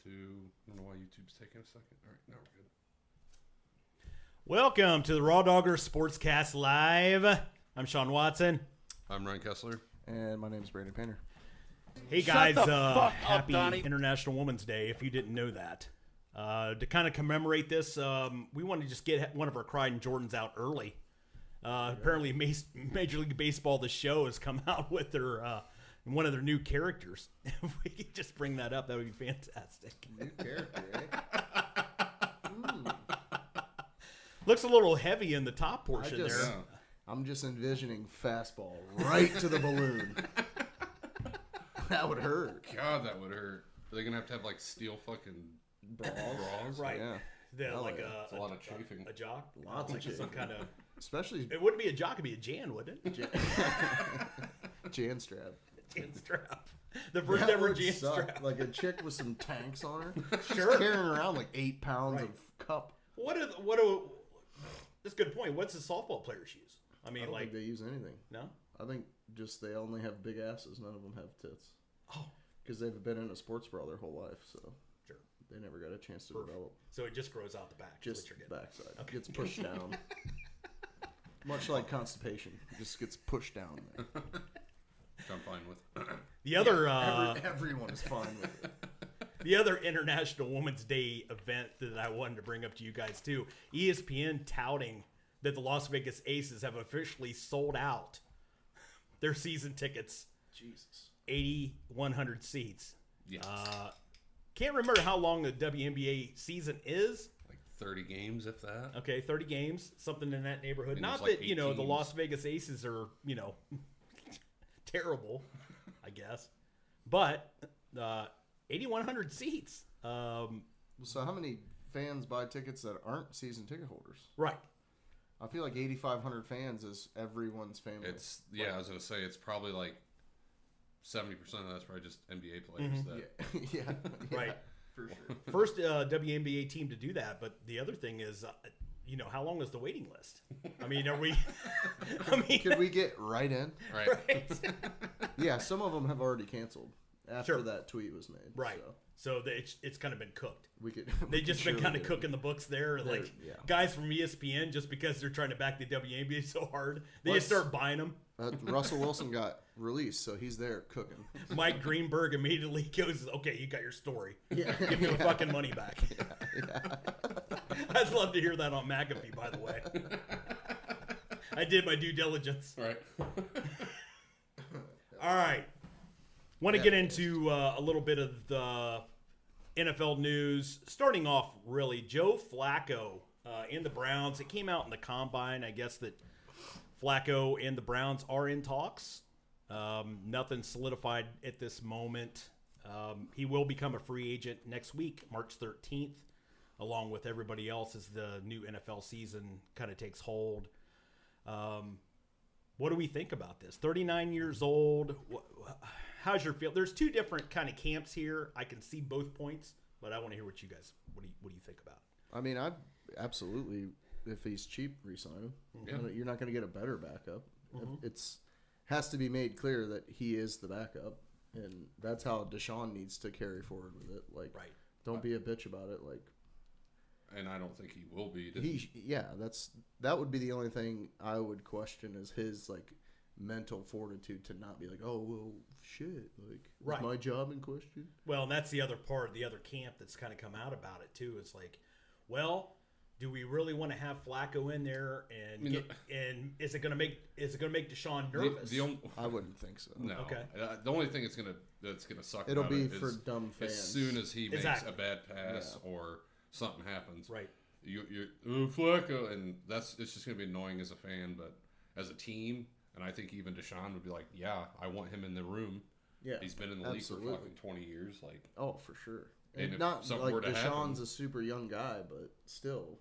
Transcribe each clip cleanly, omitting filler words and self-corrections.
I don't know why YouTube's taking a second. All right, now we're good. Welcome to the RawDawgers Sportscast Live. I'm Sean Watson. I'm Ryan Kessler. And my name is Brandon Painter. Hey guys, happy International Women's Day, if you didn't know that. To kind of commemorate this, we wanted to just get one of our Crying Jordans out early. Apparently Major League Baseball, the show, has come out with their one of their new characters. If we could just bring that up, that would be fantastic. New character, eh? Looks a little heavy in the top portion there. I'm just envisioning fastball right to the balloon. That would hurt. God, that would hurt. Are they going to have like steel fucking bras? Right. Yeah. It's a lot of chafing. A jock? Lots of chafing. Some kind of... Especially... It wouldn't be a jock, it'd be a Jan, wouldn't it? Jan strap. Jan strap. The first ever Jan strap. Like a chick with some tanks on her. Sure. She's carrying around like 8 pounds of cup. That's a good point. What's the softball players use? I mean, don't think they use anything. No? I think just they only have big asses. None of them have tits. Oh. Because they've been in a sports bra their whole life, so Sure. they never got a chance to develop. So it just grows out the back. Just what you're backside. Okay. Gets pushed down. Much like constipation. Just gets pushed down there. Which I'm fine with. The other... everyone is fine with it. The other International Women's Day event that I wanted to bring up to you guys too, ESPN touting that the Las Vegas Aces have officially sold out their season tickets. Jesus. 8,100 seats. Yeah. Can't remember how long the WNBA season is. Like 30 games, if that. Okay, 30 games, something in that neighborhood. And Not like that, 8 the teams. Las Vegas Aces are, terrible, I guess. But 8,100 seats. So how many fans buy tickets that aren't season ticket holders? Right. I feel like 8,500 fans is everyone's family. I was going to say, it's probably like 70% of that's probably just NBA players. Mm-hmm. That Yeah. Right. For sure. First WNBA team to do that, but the other thing is, how long is the waiting list? I mean, are we? Could we get right in? Right. Yeah, some of them have already canceled after Sure. that tweet was made. Right. So it's kind of been cooked. They've just been kind of cooking the books there. Like yeah. guys from ESPN, just because they're trying to back the WNBA so hard, they just start buying them. Russell Wilson got released, so he's there cooking. Mike Greenberg immediately goes, "Okay, you got your story. Yeah. Give me the fucking money back." Yeah. I'd love to hear that on McAfee, by the way. I did my due diligence. Right. All right. Want to get into a little bit of the NFL news. Starting off, really, Joe Flacco and the Browns. It came out in the combine, I guess, that Flacco and the Browns are in talks. Nothing solidified at this moment. He will become a free agent next week, March 13th, along with everybody else as the new NFL season kind of takes hold. What do we think about this? 39 years old. How's your feel? There's two different kind of camps here. I can see both points, but I want to hear what you guys, what do you think about it? I mean, I absolutely, if he's cheap, re-sign him. Yeah. You're not going to get a better backup. Mm-hmm. It's has to be made clear that he is the backup, and that's how Deshaun needs to carry forward with it. Like, Right. Don't be a bitch about it. Like, And I don't think he will be. That would be the only thing I would question is his mental fortitude to not be like, oh well, shit, Right. is my job in question? Well, and that's the other part, the other camp that's kind of come out about it too. It's like, well, do we really want to have Flacco in there and and is it going to make Deshaun nervous? I wouldn't think so. No. Okay. The only thing that's gonna suck. It'll about be it for is dumb fans. As soon as he makes Exactly. a bad pass or something happens, Right. You're Flacco, and it's just gonna be annoying as a fan, but as a team, and I think even Deshaun would be like, yeah, I want him in the room. Yeah, He's been in the league for fucking 20 years, Oh, for sure. And And if not something like were to Deshaun's happen- a super young guy, but still,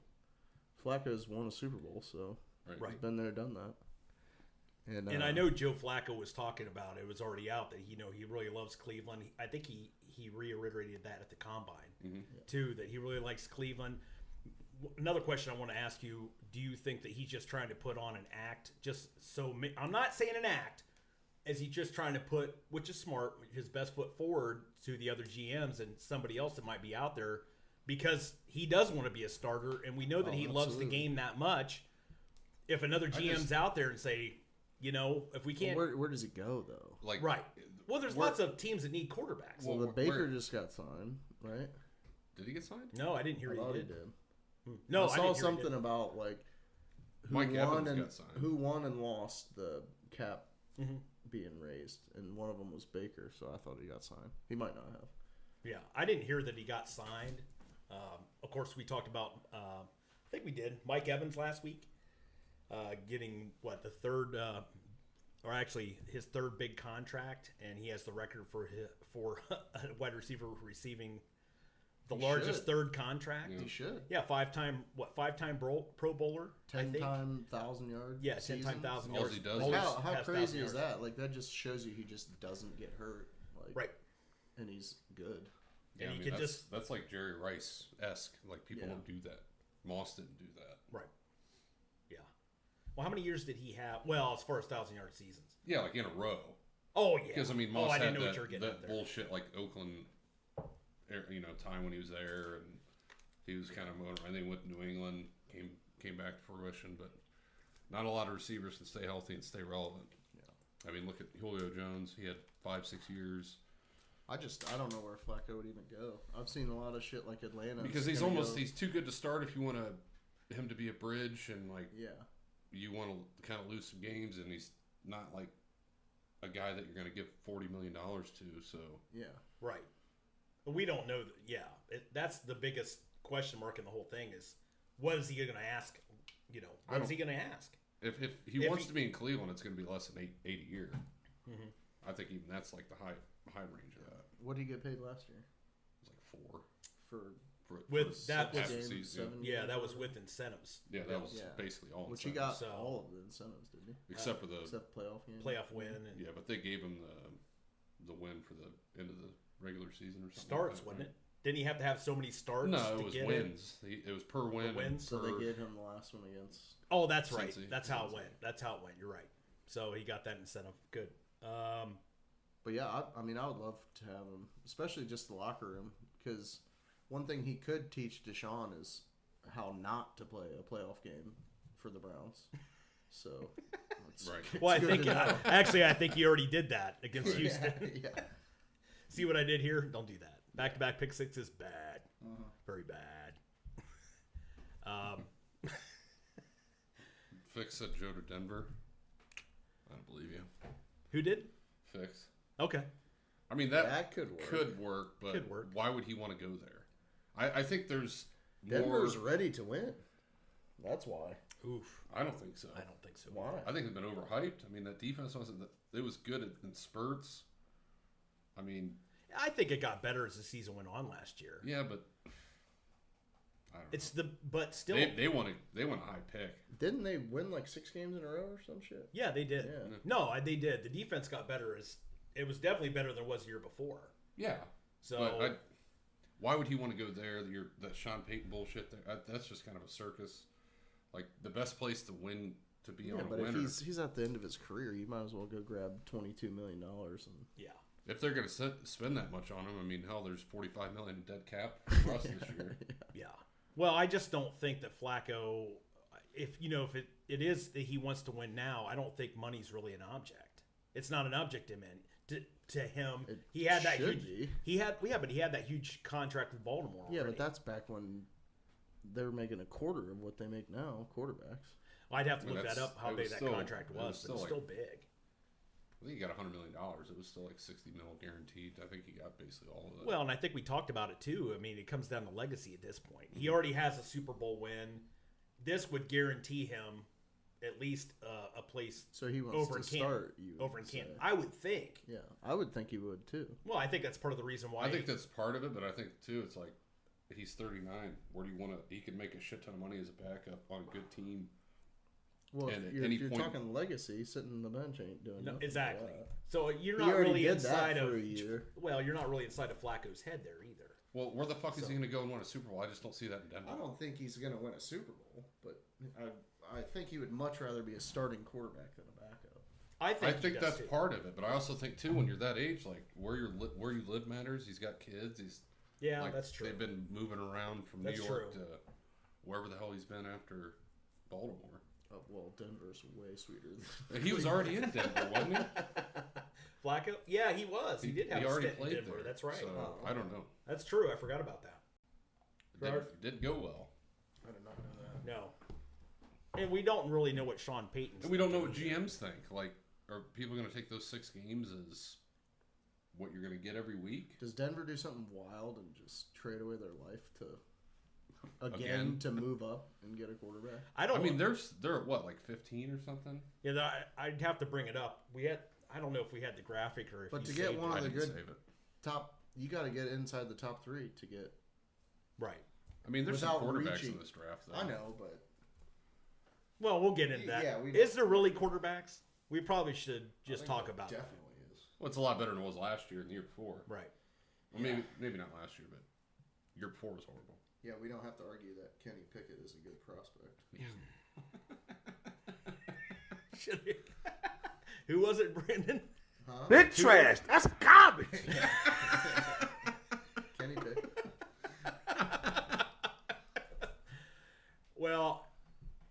Flacco's won a Super Bowl, so Right. he's been there, done that. And I know Joe Flacco was talking about it was already out that he really loves Cleveland. I think he reiterated that at the combine too, that he really likes Cleveland. Another question I want to ask you: do you think that he's just trying to put on an act? I'm not saying an act, is he just trying to put, which is smart, his best foot forward to the other GMs and somebody else that might be out there because he does want to be a starter, and we know that he loves the game that much. If another GM's out there and say, if we can't... Where does it go, though? Right. Well, there's lots of teams that need quarterbacks. Well, Baker just got signed, right? Did he get signed? No, I didn't hear he did. No, I saw something about, who Mike won Evans got signed. Who won and lost the cap being raised, and one of them was Baker, so I thought he got signed. He might not have. Yeah, I didn't hear that he got signed. Of course, we talked about, I think we did, Mike Evans last week, getting, the third, or actually his third big contract, and he has the record for a wide receiver receiving the largest third contract. Yeah. He should. Yeah, five-time Pro Bowler. 10-time 1,000 yard. Yeah, 10-time 1,000 yards. All he does. How crazy is that? That just shows you he just doesn't get hurt. Right. And he's good. Yeah, and that's like Jerry Rice-esque. People don't do that. Moss didn't do that. Right. Yeah. Well, how many years did he have? Well, as far as 1,000-yard seasons. Yeah, in a row. Oh, yeah. Because, Moss I had didn't know what you were getting at there. bullshit Oakland, time when he was there, and he was kind of motoring. I think went to New England, came back to fruition, but not a lot of receivers can stay healthy and stay relevant. Yeah. Look at Julio Jones. He had 5-6 years. I don't know where Flacco would even go. I've seen a lot of shit like Atlanta. Because he's too good to start if you want him to be a bridge and you want to kind of lose some games, and he's not a guy that you're going to give $40 million to. So right. But we don't know that. Yeah, that's the biggest question mark in the whole thing is what is he going to ask? What is he going to ask? If he wants to be in Cleveland, it's going to be less than $8 a year. Mm-hmm. I think even that's the high range of that. What did he get paid last year? It was $4 with that was season. Yeah, that was with incentives. Yeah, that was basically all. Which he got all of the incentives, didn't he? Except for the playoff win. And, but they gave him the win for the end of the regular season or something. Starts, wasn't it? Didn't he have to have so many starts? No, it was wins. It was per win. So they gave him the last one against. Oh, that's right. Cincy. That's how it went. You're right. So he got that incentive. Good. But yeah, I would love to have him, especially just the locker room, because one thing he could teach Deshaun is how not to play a playoff game for the Browns. So, right. Well, I think he already did that against Houston. Yeah. See what I did here? Don't do that. Back-to-back pick six is bad. Very bad. Fix said Joe to Denver. I don't believe you. Who did? Fix. Okay. That could work. But why would he want to go there? I think there's Denver's ready to win. That's why. Oof. I don't think so. I don't think so. Why? I think they've been overhyped. That defense it was good in spurts. I think it got better as the season went on last year. Yeah, but I don't know. But still they want a high pick. Didn't they win 6 games in a row or some shit? Yeah, they did. Yeah. No, they did. The defense got better it was definitely better than it was the year before. Yeah. So but why would he want to go there? That Sean Payton bullshit there. That's just kind of a circus. The best place to win to be on a winner. But if he's at the end of his career, you might as well go grab $22 million and If they're going to spend that much on him, hell, there's $45 million in dead cap for us this year. Yeah. Well, I just don't think that Flacco, if it is that he wants to win now, I don't think money's really an object. It's not an object to him. He had that huge. Be. But he had that huge contract with Baltimore. Yeah, already. but that's back when they were making a quarter of what they make now, quarterbacks. Well, I'd have to look that up how big that contract was, but it's still big. I think he got $100 million. It was still $60 million guaranteed. I think he got basically all of it. Well, and I think we talked about it too. It comes down to legacy at this point. He already has a Super Bowl win. This would guarantee him at least a place. So he wants over to in start. Over in Canton, I would think. Yeah, I would think he would too. Well, I think that's part of the reason why. I think that's part of it, but I think too, it's he's 39. Where do you want to? He can make a shit ton of money as a backup on a good team. Well, if you're talking legacy, sitting on the bench ain't doing nothing. Exactly. So you're not really inside of. Well, you're not really inside of Flacco's head there either. Well, where the fuck is he going to go and win a Super Bowl? I just don't see that in Denver. I don't think he's going to win a Super Bowl, but I think he would much rather be a starting quarterback than a backup. I think he does that's too. part of it, but I also think too when you're that age, like where you live matters. He's got kids. Like, that's true. They've been moving around from That's New York true. to wherever the hell he's been after Baltimore. Well, Denver's way sweeter. He was already in Denver, wasn't he? Flacco? Yeah, he was. He did have he a already stint in played Denver. there. That's right. So I don't know. That's true. I forgot about that. It didn't go well. I did not know that. No. And we don't really know what Sean Payton's And we don't know what thinking. GMs think. Like, are people going to take those 6 games as what you're going to get every week? Does Denver do something wild and just trade away their life to Again? to move up and get a quarterback? I don't. I mean, know. they're at what, like 15 or something? Yeah, I'd have to bring it up. I don't know if we had the graphic or if But you to get saved one it. I of the didn't good save it. top, you got to get inside the top 3 to get. Right. I mean, there's some Without quarterbacks reaching. in this draft, though. I know, but Well, we'll get into that. Yeah, Is there really quarterbacks? We probably should just talk about that. definitely is. Well, it's a lot better than it was last year and the year before. Right. Well, maybe not last year, but year before was horrible. Yeah, we don't have to argue that Kenny Pickett is a good prospect. Who was it, Brandon? Huh? Big trash. That's garbage. Kenny Pickett. Well,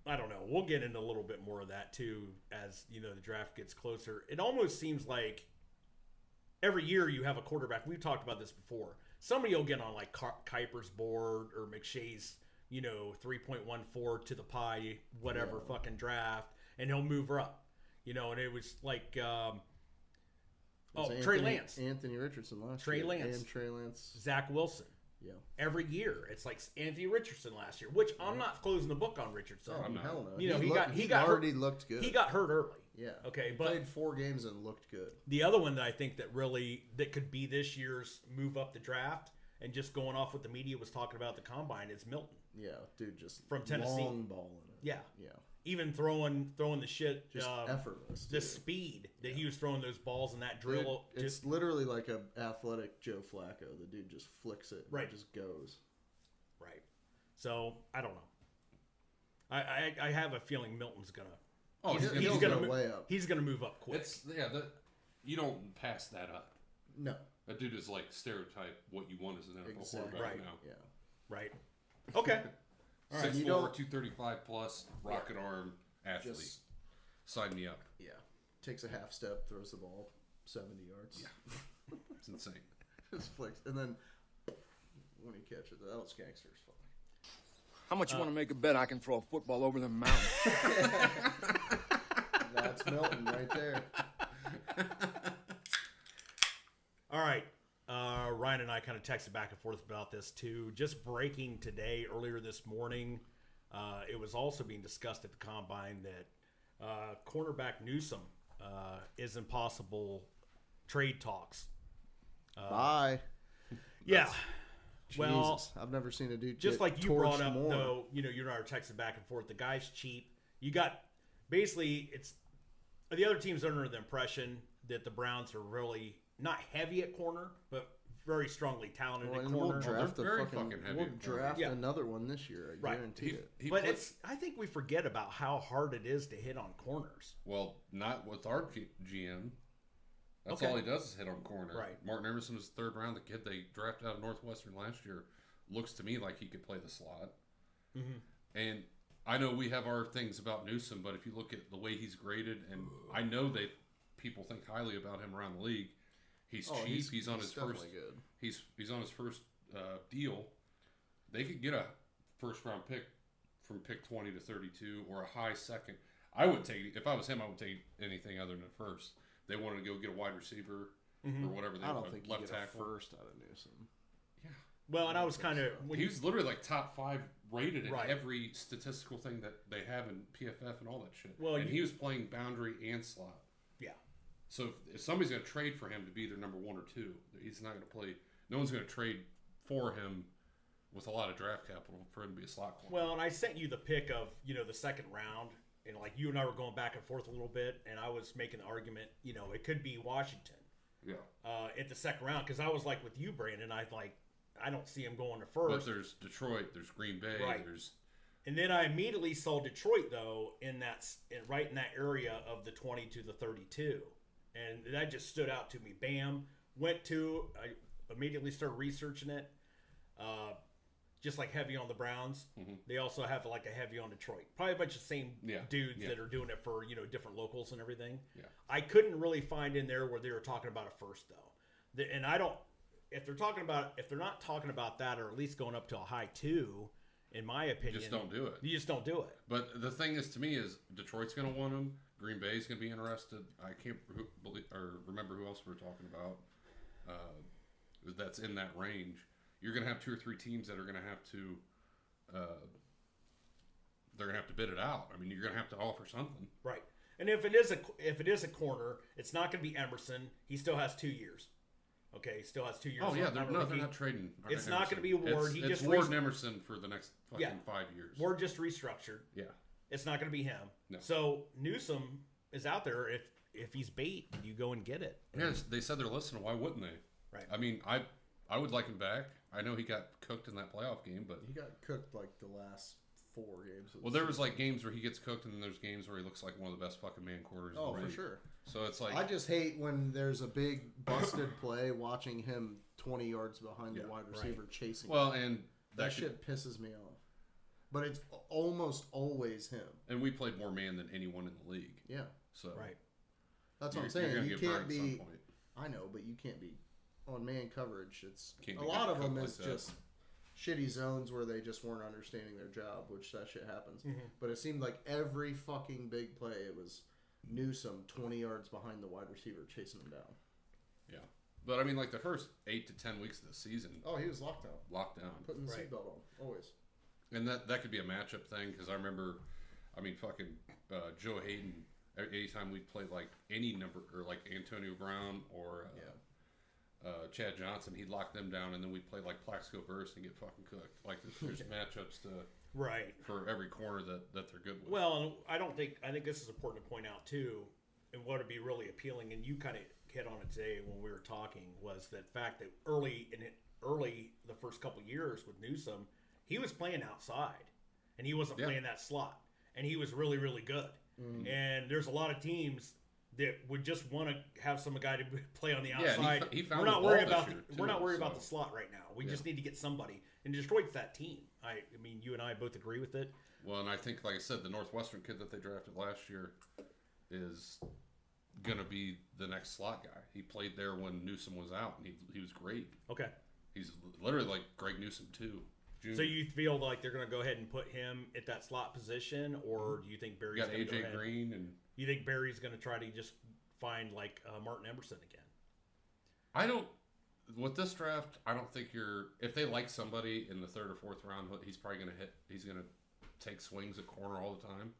I don't know. We'll get into a little bit more of that too as the draft gets closer. It almost seems like every year you have a quarterback. We've talked about this before. Somebody will get on like Kuiper's board or McShay's, 3.14 to the pie, whatever fucking draft, and he'll move her up. And it was like, It's Trey Lance, Anthony Richardson last Trey year. Lance. And Trey Lance. Zach Wilson. Yeah. Every year, it's like Anthony Richardson last year, which I'm not closing the book on Richardson. Oh, I'm not. hell no. He got already hurt. looked good. He got hurt early. Yeah. Okay, He but played 4 games and looked good. the other one that I think that could be this year's move up the draft, and just going off what the media was talking about at the combine, is Milton. Yeah, dude, just From Tennessee. long ball in it. Yeah, Yeah. even throwing the shit, Just effortless. the dude. speed that he was throwing those balls in that Dude, drill. it's literally like a athletic Joe Flacco. The dude just flicks it. And Right. It just goes. Right. So I don't know. I have a feeling Milton's gonna. Oh, He's he's gonna gonna way up. He's gonna move up quick. You don't pass that up. No. That dude is like stereotype what you want as an NFL quarterback Right. now. Yeah. Right. Okay. All right, 6'4", you don't- 235 plus, rocket arm athlete. Just Sign me up. yeah. Takes a half step, throws the ball 70 yards. Yeah. It's insane. Just flicks, and then when he catches it, that was gangster's fun. How much you want to make a bet I can throw a football over the mountain? That's Milton right there. All right. Ryan and I kind of texted back and forth about this too. Just breaking today, earlier this morning, it was also being discussed at the combine that cornerback Newsome is in possible trade talks. Bye. Yeah. Well, Jesus, I've never seen a dude just get like you torched brought up, more. though, you and I were texting back and forth. The guy's cheap. You got basically it's the other team's under the impression that the Browns are really not heavy at corner, but very strongly talented Well, at and corner. we'll draft they're very a fucking. fucking heavy We'll at corner. draft Yeah. another one this year. I Right. guarantee it. But I think we forget about how hard it is to hit on corners. Well, not with our GM. That's Okay. all he does is hit on corner. Right. Martin Emerson was 3rd round. The kid they drafted out of Northwestern last year looks to me like he could play the slot. Mm-hmm. And I know we have our things about Newsome, but if you look at the way he's graded, and I know that people think highly about him around the league. He's cheap. He's on his first. definitely good. He's on his first deal. They could get a 1st round pick from pick 20 to 32 or a high second. I would take, if I was him, I would take anything other than a first. They wanted to go get a wide receiver or whatever they I want, don't think left you get tackle. a first out of Newsom. Well, and I was kind of He was literally like top 5 rated in Right. every statistical thing that they have in PFF and all that shit. Well, and he was playing boundary and slot. yeah. So if somebody's going to trade for him to be their number 1 or 2, he's not going to play. No one's going to trade for him with a lot of draft capital for him to be a slot corner. Well, and I sent you the pick of the 2nd round, and like you and I were going back and forth a little bit, and I was making the argument, it could be Washington yeah. at the 2nd round, because I was like with you, Brandon. I don't see him going to But first. there's Detroit, there's Green Bay, Right. there's And then I immediately saw Detroit though right in that area of the 20 to the 32, and that just stood out to me. Bam, I immediately started researching it. Just like heavy on the Browns, they also have like a heavy on Detroit. Probably a bunch of same dudes that are doing it for different locals and everything. Yeah. I couldn't really find in there where they were talking about it first though, and I don't. If they're not talking about that, or at least going up to a high 2. In my opinion, you just don't do it. You just don't do it. But the thing is, to me, is Detroit's going to want him. Green Bay's going to be interested. I can't remember who else we're talking about. That's in that range. You're going to have 2 or 3 teams that are going to have to. They're going to have to bid it out. I mean, you're going to have to offer something. Right. And if it is a corner, it's not going to be Emerson. He still has 2 years. Okay, he still has 2 years. Oh yeah, they're not trading. It's not going to be Ward. It's Ward and Emerson for the next fucking 5 years. Ward just restructured. Yeah, it's not going to be him. No. So Newsome is out there. If he's bait, you go and get it. Yeah, they said they're listening. Why wouldn't they? Right. I mean, I would like him back. I know he got cooked in that playoff game, but he got cooked like the last 4 games. Well, there was like games where he gets cooked, and then there's games where he looks like one of the best fucking man quarters. Oh, for sure. So it's like I just hate when there's a big busted play, watching him 20 yards behind the wide receiver chasing. Well, and that shit pisses me off. But it's almost always him. And we played more man than anyone in the league. Yeah. So that's what I'm saying. You can't be. I know, but you can't be on man coverage. It's a lot of them is just shitty zones where they just weren't understanding their job, which that shit happens. Mm-hmm. But it seemed like every fucking big play, it was Newsome 20 yards behind the wide receiver chasing him down. Yeah. But I mean, like the first 8 to 10 weeks of the season. Oh, he was locked down. Putting the seatbelt on, always. And that could be a matchup thing, because I remember, fucking Joe Hayden, anytime we played like any number, or like Antonio Brown or Chad Johnson, he'd lock them down, and then we'd play like Plaxico Burst and get fucking cooked. Like there's matchups to for every corner that they're good with. Well, I think this is important to point out too, and what would be really appealing, and you kind of hit on it today when we were talking, was that fact that early the first couple years with Newsome, he was playing outside, and he wasn't playing that slot, and he was really, really good. Mm. And there's a lot of teams that would just want to have some guy to play on the outside. He found we're not worried about the slot right now. We just need to get somebody. And Detroit's that team. I mean, you and I both agree with it. Well, and I think, like I said, the Northwestern kid that they drafted last year is going to be the next slot guy. He played there when Newsome was out, and he was great. Okay. He's literally like Greg Newsome too. Junior. So you feel like they're going to go ahead and put him at that slot position, or do you think Barry's going to go ahead? Green and you think Barry's going to try to just find like Martin Emerson again? I don't. With this draft, I don't think if they like somebody in the 3rd or 4th round, he's probably going to hit. He's going to take swings at corner all the time.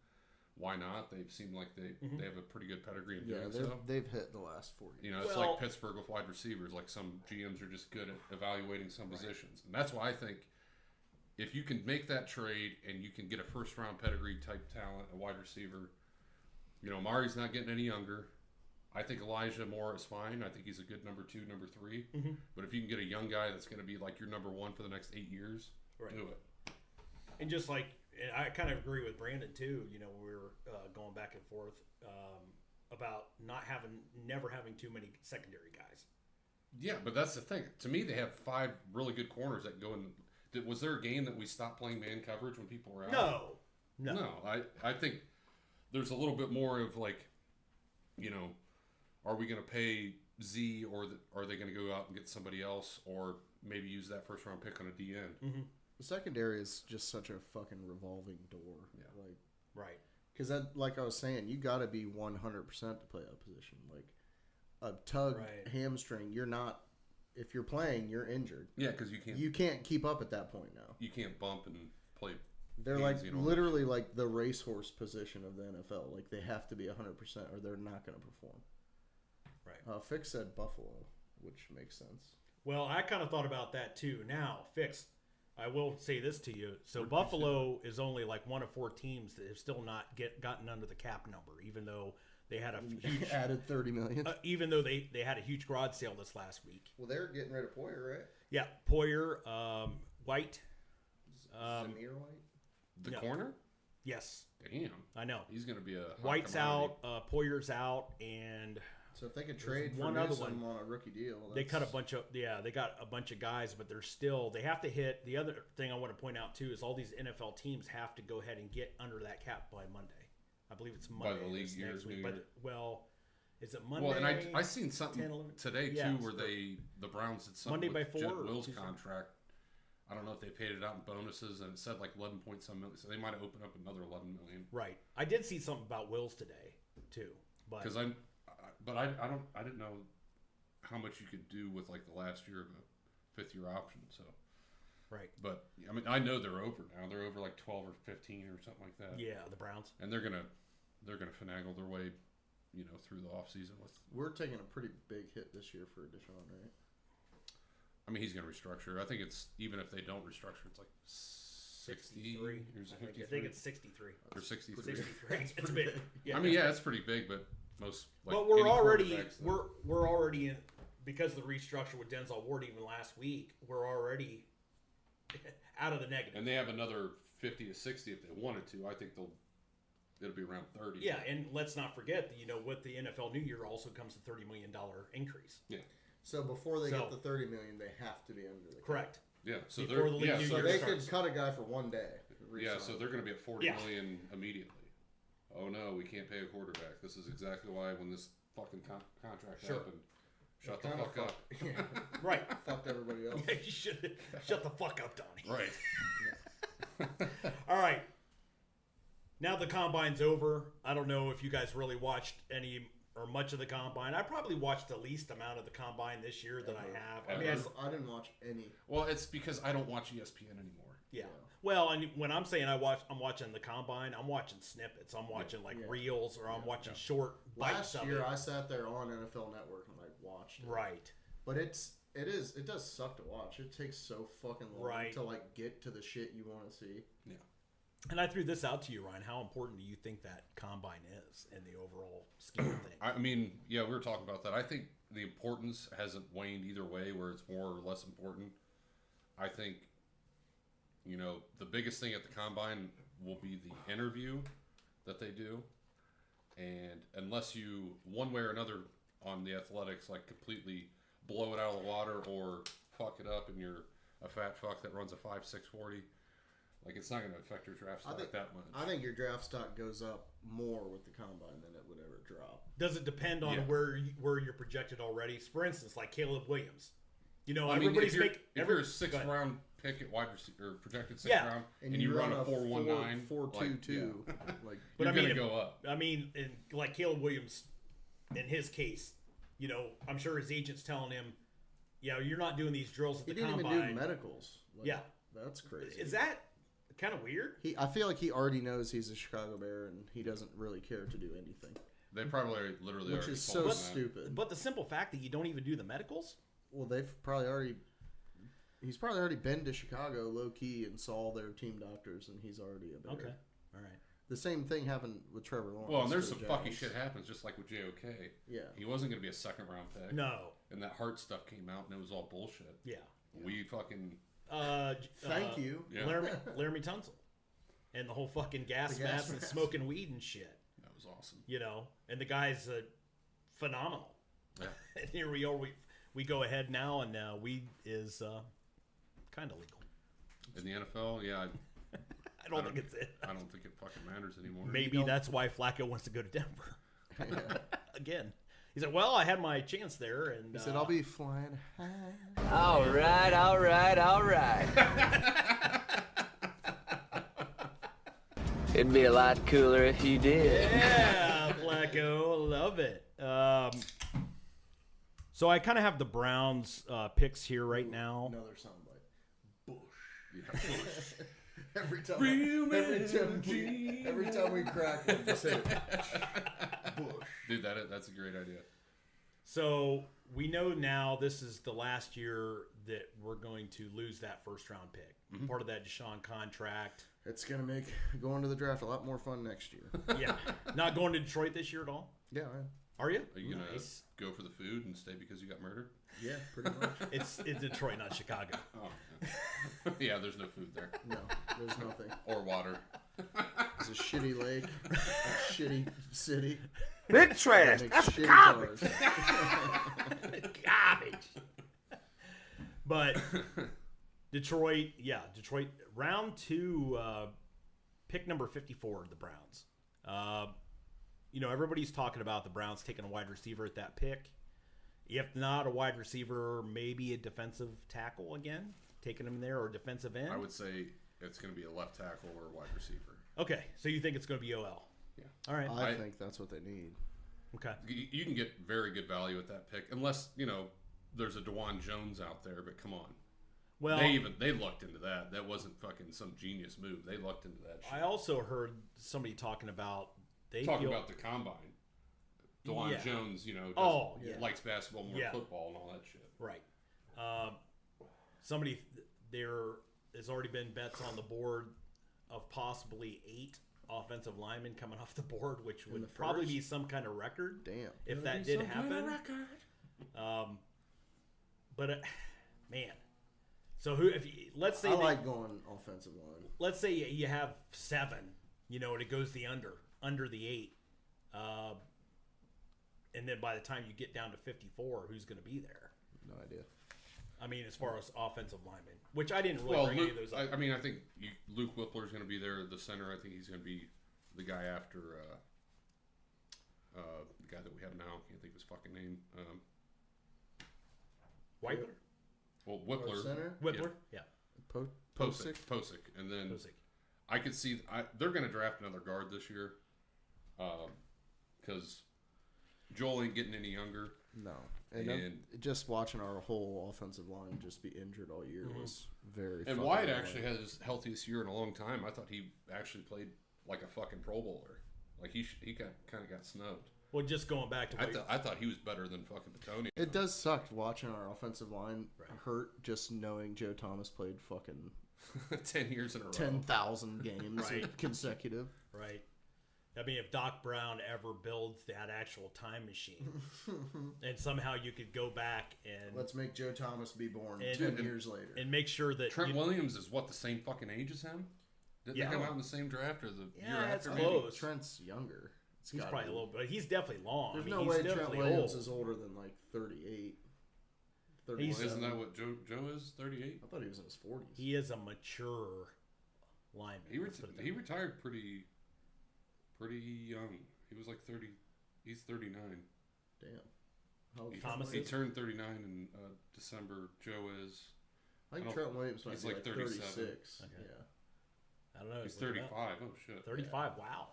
Why not? They've seemed like they have a pretty good pedigree in doing so. They've hit the last 4 years. You know, it's like Pittsburgh with wide receivers. Like some GMs are just good at evaluating some positions, and that's why I think if you can make that trade and you can get a 1st round pedigree type talent, a wide receiver. You know, Mari's not getting any younger. I think Elijah Moore is fine. I think he's a good number 2, number 3. Mm-hmm. But if you can get a young guy that's going to be like your number 1 for the next 8 years, do it. And just like, and I kind of agree with Brandon too. You know, we were going back and forth about never having too many secondary guys. Yeah, but that's the thing. To me, they have 5 really good corners that go in. Was there a game that we stopped playing man coverage when people were out? No. I think there's a little bit more of like, you know, are we going to pay Z, or are they going to go out and get somebody else, or maybe use that 1st round pick on a DN? Mm-hmm. The secondary is just such a fucking revolving door. Yeah. Like, right. Because that, like I was saying, you got to be 100% to play a position. Like a tug hamstring, you're not. If you're playing, you're injured. Yeah, because you can't keep up at that point now. You can't bump and play. They're like literally like the racehorse position of the NFL. Like they have to be 100% or they're not going to perform. Right. Fix said Buffalo, which makes sense. Well, I kind of thought about that too. Now, Fix, I will say this to you. So Buffalo is only like one of 4 teams that have still not gotten under the cap number, even though they had a huge added $30 million. Even though they had a huge garage sale this last week. Well, they're getting rid of Poyer, right? Yeah, Poyer, White, Zamir White. The No. corner? Yes, Damn. I know. He's going to be a hot White's commodity. out, Poyer's out, and So if they could trade for one other Newsome on a rookie deal, they cut a bunch of they got a bunch of guys, but they have to hit. The other thing I want to point out too is all these NFL teams have to go ahead and get under that cap by Monday. I believe it's Monday. the league this year, next new week. year. But well, is it Monday? Well, and I seen something 10, 11? today Yeah, too it's where for- the Browns did something Monday by with 4 Jet or Will's Tuesday? contract. I don't know if they paid it out in bonuses, and it said like 11 point some million, so they might have opened up another 11 million. Right. I did see something about Wills today too, but Because I didn't know how much you could do with like the last year of a 5th-year option. So, right. but I mean, I know they're over now. They're over like 12 or 15 or something like that. Yeah, the Browns. And they're gonna finagle their way, through the off season with. We're taking a pretty big hit this year for Deshaun, right? I mean, he's gonna restructure. I think it's even if they don't restructure, it's like 60 or I think it's 63. or 63. 63. It's big. Yeah. I mean, yeah, it's pretty big, but most. Like, But we're any already quarterbacks that- we're already in because of the restructure with Denzel Ward even last week. We're already out of the negative. and they have another 50 to 60 if they wanted to. I think it'll be around 30. Yeah, and let's not forget that with the NFL New Year also comes a $30 million increase. Yeah. So before they So- get the $30 million, they have to be under the cap. Correct. Yeah. So Before they're the league yeah. New So Year They starts. could cut a guy for one day. yeah. So they're going to be at 40 Yeah. million immediately. Oh no, we can't pay a quarterback. This is exactly why when this fucking contract Sure. happened, shut the Kinda fuck up. Yeah, Right. fucked everybody else. You should shut the fuck up, Donnie. Right. All right. Now the combine's over. I don't know if you guys really watched any or much of the combine. I probably watched the least amount of the combine this year that I have. I mean, Ever. I didn't watch any. Well, it's because I don't watch ESPN anymore. yeah. Well, and when I'm saying I'm watching the combine, I'm watching snippets. I'm watching Yeah. reels, or I'm watching short bites Last of year, it. I sat there on NFL Network and watched it. Right. But it does suck to watch. It takes so fucking long Right. to get to the shit you want to see. Yeah. And I threw this out to you, Ryan. How important do you think that combine is in the overall scheme of things? I mean, yeah, we were talking about that. I think the importance hasn't waned either way, where it's more or less important. I think, the biggest thing at the combine will be the interview that they do. And unless you, one way or another on the athletics, like completely blow it out of the water or fuck it up and you're a fat fuck that runs a 5.6 40, like it's not going to affect your draft stock that much. I think your draft stock goes up more with the combine than it would ever drop. Does it depend on Yeah. where you're projected already? For instance, like Caleb Williams. I mean, Everybody's if you're a go 6th ahead. round pick at wide receiver, or projected 6th Yeah. round, and you run a 4.19, 4.22. like, Like, But you're I mean, going to go up. I mean, like Caleb Williams, in his case, I'm sure his agent's telling him, you're not doing these drills at he the didn't combine. even do medicals. Like, Yeah. That's crazy. Is that kind of weird? I feel like he already knows he's a Chicago Bear and he doesn't really care to do anything, They probably literally which already is told so him that. stupid. But the simple fact that you don't even do the medicals? Well, he's probably already been to Chicago low key and saw their team doctors, and he's already a Bear. Okay. All right. The same thing happened with Trevor Lawrence. Well, and there's for some the fucky Jags. shit happens, just like with JOK. Yeah. He wasn't going to be a 2nd round pick. No. And that heart stuff came out, and it was all bullshit. Yeah. We fucking. Thank you. Yeah. Laramie Tunsil. And the whole fucking gas The gas mask and mask. smoking weed and shit. That was awesome. And the guy's phenomenal. Yeah. And here we are. We go ahead now, and weed is kind of legal. In the NFL, yeah, I don't think it's it. I don't think it fucking matters anymore. Maybe that's why Flacco wants to go to Denver. Again. He said, well, I had my chance there. And He said, I'll be flying high. All right, all right, all right. It'd be a lot cooler if you did. Yeah, Flacco. Love it. So I kind of have the Browns picks here right now. Another soundbite. Bush. Yeah. Every time we crack one, just say it. Bush. Dude, that's a great idea. So we know now this is the last year that we're going to lose that 1st round pick. Part of that Deshaun contract. It's gonna make going to the draft a lot more fun next year. Yeah. Not going to Detroit this year at all? Yeah, man. Are you? Are you gonna Nice. go for the food and stay because you got murdered? Yeah, pretty much. It's Detroit, not Chicago. Oh, yeah. Yeah, there's no food there No, there's nothing. or water. It's a shitty lake, a shitty city. Big trash. That makes That's shitty garbage. cars. Garbage. But Detroit, round 2, pick number 54, the Browns. Everybody's talking about the Browns taking a wide receiver at that pick. If not a wide receiver, maybe a defensive tackle again, taking him there, or defensive end. I would say it's going to be a left tackle or a wide receiver. Okay, so you think it's going to be OL? Yeah. All right. I think that's what they need. Okay. You can get very good value at that pick, unless there's a DeJuan Jones out there. But come on, Well, they looked into that. That wasn't fucking some genius move. They looked into that shit. I also heard somebody talking about About the combine. DeJuan Yeah. Jones, likes basketball more Yeah. football and all that shit. Right. There has already been bets on the board of possibly 8 offensive linemen coming off the board, which the would probably first? be some kind of record Damn. if that did happen. Man. So let's say I like going offensive line. let's say you have 7, and it goes under the 8. And then by the time you get down to 54, who's going to be there? No idea. I mean, as far as offensive linemen, which I didn't really bring any of those up. I think Luke Whippler's going to be there, the center. I think he's going to be the guy after the guy that we have now. Can't think of his fucking name. Whitler? Well, Our Whippler. center? Whippler? Yeah. Posick. And then Posick. I could see they're going to draft another guard this year because Joel ain't getting any younger. No. And just watching our whole offensive line just be injured all year was very And fucking Wyatt annoying. actually had his healthiest year in a long time. I thought he actually played like a fucking Pro Bowler. Like he kind of got snubbed. Well, just going back to what I thought he was better than fucking Petone. It does suck watching our offensive line hurt just knowing Joe Thomas played fucking 10 years in a row. 10,000 games Right. consecutive. right. I mean, if Doc Brown ever builds that actual time machine, and somehow you could go back and Let's make Joe Thomas be born And- 10 years later. and make sure that Trent Williams is what, the same fucking age as him? Didn't Yeah. they come out in the same draft or the Yeah, year that's after? close. maybe? Close. Trent's younger. he's gotta probably be. a little, but he's definitely long. There's I mean, no he's way Trent definitely Williams old. is older than like 38. Well, 37. isn't that what Joe is? 38. I thought he was in his 40s. He is a mature lineman. Let's put it that He way. retired pretty young. He was like 30. He's 39. Damn. How old is Thomas Trent He Williams? turned 39 in December. Joe is. I think I don't- Trent Williams might he's be like like 37. 36. Okay. Yeah. I don't know. He's look it up. 35. Oh shit. 35. Wow.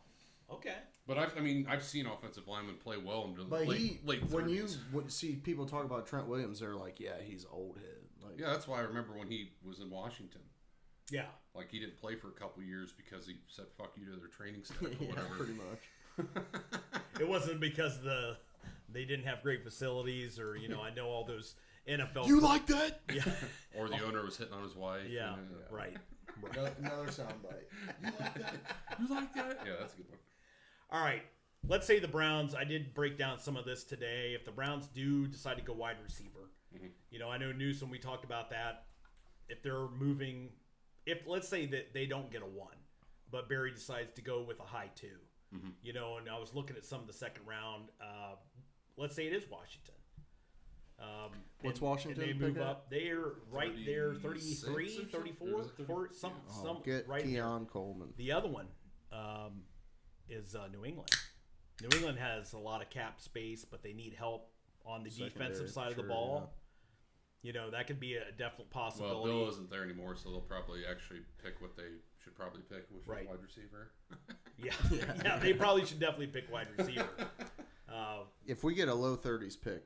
Okay. But I've seen offensive linemen play well in the But late 30s. when you would see people talk about Trent Williams, they're like, yeah, he's old head. Like, Yeah, that's why I remember when he was in Washington. Yeah. Like he didn't play for a couple years because he said "fuck you" to their training staff or yeah, whatever. pretty much. It wasn't because they didn't have great facilities, or I know all those NFL. You like that? Yeah. Or the owner was hitting on his wife. Yeah. and, Right. Another soundbite. You like that? You like that? Yeah, that's a good one. All right. Let's say the Browns. I did break down some of this today. If the Browns do decide to go wide receiver, I know Newsom. We talked about that. If they're moving, let's say that they don't get a 1, but Barry decides to go with a high 2. And I was looking at some of the second round. Let's say it is Washington. What's and Washington they move pick at? up. They're right there, 36 33, or something? 34, Or is it 30? some Get right there. Keon Coleman. The other one is New England. New England has a lot of cap space, but they need help on the Secondary, defensive side of the sure, ball. That could be a definite Well, possibility. Bill isn't there anymore, so they'll probably actually pick what they should probably pick, which is Right. wide receiver. Yeah, they probably should definitely pick wide receiver. If we get a low 30s pick,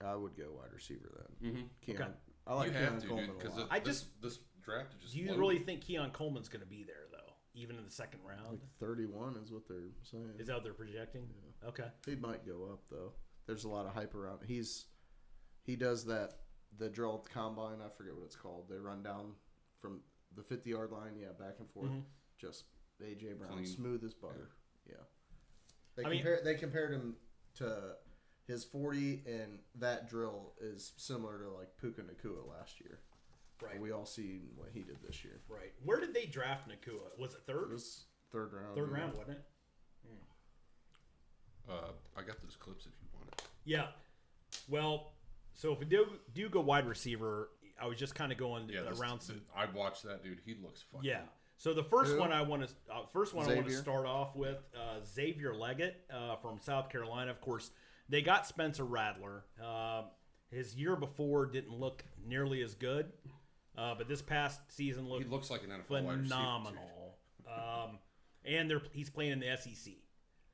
I would go wide receiver then. Mm-hmm. Keon. Okay. I like You Keon have to, Coleman dude, a because lot. this draft is just. Do you loaded. really think Keon Coleman's going to be there, though, even in the second round? Like 31 is what they're saying. Is that what they're projecting? Yeah. Okay. He might go up though. There's a lot of hype around. He does that. The drill at the combine. I forget what it's called. They run down from the 50-yard line. Yeah, back and forth. Just AJ Brown, Clean. smooth as butter. Yeah. I mean- They compared him to his 40 and that drill is similar to like Puka Nakua last year. Right. We all seen what he did this year. Right. Where did they draft Nakua? Was it third? It was third round. Third round, wasn't it? I got those clips if you want it. Yeah. Well, so if we do go wide receiver, I was just kind of going around some. I watched that dude. He looks fucking. Yeah. So the first Who? one I want to Xavier? start off with Xavier Leggett from South Carolina. Of course, they got Spencer Rattler. His year before didn't look nearly as good, but this past season looked He looks like an NFL wide receiver, too. phenomenal. And he's playing in the SEC.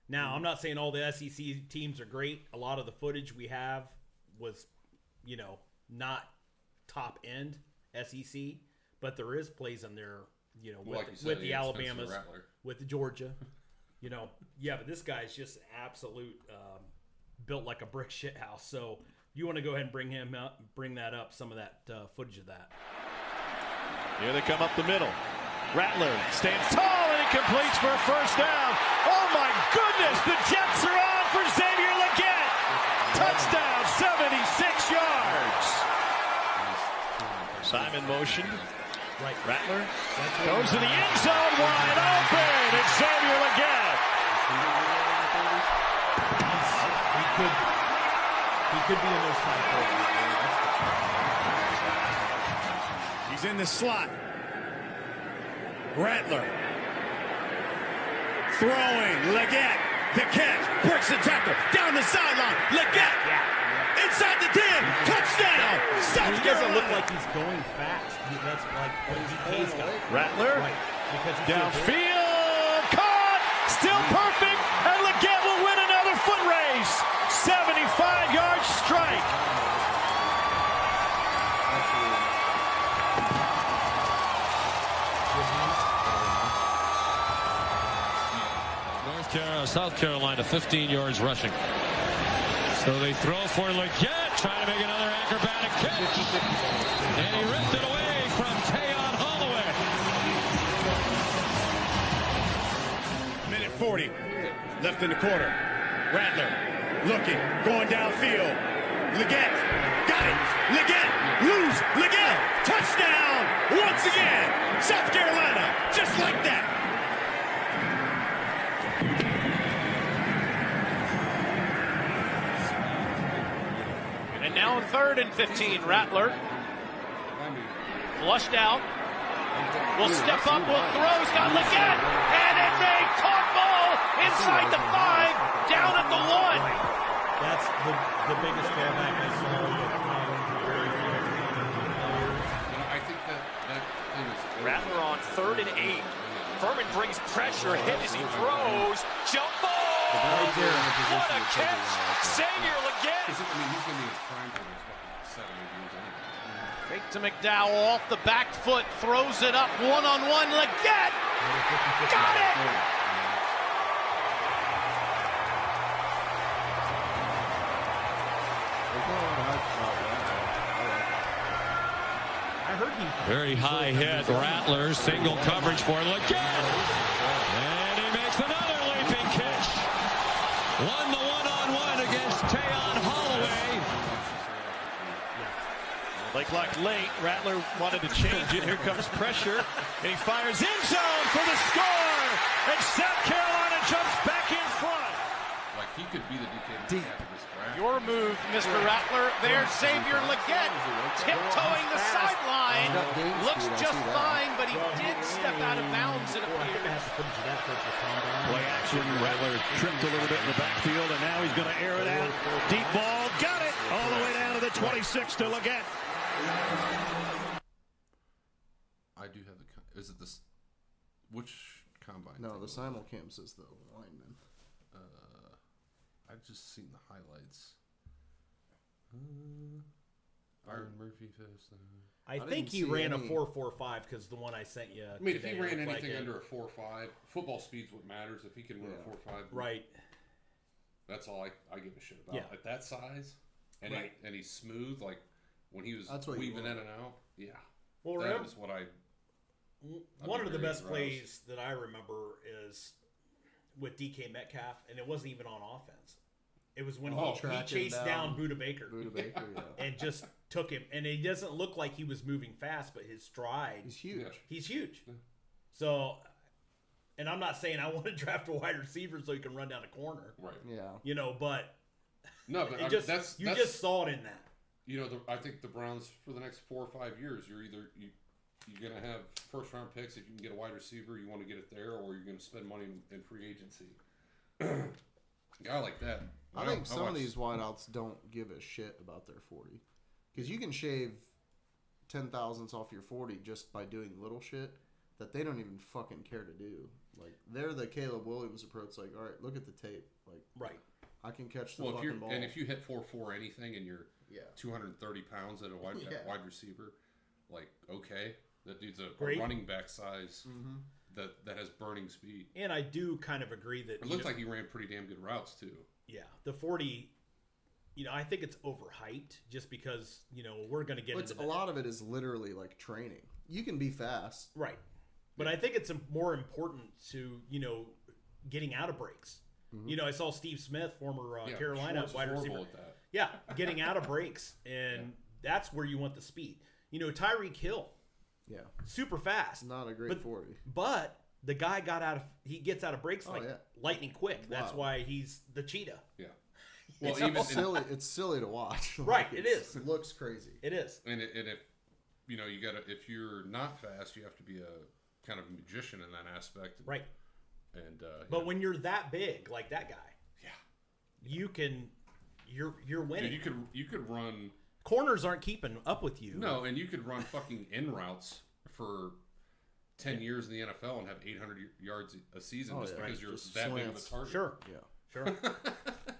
Now, I'm not saying all the SEC teams are great. A lot of the footage we have was, not top end SEC, but there is plays in there, Like you said, with he the had Alabamas, Spencer Rattler. with the Georgia, yeah, but this guy's just absolute built like a brick shit house. So you want to go ahead and bring that up, some of that footage of that. Here they come up the middle. Rattler stands tall and he completes for a first down. Oh my goodness, the Jets are on for Xavier Leggett. Touchdown, 76 yards. Simon motion. Right. Rattler goes to the end zone, wide open. It's Xavier Leggett. He could be in those kind of plays. He's in the slot. Rattler throwing. Leggett, the catch, breaks the tackle, down the sideline. Leggett inside the 10, touchdown. South He doesn't look Carolina. like he's going fast. That's like what DK's got. Rattler Right. Because he's so big. downfield, caught, still perfect, and Leggett will win another foot race. 75-yard strike. South Carolina, 15 yards rushing. So they throw for Leggett, trying to make another acrobatic catch. And he ripped it away from Tayon Holloway. Minute 40 left in the quarter. Rattler looking, going downfield. Leggett got it. Leggett, lose. Leggett, touchdown once again. South Carolina, just like that. And now on 3rd and 15, Rattler flushed out. Will step up, will throw, he's got Leggett, and it's a caught ball inside the 5, down at the 1. That's the biggest drawback I saw with I think that thing is. Rattler on 3rd and 8. Furman brings pressure, hit as he throws, jump ball! What a catch! Xavier Leggett! He's going to be in his prime for his fucking 7 years anyway. Fake to McDowell, off the back foot, throws it up, one-on-one, Leggett! Got it! I heard he Very high hit. Rattler, single coverage for Leggett. And he makes another leaping catch. Won the one-on-one against Tayon Holloway. Play clock late. Rattler wanted to change it. Here comes pressure. And he fires in zone for the score. And South Carolina jumps back in front. Like, he could be the DK after this draft. Your move, Mr. Rattler. There's Xavier Leggett tiptoeing the sideline. Looks just fine, but he did step out of bounds, it appears. Play action. Rattler tripped a little bit in the backfield, and now he's going to air it out. Deep ball, got it. All the way down to the 26 to Leggett. I do have the. Is it this? Which combine? No, the thing? simulcam says the lineman. I've just seen the highlights. Byron Murphy fist. I didn't think he see ran a any- 4.45 because the one I sent you. I mean, if he today ran looked anything like under a 4.5, football speed's what matters. If he can run a 4.5, right. That's all I give a shit about. Yeah. At that size, and Right. and he's smooth, like when he was That's what you weaving want. in and out. Yeah, Well, that remember, is what I. one of the very best aroused. plays that I remember is with DK Metcalf, and it wasn't even on offense. It was when Oh, he tracked chased him down down. Buda Baker. Buda Baker, yeah. And just took him. And he doesn't look like he was moving fast, but his stride. He's huge. Yeah. He's huge. So, and I'm not saying I want to draft a wide receiver so he can run down a corner. Right. Yeah. But No, but it that's just saw it in that. I think the Browns for the next 4 or 5 years, you're gonna have first round picks if you can get a wide receiver, you want to get it there, or you're gonna spend money in free agency. I like that. I think some of these wideouts don't give a shit about their 40, because you can shave 10 thousandths off your 40 just by doing little shit that they don't even fucking care to do. Like, they're the Caleb Williams approach. Like, all right, look at the tape. Like, Right. I can catch the Well, fucking ball. and if you hit 4.4 anything and you're Yeah. 230 pounds at a wide Yeah. wide receiver, like, okay, that dude's a Great. running back size that has burning speed. And I do kind of agree that It looked like he ran pretty damn good routes too. yeah, the 40. I think it's overhyped just because we're going to get into a lot of it is literally like training. You can be fast. right. But I think it's more important to getting out of breaks. I saw Steve Smith, former Carolina Schwartz is wide horrible receiver. at that. Yeah, getting out of breaks, and that's where you want the speed. Tyreek Hill, Yeah. super fast, Not a great 40. but the guy gets out of breaks like yeah. lightning quick. That's Wow. why he's the cheetah. Yeah. Well, It's even silly. It's silly to watch. Right, it is. It looks crazy. It is. and if if you're not fast, you have to be a kind of magician in that aspect. Right. And But when you're that big, like that guy, yeah, you're winning. dude, you could run. Corners aren't keeping up with you. No, and you could run fucking in routes for 10 years in the NFL and have 800 yards a season just because you're Just that big of a slants. target. Sure. Yeah. Sure.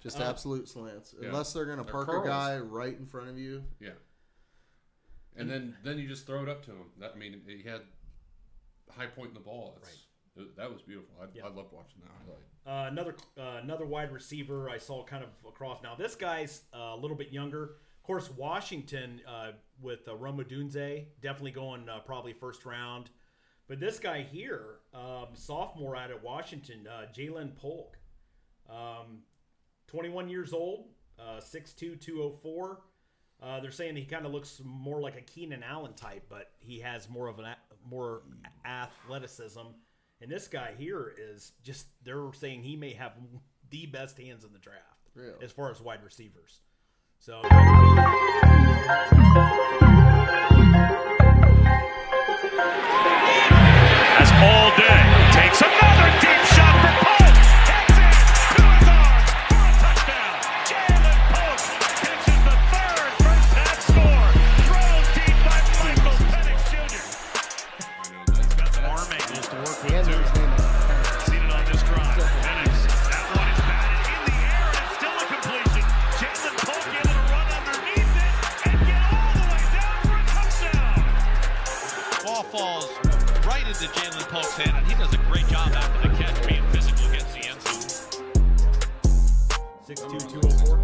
Just absolute slants. Yeah. Unless they're gonna Or park curls. a guy right in front of you. Yeah. And then you just throw it up to him. He had high point in the ball. That was beautiful. I loved watching that highlight. Another wide receiver I saw kind of across. Now this guy's a little bit younger. Of course, Washington with Rome Odunze definitely going probably first round. But this guy here, sophomore out at Washington, Jalen Polk, 21 years old, 6'2", 204. They're saying he kind of looks more like a Keenan Allen type, but he has more athleticism. And this guy here is just, they're saying he may have the best hands in the draft Really? as far as wide receivers. So, As all day takes another deep shot for Polk. Gets it to his arms for a touchdown. Jalen Polk catches the third first half score. Thrown deep by Michael Penix Jr. Got some arm angles to work with too. Seen it on this drive. Penix. That one is batted in the air and it's still a completion. Jalen Polk able to run underneath it and get all the way down for a touchdown. Ball falls right into Jalen Polk's hand, and he does a great job after the catch, being physical against the end zone. 6'2", 204.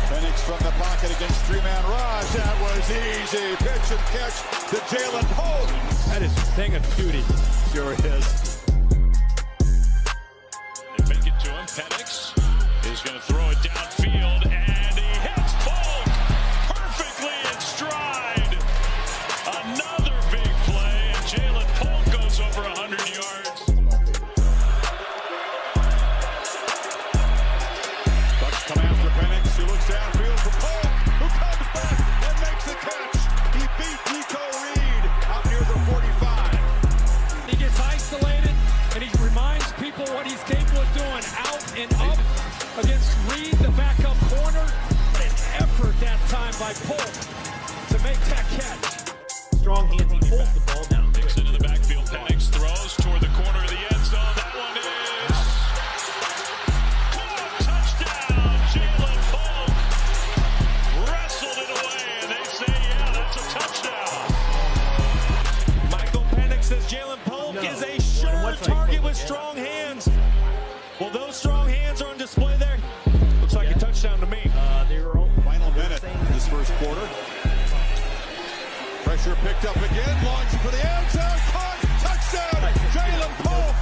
Penix from the pocket against three-man rush. That was easy. Pitch and catch to Jalen Polk. That is a thing of beauty. Sure is. They make it to him. Penix is going to throw it downfield, and he hits Polk perfectly in stride. Another big play, and Jalen Polk goes over 100 yards. Bucks come after Penix, who looks downfield for Polk, who comes back and makes the catch. He beat Nico Reed out near the 45. He gets isolated, and he reminds people what he's capable of doing. Out and up against Reed, the backup corner. What an effort that time by Polk to make that catch. Strong hands. He pulls the ball down. Kicks into the backfield. Penix throws toward the corner of the end zone. That one is caught. Touchdown, Jalen Polk. Wrestled it away, and they say, yeah, that's a touchdown. Michael Penix says Jalen Polk is a sure target with strong hands. Well, those strong hands are on display there. Looks like a touchdown to me. They were all, Final they were minute saying- this first quarter. Pressure picked up again, launching for the end zone, caught, touchdown, Jalen Polk.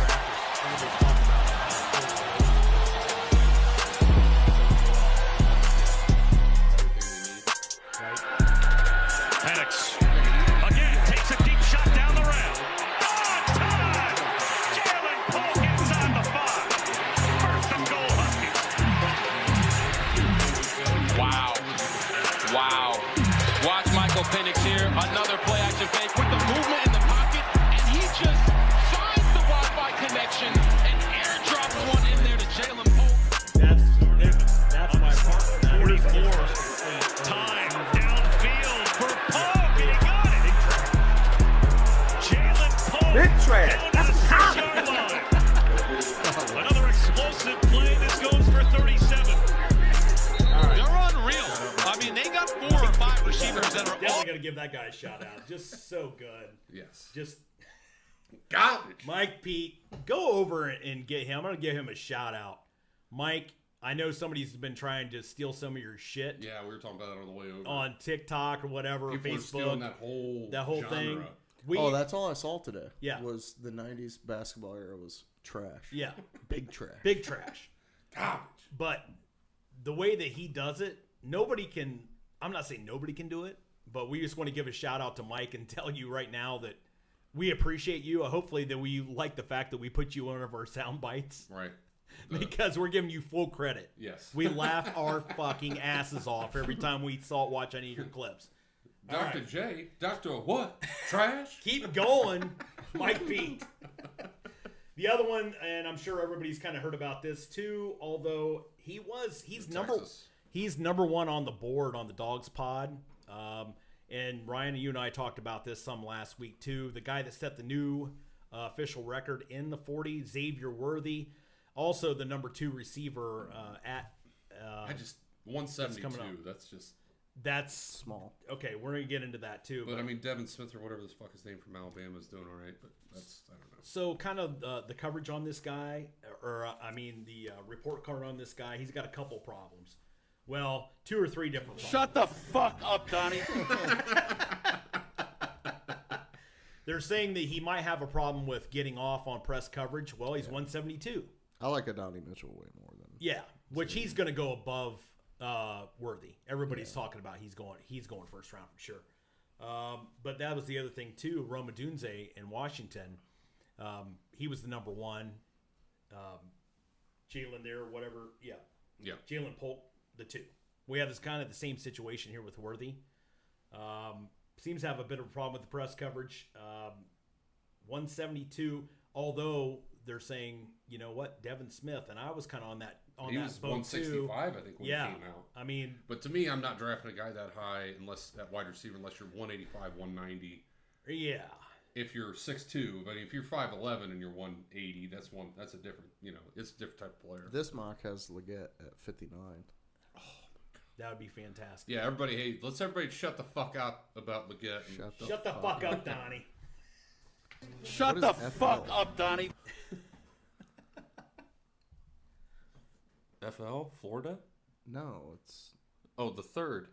Michael Penix here. Another play action fake with the movement in the pocket. And he just finds the Wi-Fi connection and airdrops one in there to Jalen Polk. That's my part. 44. Time downfield for Polk, and he got it. Jalen Polk. Big trash. That's a yard line. Another explosive play. This goes for 37. They're unreal. I mean, they got 4 or 5 receivers that are all. Definitely got to give that guy a shout out. Just so good. Yes. Just Garbage. Mike Pete, go over and get him. I'm going to give him a shout out. Mike, I know somebody's been trying to steal some of your shit. Yeah, we were talking about that on the way over. On TikTok or whatever, People are stealing Facebook. that whole thing. Oh, that's all I saw today. Yeah. Was the 90s basketball era was trash. Yeah. Big trash. Big trash. Garbage. But the way that he does it, nobody can, I'm not saying nobody can do it, but we just want to give a shout out to Mike and tell you right now that we appreciate you. Hopefully that we like the fact that we put you on one of our sound bites. Right. Because we're giving you full credit. Yes. We laugh our fucking asses off every time we watch any of your clips. Dr. J. Dr. What? Trash? Keep going, Mike Pete. The other one, and I'm sure everybody's kind of heard about this too, although he's number one on the board on the Dogs Pod. And Ryan, you and I talked about this some last week too. The guy that set the new official record in the 40, Xavier Worthy, also the number 2 receiver at. 172. That's small. Okay, we're gonna get into that too. But I mean, Devin Smith or whatever the fuck his name from Alabama is doing all right. But that's, I don't know. So kind of the coverage on this guy, the report card on this guy, he's got a couple problems. Well, 2 or 3 different problems. Shut the fuck up, Donnie. They're saying that he might have a problem with getting off on press coverage. Well, he's 172. I like Adonai Mitchell way more than. Yeah, which he's going to go above Worthy. Everybody's talking about he's going first round for sure. But that was the other thing too. Rome Odunze in Washington, he was the number 1. Jalen there, whatever. Yeah. Jalen Polk, the 2. We have this kind of the same situation here with Worthy. Seems to have a bit of a problem with the press coverage. 172, although they're saying, you know what, Devin Smith, and I was kind of on that boat too. He was 165, I think, when he came out. I mean, but to me, I'm not drafting a guy that high unless that wide receiver, unless you're 185, 190. Yeah. If you're 6'2", but if you're 5'11" and you're 180, that's a different, it's a different type of player. This mock has Leggett at 59. Oh, that would be fantastic. Yeah, let's everybody shut the fuck up about Leggett. Shut the fuck up, Donnie. Shut the fuck up, Donnie. FL, Florida? No, it's. Oh, the third.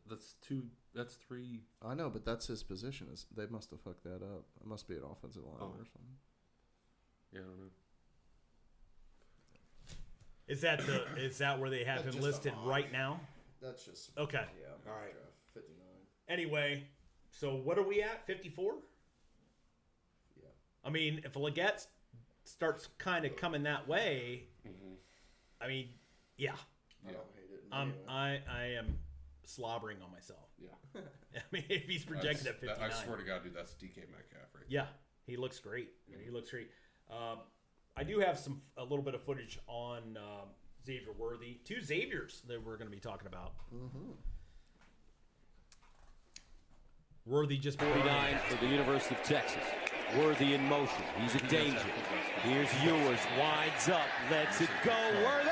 That's 2. That's 3. I know, but that's his position. They must have fucked that up. It must be an offensive line or something. Yeah, I don't know. Is that where they have him listed right now? That's just okay. Yeah. All right. 59. Anyway, so what are we at? 54? Yeah. I mean, if Leggett starts kind of coming that way, I mean, yeah. I don't hate it. I am slobbering on myself. Yeah. I mean, if he's projected at 59. I swear to God, dude, that's DK Metcalf right Yeah, he looks great. He looks great. I do have a little bit of footage on Xavier Worthy. 2 Xaviers that we're going to be talking about. Worthy just 49 for the University of Texas. Worthy in motion. He's a danger. Here's Ewers. Winds up. Lets it go. Worthy!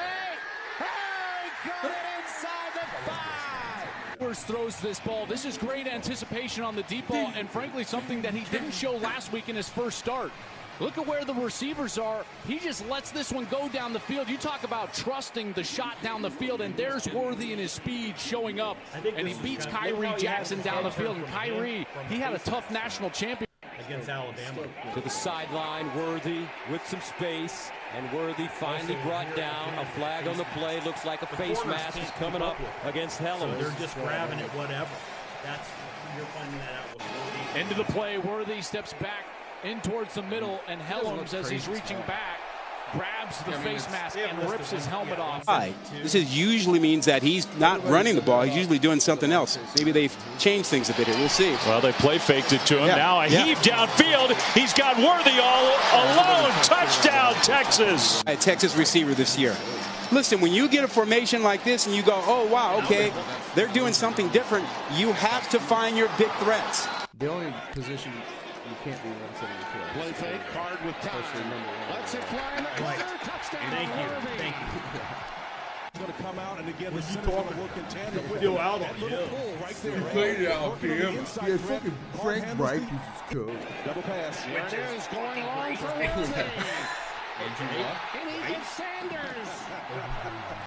Hey! Got it inside the 5! Ewers throws this ball. This is great anticipation on the deep ball, and frankly, something that he didn't show last week in his first start. Look at where the receivers are. He just lets this one go down the field. You talk about trusting the shot down the field, and there's Worthy in his speed showing up, and he beats Kyrie Jackson down the field. And Kyrie, he had a tough national champion against Alabama. To the sideline, Worthy with some space, and Worthy finally brought down. A flag on the play. Looks like a face mask is coming up against Helms. So they're just grabbing it, whatever. You're finding that out with Worthy. Into the play, Worthy steps back in towards the middle, and Helms, as he's reaching back, grabs the face mask and rips his helmet off. This usually means that he's not running the ball. He's usually doing something else. Maybe they've changed things a bit here. We'll see. Well, they play faked it to him. Now a heave downfield. He's got Worthy all alone. Touchdown, Texas. A Texas receiver this year. Listen, when you get a formation like this and you go, oh, wow, okay, they're doing something different, you have to find your big threats. The only position you can't be one-sided with kill. Play fake, card with time. Lets it fly in the corner. Touchdown. Thank you. Going to come out, and again, the center going to work in tandem with Still out on that little pull right there. You played out, Tim. Yeah, fucking Frank Bright uses code. Double pass. Here it is, going long for Worthy. And he gets Sanders.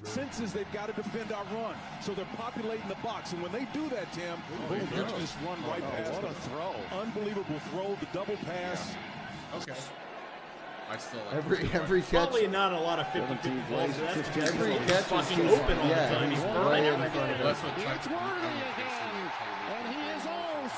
Senses they've got to defend our run, so they're populating the box. And when they do that, Tim, boom, they're just run right past. What a throw. Unbelievable throw, the double pass. Yeah. Okay. I still like Every catch. Probably not a lot of 50-50 balls. Every catch is fucking open all the time. He's burning everybody. That's what It's Worthy again. And he is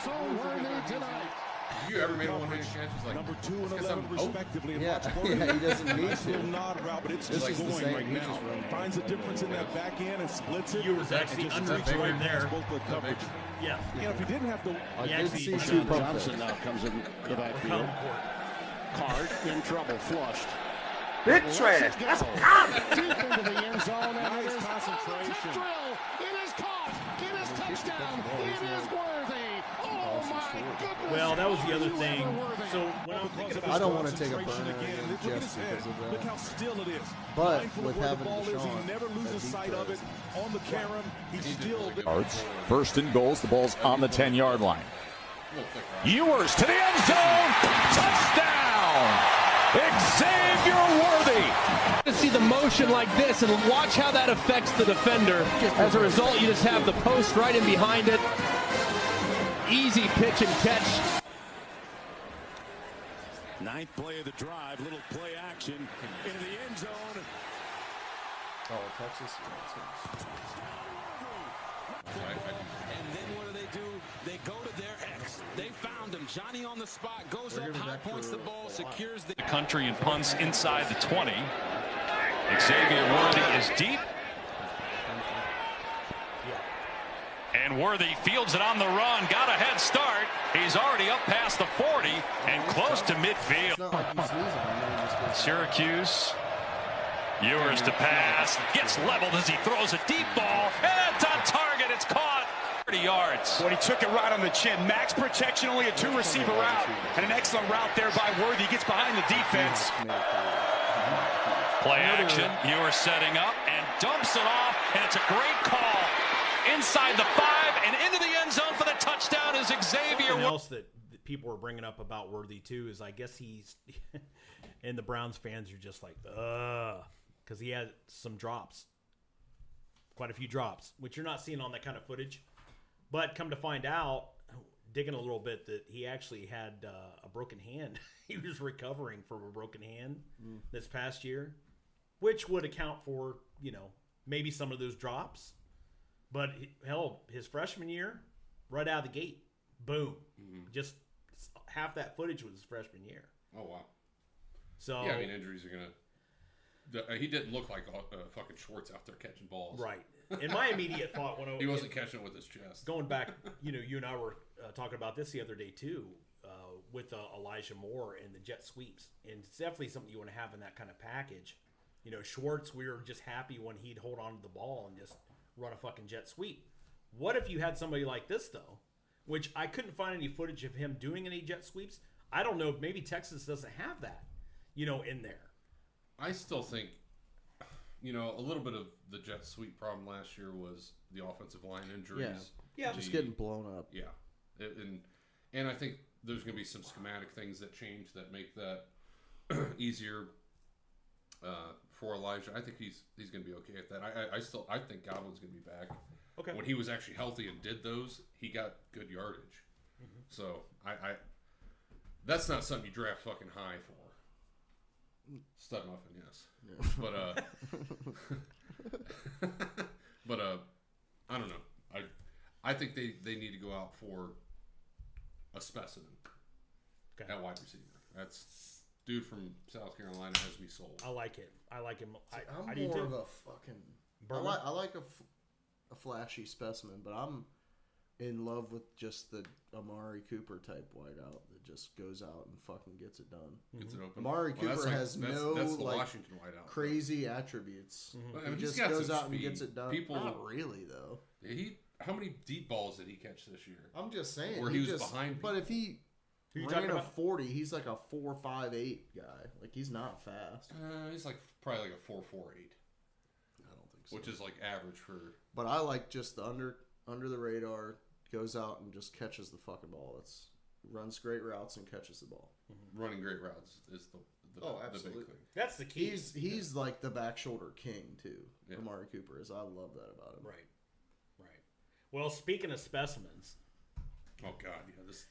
so worthy tonight. Have you ever made a one-handed catch? It's like, Number 2 and 11 respectively. And Yeah, he doesn't need nice little to. nod route, but it's This just is the going same. right He now. just runs. Finds a difference in that back end and splits it. You was actually And just unreachable right in there. past both the coverage. Yeah. You know, if he didn't have the I did actually- see two pump Johnson fakes. now comes in the backfield. Come court. Card in trouble, flushed. Big trash. That's common. Deep into the end zone. And nice concentration. Drill. It is caught. It is touchdown. It is Worthy. Oh my goodness. Well, that was the other thing. So when I'm thinking about I don't want to take a burner Again. again Look at his just head. because of Look that. how still it is. But Mindful with of where the having ball is, Deshaun, he never loses that'd be sight of it. crazy. On the carom, he's still. Yards. First and goals. The ball's on the 10-yard line. Ewers to the end zone. Touchdown. Xavier Worthy. To see the motion like this and watch how that affects the defender. As a result, you just have the post right in behind it. Easy pitch and catch. Ninth play of the drive, little play action into the end zone. Oh, Texas. And then what do? They go to their X. They found him. Johnny on the spot, goes up, high points the ball, secures the Country and punts inside the 20. Xavier Worthy is deep. And Worthy fields it on the run. Got a head start. He's already up past the 40 and close to midfield. It's not like you sneeze on him. Syracuse. Ewers to pass. Gets leveled as he throws a deep ball. And it's on target. It's caught. 30 yards. When he took it right on the chin. Max protection, only a 2-receiver route. And an excellent route there by Worthy. He gets behind the defense. Play action. Ewers setting up and dumps it off. And it's a great call. Inside the 5 and into the end zone for the touchdown is Xavier. Something else that people were bringing up about Worthy too is I guess he's and the Browns fans are just like because he had some drops, quite a few drops, which you're not seeing on that kind of footage. But come to find out, digging a little bit, that he actually had a broken hand. He was recovering from a broken hand this past year, which would account for maybe some of those drops. But hell, his freshman year, right out of the gate, boom, just half that footage was his freshman year. Oh wow! So yeah, I mean injuries are gonna. He didn't look like fucking Schwartz out there catching balls. Right. And my immediate thought when he wasn't catching it with his chest. Going back, you and I were talking about this the other day too, with Elijah Moore and the jet sweeps, and it's definitely something you want to have in that kind of package. Schwartz, we were just happy when he'd hold on to the ball and just run a fucking jet sweep. What if you had somebody like this though, which I couldn't find any footage of him doing any jet sweeps. I don't know, maybe Texas doesn't have that, in there. I still think, a little bit of the jet sweep problem last year was the offensive line injuries. Yeah. Just getting blown up. Yeah. And I think there's going to be some schematic things that change that make that easier for Elijah. I think he's going to be okay at that. I think Godwin's going to be back. Okay. When he was actually healthy and did those, he got good yardage. Mm-hmm. So I that's not something you draft fucking high for. Stud muffin, yes. Yeah. But I don't know. I think they need to go out for a specimen at wide receiver. That's dude from South Carolina has me sold. I like it. I like him. I'm I do more too. of a fucking. I like a flashy specimen, but I'm in love with just the Amari Cooper type wideout that just goes out and fucking gets it done. Gets it open. Amari Cooper has that's no the like Washington wideout, crazy attributes. I He mean, just got goes some out and speed. gets it done. People, Not really though. How many deep balls did he catch this year? I'm just saying. Where he was behind But if he Who you ran talking a about? 40, he's like a 4.58 guy. Like he's not fast. He's like probably like a 4.48. I don't think so. Which is like average for. But I like just the under the radar, goes out and just catches the fucking ball. Runs great routes and catches the ball. Running great routes is the absolutely. big thing. That's the key. He's like the back shoulder king too. Yeah. Amari Cooper is. I love that about him. Right. Well, speaking of specimens, Oh God, yeah, this.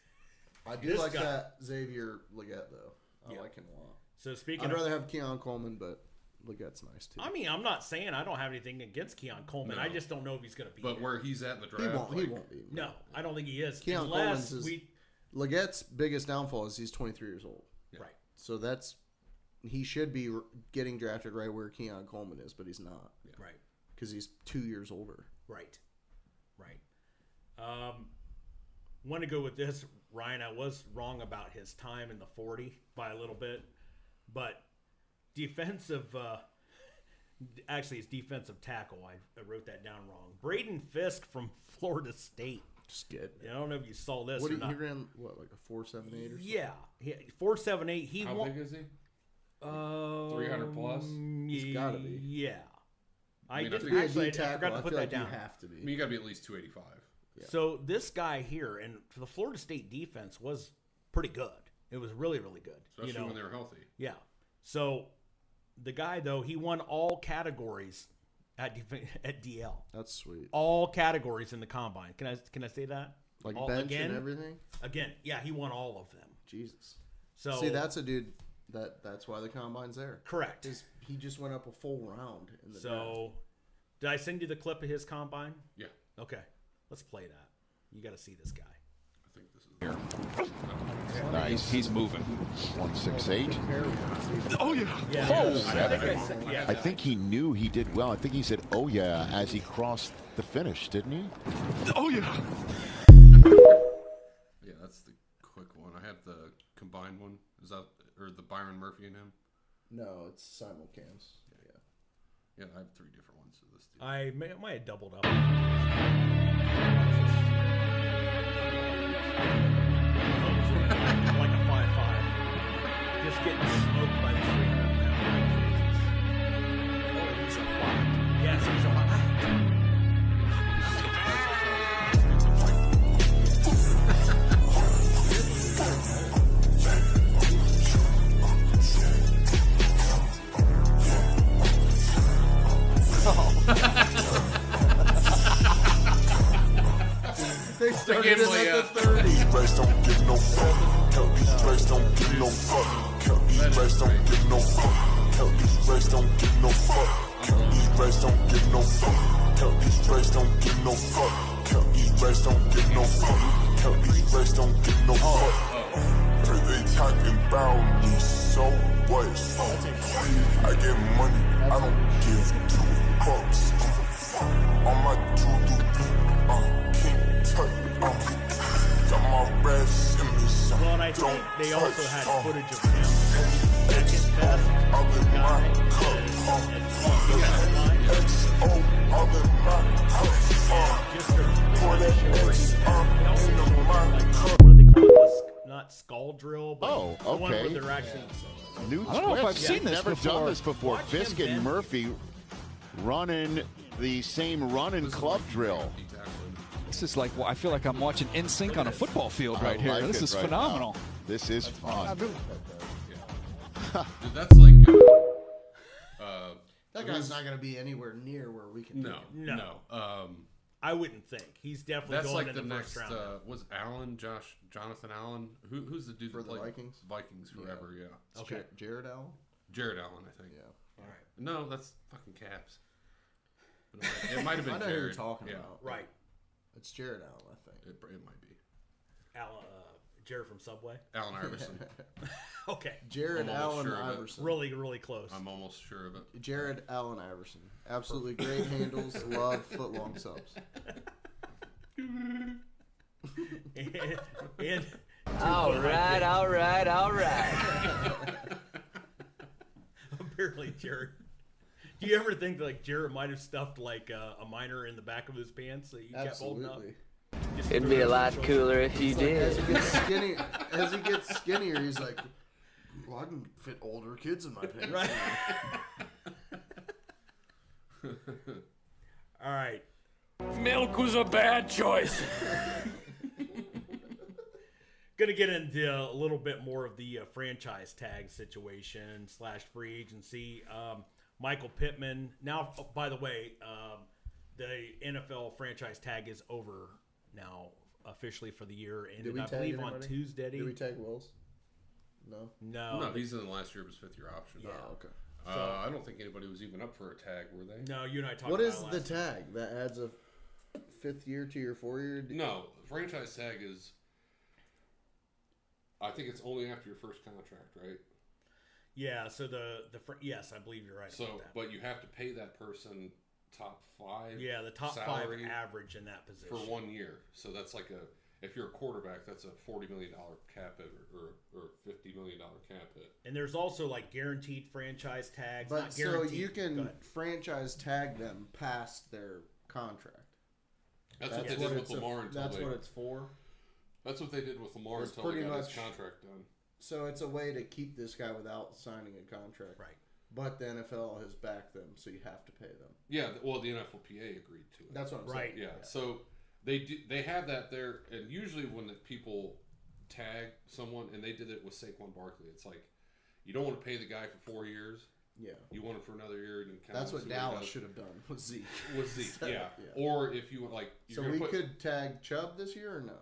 I do This like guy- that Xavier Leggett though. I Yeah. like him a lot. so speaking I'd of, rather have Keon Coleman, but Leggett's nice too. I mean, I'm not saying I don't have anything against Keon Coleman. No. I just don't know if he's going to be. But there. where he's at in the draft, he like, won't be. No, I don't think he is. Keon Unless Coleman's is, we Leggett's biggest downfall is he's 23 years old. Yeah. right. So he should be getting drafted right where Keon Coleman is, but he's not Right. because he's 2 years older. Right. Want to go with this, Ryan. I was wrong about his time in the 40 by a little bit, but defensive. Actually, it's defensive tackle. I wrote that down wrong. Braden Fisk from Florida State. Just get. I don't know if you saw this What or he not. ran? What, like a 4.78 or something? Yeah, 4.78. He How won. big is he? 300 plus? He's gotta be. Yeah. I mean, I didn't think- actually. I tackle, forgot to I put feel that like down. You have to be. I mean, you got to be at least 285. Yeah. So this guy here, and for the Florida State defense, was pretty good. It was really, really good. Especially when they were healthy. Yeah. So the guy, though, he won all categories at DL. That's sweet. All categories in the combine. Can I say that? Like all, bench again? and everything. Again, yeah, he won all of them. Jesus. So See, that's a dude. That's why the combine's there. correct. He just went up a full round in the draft. So did I send you the clip of his combine? Yeah. Okay, let's play that. You got to see this guy. I think this is. Nice. He's moving. 168. Oh, yeah. Yeah. Oh, I think I said, yeah. I think he knew he did well. I think he said, "Oh yeah," as he crossed the finish, didn't he? Oh, yeah. Yeah, that's the quick one. I have the combined one. Is that or the Byron Murphy and him? No, it's simulcams. Yeah. Yeah, I have 3 different ones of this dude. I might have doubled up. Like a 5.5. Just getting smoked by the 300-pound. Oh, he's a lot. Yes, he's a lot. They started gave him him at like the 30. These breaks don't give no fuck. Count these breaks don't give no fuck. Count these breaks don't give no fuck. Count these breaks don't give no fuck. Count these breaks don't give no fuck. Count these breaks don't give no fuck. Count these breaks don't give no fuck. Count these breaks don't give no fuck. Heard they talking about me, so what? I get money, I don't give 2 fucks. On my doo-doo, King Tut, got my rest in me. Well, and I think they also had footage of him. Second best guy. Just to show They also showed what do they call it? Not skull drill, but Oh, the one where okay. they're actually. New I don't know if twist. I've seen this Never before. done this before. Watch Fisk him, and Ben. Murphy running the same run and club drill. This is like, well, I feel like I'm watching NSYNC on a football field right I here. like This it is right phenomenal. now. This is fun. Dude, that's like. That guy's not going to be anywhere near where we can. No, take him. no. I wouldn't think he's definitely That's going like in the the first next. round. Was Jonathan Allen? Who's the dude For that the played Vikings? Vikings forever? Yeah. It's Okay. Jared Allen. Jared Allen, I think. Yeah. All right. No, that's fucking Caps. But it might have been I know who Jared. you're talking yeah. about. Right. It's Jared Allen, I think. It might be. Jared from Subway? Allen Iverson. Okay. Jared Allen Iverson. Really, really close. I'm almost sure of it. Jared Allen Iverson. Absolutely great handles. Love foot-long subs. and all right. Apparently, Jared. Do you ever think that, like, Jared might have stuffed like a minor in the back of his pants that he kept holding up? It'd be a lot cooler if you did. As he gets skinnier, he's like, well, I can fit older kids in my pants. Right. All right. Milk was a bad choice. Going to get into a little bit more of the franchise tag situation / free agency. Michael Pittman. Now, by the way, the NFL franchise tag is over now officially for the year. And I believe on Tuesday. Did we tag Wills? No. No, he's in the last year of his 5th-year option. Yeah. Oh, okay. I don't think anybody was even up for a tag, were they? No, you and I talked What about is it the last tag? That adds a 5th year to your 4-year? No, the franchise tag is, I think it's only after your first contract, right? Yeah, so yes, I believe you're right So, about that. but you have to pay that person top 5. Yeah, the top salary 5 average in that position. For 1 year. So that's like if you're a quarterback, that's a $40 million cap hit or $50 million cap hit. And there's also like guaranteed franchise tags. But not so guaranteed. you can franchise tag them past their contract. That's what they did with Lamar until That's what it's for? That's what they did with Lamar It's until they pretty got much- his contract done. So it's a way to keep this guy without signing a contract. Right. But the NFL has backed them, so you have to pay them. Yeah, well, the NFLPA agreed to it. That's what I'm saying. Yeah, so they have that there, and usually when people tag someone, and they did it with Saquon Barkley, it's like you don't want to pay the guy for 4 years. Yeah. You want it for another year. And That's what Dallas should have done with Zeke. With Zeke, yeah. Or if you like, so we could tag Chubb this year or no?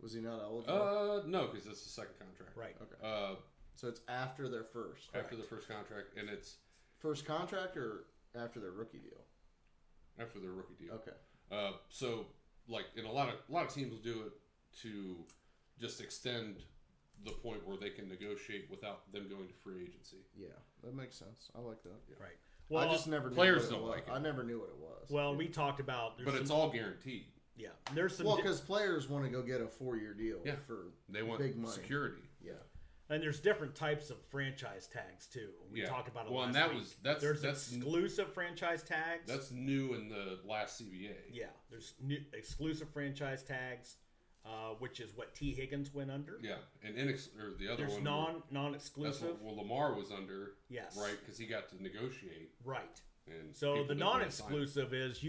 Was he not eligible? No, because that's the second contract. Right. Okay. So it's after their first. After the first contract, and it's first contract or after their rookie deal. After their rookie deal. Okay. So like, and a lot of teams do it to just extend the point where they can negotiate without them going to free agency. Yeah, that makes sense. I like that. Yeah. Right. Well, I just never knew players what it don't was. like it. I never knew what it was. Well, we talked about, but it's all guaranteed. Yeah, there's some. Well, because players want to go get a 4-year deal for they want big money. security. Yeah. And there's different types of franchise tags too. We talked about it. Well, last and week. that's exclusive franchise tags. That's new in the last CBA. Yeah, there's new exclusive franchise tags, which is what T. Higgins went under. Yeah, and the other there's one. non-exclusive. Well, Lamar was under. Yes. Right, because he got to negotiate. Right. And so the non-exclusive is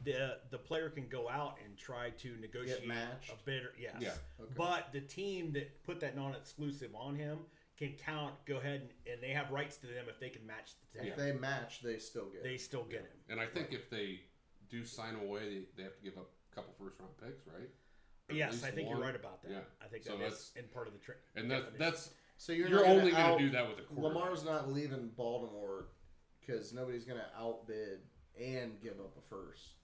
the player can go out and try to negotiate a better Yeah. Okay. But the team that put that non-exclusive on him can go ahead and they have rights to them if they can match the tag. If they match, they still get. They still get him. And I think if they do sign him away, they have to give up a couple first-round picks, right? Yes, I think you're right about that. Yeah. I think so that's in part of the trick. And that's so you're only going to do that with a quarterback. Lamar's not leaving Baltimore because nobody's going to outbid and give up a first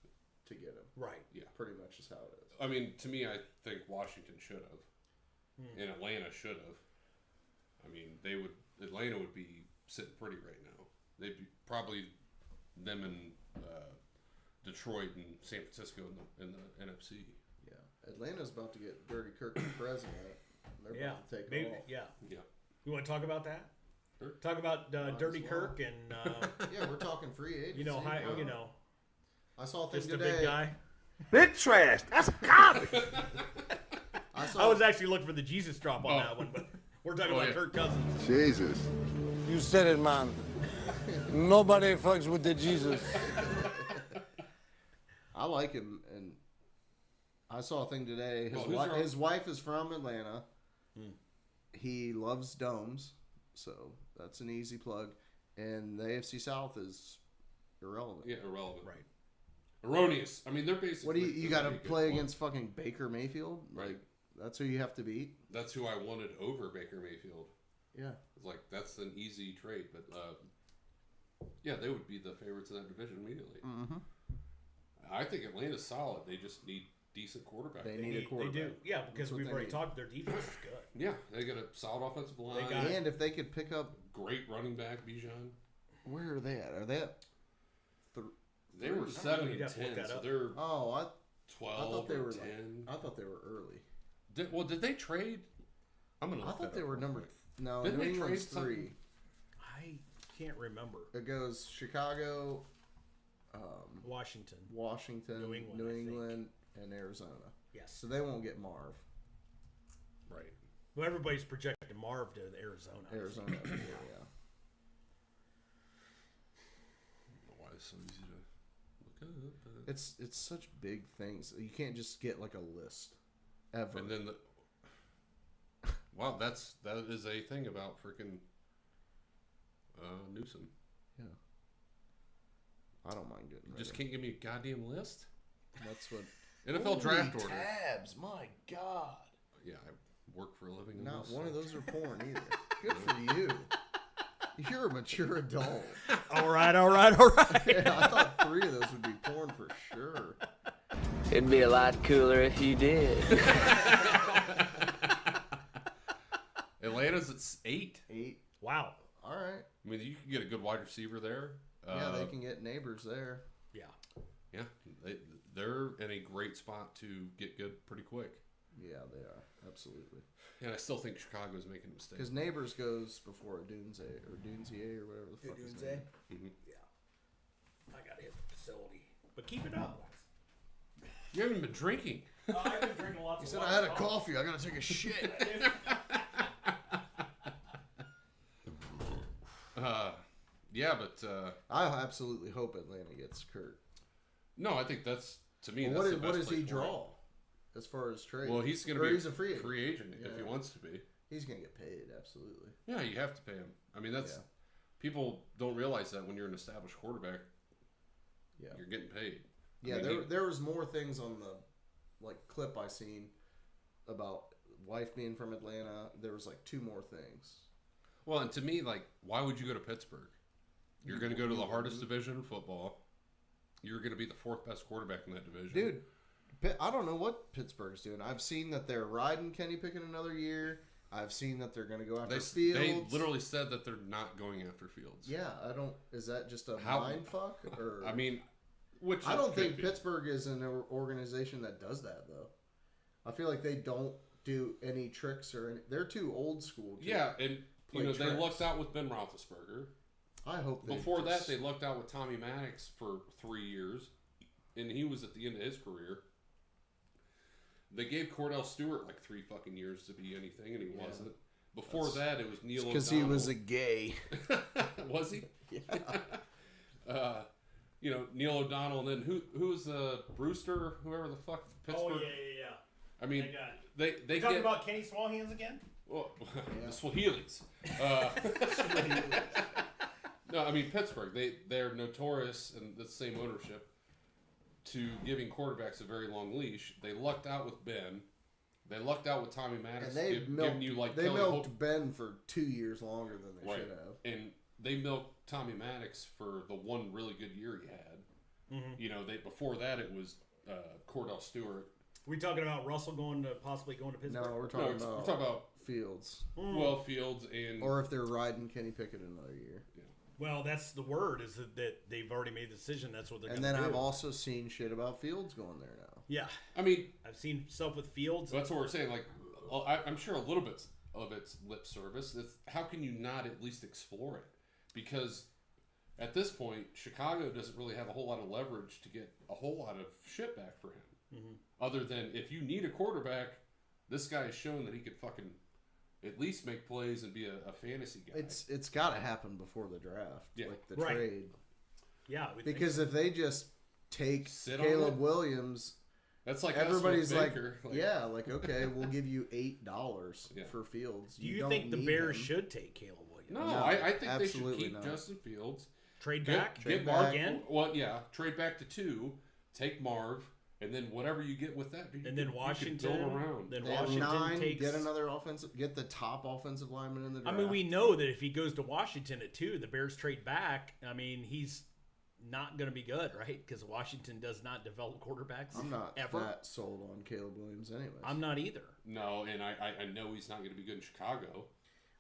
to get him. Right. Yeah. Pretty much is how it is. I mean, to me, I think Washington should have, and Atlanta should have. I mean, Atlanta would be sitting pretty right now. They'd be probably them in Detroit and San Francisco in the NFC. Yeah, Atlanta's about to get Dirty Kirk the president. They're about to take maybe, off. Yeah. Yeah. You want to talk about that? Sure. Talk about Dirty Kirk and yeah, we're talking free agency. you know. I saw a thing just today. a big guy. Big trash. That's garbage. I was actually looking for the Jesus drop on that one, but we're talking about Kirk Cousins. Jesus. You said it, man. Nobody fucks with the Jesus. I like him, and I saw a thing today. His wife is from Atlanta. He loves domes, so that's an easy plug. And the AFC South is irrelevant. Yeah, irrelevant. Right. Erroneous. I mean, they're basically. What do you got to play against fucking Baker Mayfield? Right. Like, that's who you have to beat. That's who I wanted over Baker Mayfield. Yeah. It's like that's an easy trade, but yeah, they would be the favorites in that division immediately. Mm-hmm. I think Atlanta's solid. They just need decent quarterback. They need a quarterback. They do. Yeah, because we've already need. talked. Their defense is good. Yeah, they got a solid offensive line. And if they could pick up great running back, Bijan. Where are they at? Are they at? They were 7-10, so they're 12 I thought they were 10. I thought they were early. Did they trade? I'm gonna. I thought they were number. No, Didn't New they England's trade 3. I can't remember. It goes Chicago, Washington, New England, and Arizona. Yes. So they won't get Marv. Right. Well, everybody's projecting Marv to Arizona. Arizona, yeah. I don't know why it's so easy to look up. But... It's such big things. You can't just get like a list ever. And then wow, that is a thing about freaking Newsom. Yeah. I don't mind getting rid Just of can't give me a goddamn list. That's what NFL draft order. Tabs, my God. Yeah, I work for a living. Not one of those are porn either. Good for you. You're a mature adult. All right. Yeah, I thought 3 of those would be porn for sure. It'd be a lot cooler if you did. Atlanta's at 8. 8. Wow. All right. I mean, you can get a good wide receiver there. Yeah, they can get neighbors there. Yeah. Yeah, they're in a great spot to get good pretty quick. Yeah, they are. Absolutely. And I still think Chicago's making a mistake. Because neighbors goes before a Dunze or whatever the fuck his name. Mm-hmm. Yeah. I gotta hit the facility, but keep it up. You haven't been drinking. I've been drinking lots. He of said water. I had a coffee. I gotta take a shit. Yeah, but I absolutely hope Atlanta gets Kurt. No, I think that's to me. Well, that's the best what does he play for draw him. as far as trade? Well, he's going to be he's a free agent if he wants to be. He's going to get paid, absolutely. Yeah, you have to pay him. I mean, that's people don't realize that when you're an established quarterback, you're getting paid. Yeah, I mean, there was more things on the clip I seen about wife being from Atlanta. There was 2 more things. Well, and to me, why would you go to Pittsburgh? You're going to go to the hardest division in football. You're going to be the 4th best quarterback in that division. Dude, I don't know what Pittsburgh's doing. I've seen that they're riding Kenny Pickett another year. I've seen that they're going to go after Fields. They literally said that they're not going after Fields. Yeah, I don't. Is that just a mind fuck? Or I mean, I don't think Pittsburgh is an organization that does that though. I feel like they don't do any tricks or any. They're too old school. Yeah, and they lucked out with Ben Roethlisberger. I hope before that they lucked out with Tommy Maddox for 3 years, and he was at the end of his career. They gave Cordell Stewart 3 fucking years to be anything, and he wasn't. Before that, it was Neil O'Donnell. Because he was a gay. Was he? Yeah. Neil O'Donnell, and then who was Brewster, whoever the fuck Pittsburgh. Oh yeah. I mean, they talking about Kenny Smallhands again. Well, the Swahilis. No, I mean Pittsburgh. They're notorious, and the same ownership, to giving quarterbacks a very long leash. They lucked out with Ben. They lucked out with Tommy Maddox. And they milked Ben for 2 years longer than they should have. And they milked Tommy Maddox for the one really good year he had. Mm-hmm. Before that it was Cordell Stewart. We talking about Russell possibly going to Pittsburgh? No, we're talking about Fields. Well, Fields or if they're riding Kenny Pickett another year. Yeah. Well, that's the word is that they've already made the decision. That's what they're going to do. And then I've also seen shit about Fields going there now. Yeah. I mean, I've seen stuff with Fields. That's what we're saying. I'm sure a little bit of it's lip service. How can you not at least explore it? Because at this point, Chicago doesn't really have a whole lot of leverage to get a whole lot of shit back for him. Mm-hmm. Other than if you need a quarterback, this guy has shown that he could fucking at least make plays and be a fantasy guy. It's got to happen before the draft, the right. trade. Yeah, because if they just take Caleb Williams, that's like everybody's okay, we'll give you $8 for Fields. Do you think the Bears should take Caleb Williams? No, I think they should keep Justin Fields. Trade back Marv again. Well, yeah, trade back to 2. Take Marv. And then whatever you get with that, and then Washington, build around. Then Washington 9, takes get another get the top offensive lineman in the draft. I mean, we know that if he goes to Washington at 2, the Bears trade back. I mean, he's not going to be good, right? Because Washington does not develop quarterbacks. I'm not ever. that sold on Caleb Williams anyways. I'm not either. No, and I know he's not going to be good in Chicago.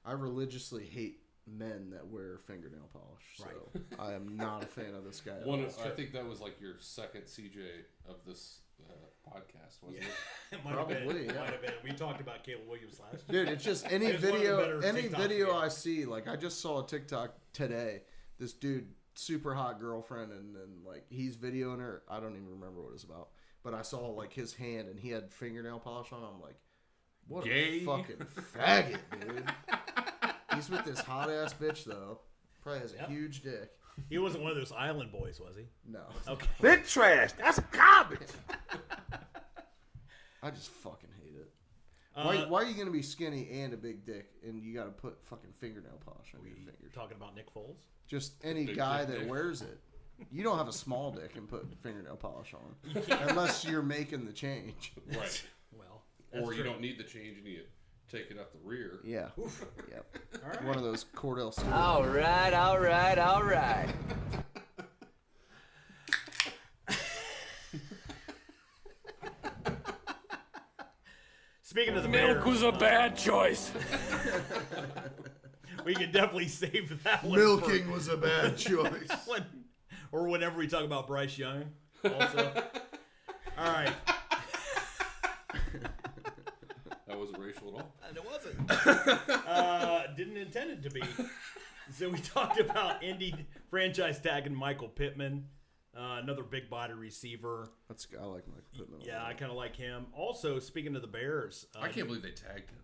I religiously hate men that wear fingernail polish, so I am not a fan of this guy. I think that was like your second CJ of this podcast, wasn't it? It might have been. We talked about Caleb Williams last year. Dude, it's just any video I see. Like I just saw a TikTok today. This dude, super hot girlfriend, and then like he's videoing her. I don't even remember what it's about, but I saw like his hand and he had fingernail polish on. I'm like, what a fucking faggot, dude. He's with this hot ass bitch though. Probably has a huge dick. He wasn't one of those island boys, was he? No. Okay. Big trash. That's garbage. I just fucking hate it. Why are you going to be skinny and a big dick and you got to put fucking fingernail polish on your fingers? Talking about Nick Foles? Just any guy that wears it. You don't have a small dick and put fingernail polish on. Unless you're making the change. Right. Well, or you don't need the change and you take it up the rear. Yeah. Yep. All right. One of those Cordell Stewart. All right. Speaking of the Milk Bears, was a bad choice. we can definitely save that one. Milking was a bad choice. Or whenever we talk about Bryce Young. Also. All right. That wasn't racial at all. And it wasn't. Didn't intend it to be. So we talked about Indy franchise tagging Michael Pittman, another big body receiver. I like Michael Pittman. Yeah, I kind of like him. Also, speaking of the Bears, I can't believe they tagged him.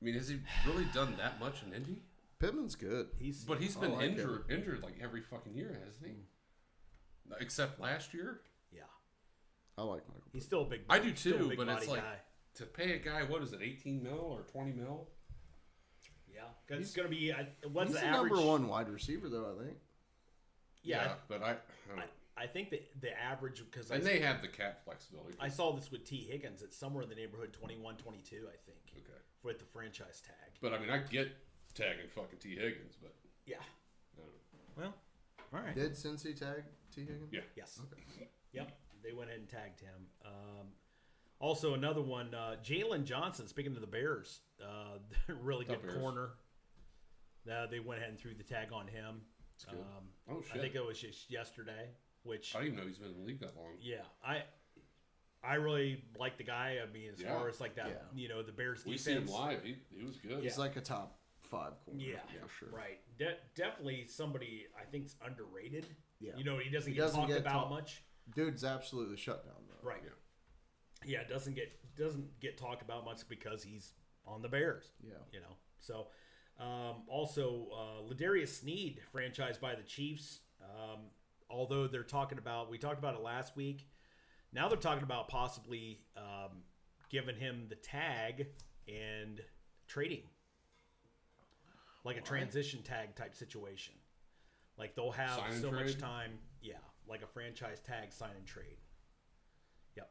I mean, has he really done that much in Indy? Pittman's good. He's been injured like every fucking year, hasn't he? Except last year. Yeah, I like Michael Pittman. He's still a big. I do too, but it's like guy. To pay a guy, what is it, 18 mil or 20 mil? Yeah, because it's going to be. What's He's the the average? number one wide receiver, though. I think. Yeah, but I think that the average because they have the cap flexibility. I saw this with T. Higgins. It's somewhere in the neighborhood 21, 22, I think. Okay. With the franchise tag. But I mean, I get tagging fucking T. Higgins, but yeah. Well, all right. Did Cincy tag T. Higgins? Yeah. Yes. Okay. Yep. They went ahead and tagged him. Also, another one, Jalen Johnson. Speaking of the Bears, really good corner. They went ahead and threw the tag on him. Oh shit! I think it was just yesterday. Which I didn't even know he's been in the league that long. Yeah, I really like the guy. I mean, as far as like that, the Bears defense. We see him live. He was good. He's like a top 5 corner. Yeah, for sure. Right. Definitely somebody I think is underrated. Yeah. He doesn't get talked about much. Dude's absolutely shut down though. Right. Yeah, doesn't get talked about much because he's on the Bears. Yeah. So also Ladarius Sneed, franchised by the Chiefs. Although we talked about it last week. Now they're talking about possibly giving him the tag and trading. Like a transition tag type situation. Like they'll have sign so and much trade? time. Yeah, like a franchise tag, sign and trade. Yep.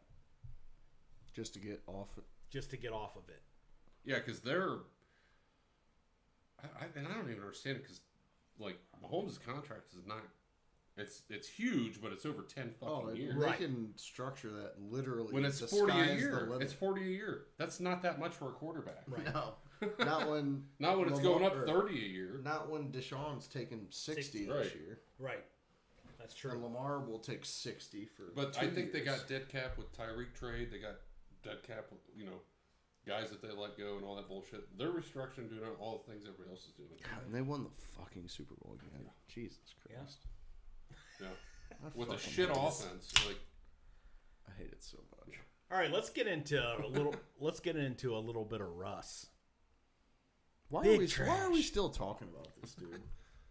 Just to get off it. Just to get off of it. Yeah, because they're. I don't even understand it because, like, Mahomes' contract is not. It's huge, but it's over 10 fucking years. They can structure that literally. When it's 40 a year, it's 40 a year. That's not that much for a quarterback. Right. No, not when. Not when it's going up 30 a year. Not when Deshaun's taking 60 right. this year. Right. That's true. And Lamar will take 60 for. But 2 I think they years. got dead cap with Tyreek trade. They got dead cap with guys that they let go and all that bullshit. They're restructuring, doing all the things everybody else is doing. God, and they won the fucking Super Bowl again. Yeah. Jesus Christ. Yeah. With a shit offense, like I hate it so much. All right, let's get into a little bit of Russ. Why Big are we still talking about this, dude?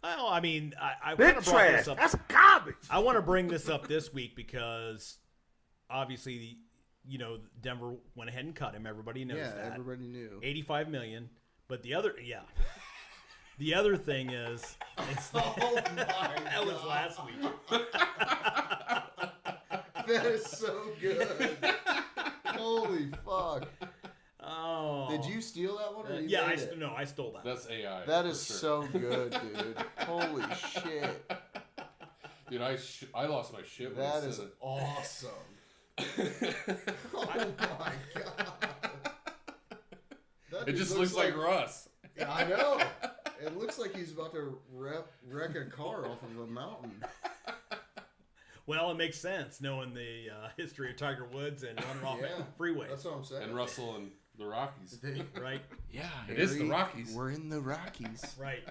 Well, I mean, I Big want to bring trash. this up. That's garbage. I want to bring this up this week because obviously, Denver went ahead and cut him. Everybody knows that. Yeah, everybody knew. $85 million. But the other thing is, that was last week. That is so good. Holy fuck. Oh. Did you steal that one? Or you yeah, made it? I stole that. That's AI. That is so good, dude. Holy shit. Dude, I lost my shit when That I is said it. awesome. Oh my god. That It dude just looks like Russ. Yeah, I know. It looks like he's about to wreck a car off of a mountain. Well, it makes sense knowing the history of Tiger Woods and running off freeways. That's what I'm saying. And Russell and the Rockies. Right? Yeah, it is the Rockies. We're in the Rockies. Right.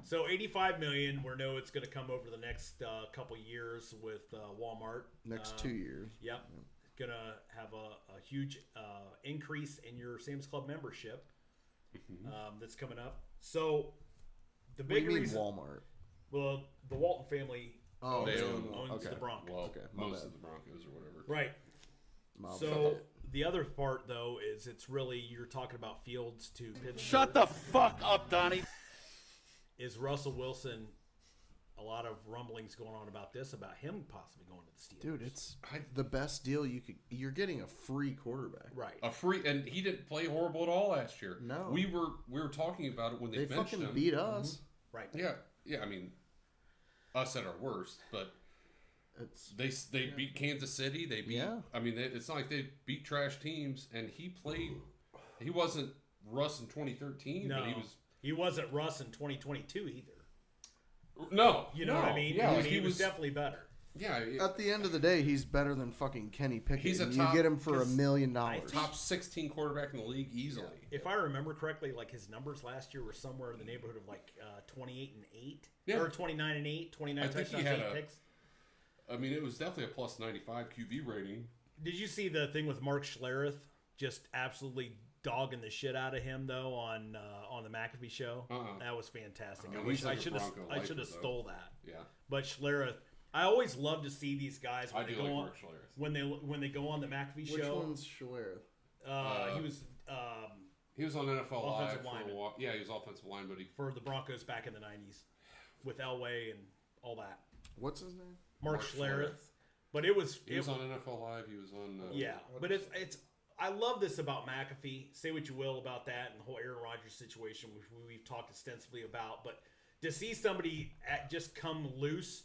So $85 million. We know it's going to come over the next couple years with Walmart. Next 2 years. Yep. Going to have a huge increase in your Sam's Club membership. That's coming up. So the big reason Walmart. Well, the Walton family owns okay. the Broncos. Well, Okay, most of the Broncos or whatever. Right. So the other part, though, is it's really you're talking about Fields to Pittsburgh. Shut the fuck up, Donnie. Is Russell Wilson? A lot of rumblings going on about this, about him possibly going to the Steelers. Dude, it's the best deal you could. You're getting a free quarterback, right? A free, and he didn't play horrible at all last year. No, we were talking about it when they benched fucking him. beat us, right? Yeah. I mean, us at our worst, but they beat Kansas City. They beat. Yeah. I mean, it's not like they beat trash teams, and he played. He wasn't Russ in 2013, No, but he wasn't Russ in 2022 either. No, you know what I mean. Yeah, he was definitely better. Yeah. At the end of the day, he's better than fucking Kenny Pickett. He's a and top, you get him for $1 million. Top 16 quarterback in the league easily. Yeah. If I remember correctly, like his numbers last year were somewhere in the neighborhood of like 28-8, or 29-8, 29 touchdowns, 8 picks. I mean, it was definitely a plus 95 QB rating. Did you see the thing with Mark Schlereth just absolutely dogging the shit out of him though on the McAfee show? That was fantastic. I should have stole that. Yeah. But Schlereth, I always love to see these guys when I they do go like on Mark Schlereth. when they go on the McAfee show. Which one's Schlereth? He was on NFL Live offensive for lineman. a while. Yeah, he was offensive line, but for the Broncos back in the 90s with Elway and all that. What's his name? Mark Schlereth. But it was on NFL Live. He was on. But it's. I love this about McAfee. Say what you will about that and the whole Aaron Rodgers situation, which we've talked extensively about. But to see somebody just come loose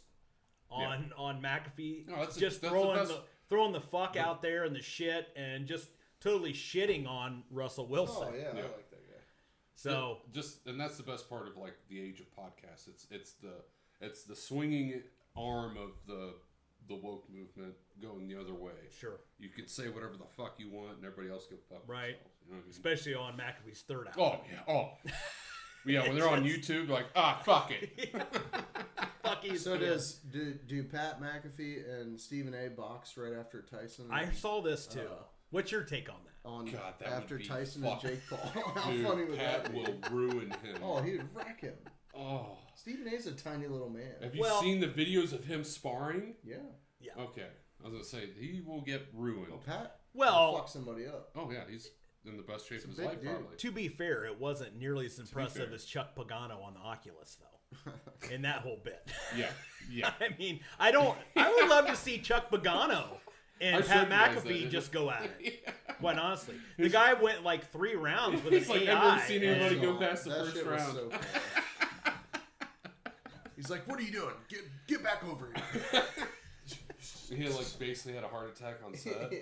on McAfee, just throwing the fuck out there and the shit and just totally shitting on Russell Wilson. Oh yeah, I like that guy. So and that's the best part of like the age of podcasts. It's the swinging arm of the woke movement going the other way. Sure. You can say whatever the fuck you want and everybody else can fuck right. themselves. You know what I mean? Especially on McAfee's third album. Oh, yeah. Oh. Yeah, when they're on YouTube, like, fuck it. Fuck you. So do Pat McAfee and Stephen A. box right after Tyson? I saw this too. What's your take on that? God, that after would be Tyson and Jake Paul. How Dude, funny would Pat that be? will ruin him. Oh, he would wreck him. Oh. Stephen A's a tiny little man. Have you seen the videos of him sparring? Yeah. Yeah. Okay. I was going to say, he will get ruined. Well, Pat will fuck somebody up. Oh, yeah. He's in the best shape of his life, probably. To be fair, it wasn't nearly as impressive as Chuck Pagano on the Oculus, though. In that whole bit. Yeah. I mean, I would love to see Chuck Pagano and Pat McAfee just go at it. Quite honestly. The guy went like 3 rounds with He's an like, AI. I've never seen anybody go past the That first shit was round. so funny. He's like, "What are you doing? Get back over here." He basically had a heart attack on set.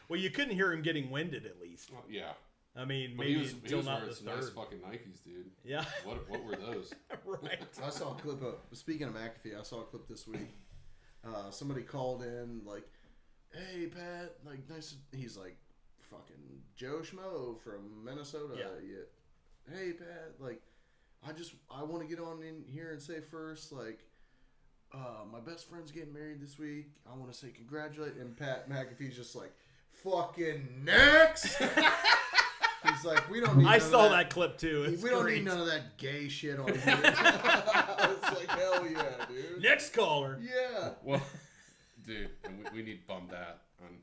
Well, you couldn't hear him getting winded, at least. Oh, yeah. I mean, But maybe he until was not wearing the some third. nice fucking Nikes, dude. Yeah. What were those? Right. I saw a clip of. Speaking of McAfee, I saw a clip this week. Somebody called in like, "Hey Pat, like nice." He's like, "Fucking Joe Schmo from Minnesota." Yeah. Hey Pat, like, I want to get on in here and say first, like, my best friend's getting married this week. I want to say congratulate. And Pat McAfee's just like, "Fucking next." He's like, "We don't need." I saw that clip too. It's we don't great. need none of that gay shit on here. It's like, hell yeah, dude. Next caller. Yeah. Well, dude, and we need Bum Dat on.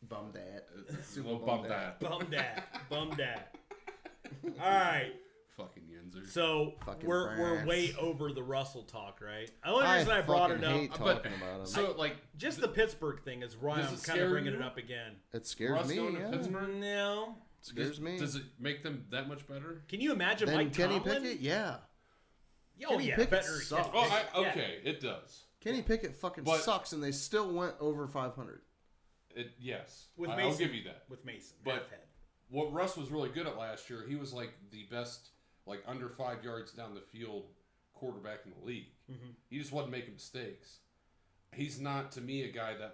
Bum Dat. Little Bum Dat. Bum Dat. Bum Dat. All right. Fucking Yinzer. So Fucking we're brats. way over the Russell talk, right? The only reason I brought it hate up, talking about him. So just the Pittsburgh thing is why Does I'm it kind of scare bringing you? it up again. It scares Russ me. going to Yeah. Pittsburgh? No. It scares me. Does it make them that much better? Can you imagine Then Mike Kenny Tomlin? Pickett? Yeah. Kenny Pickett sucks. It does. Kenny Pickett fucking sucks, and they still went over 500. Yes. With I'll Mason, give you that. With Mason. But what Russ was really good at last year, he was like the best, like under 5 yards down the field quarterback in the league. Mm-hmm. He just wasn't making mistakes. He's not, to me, a guy that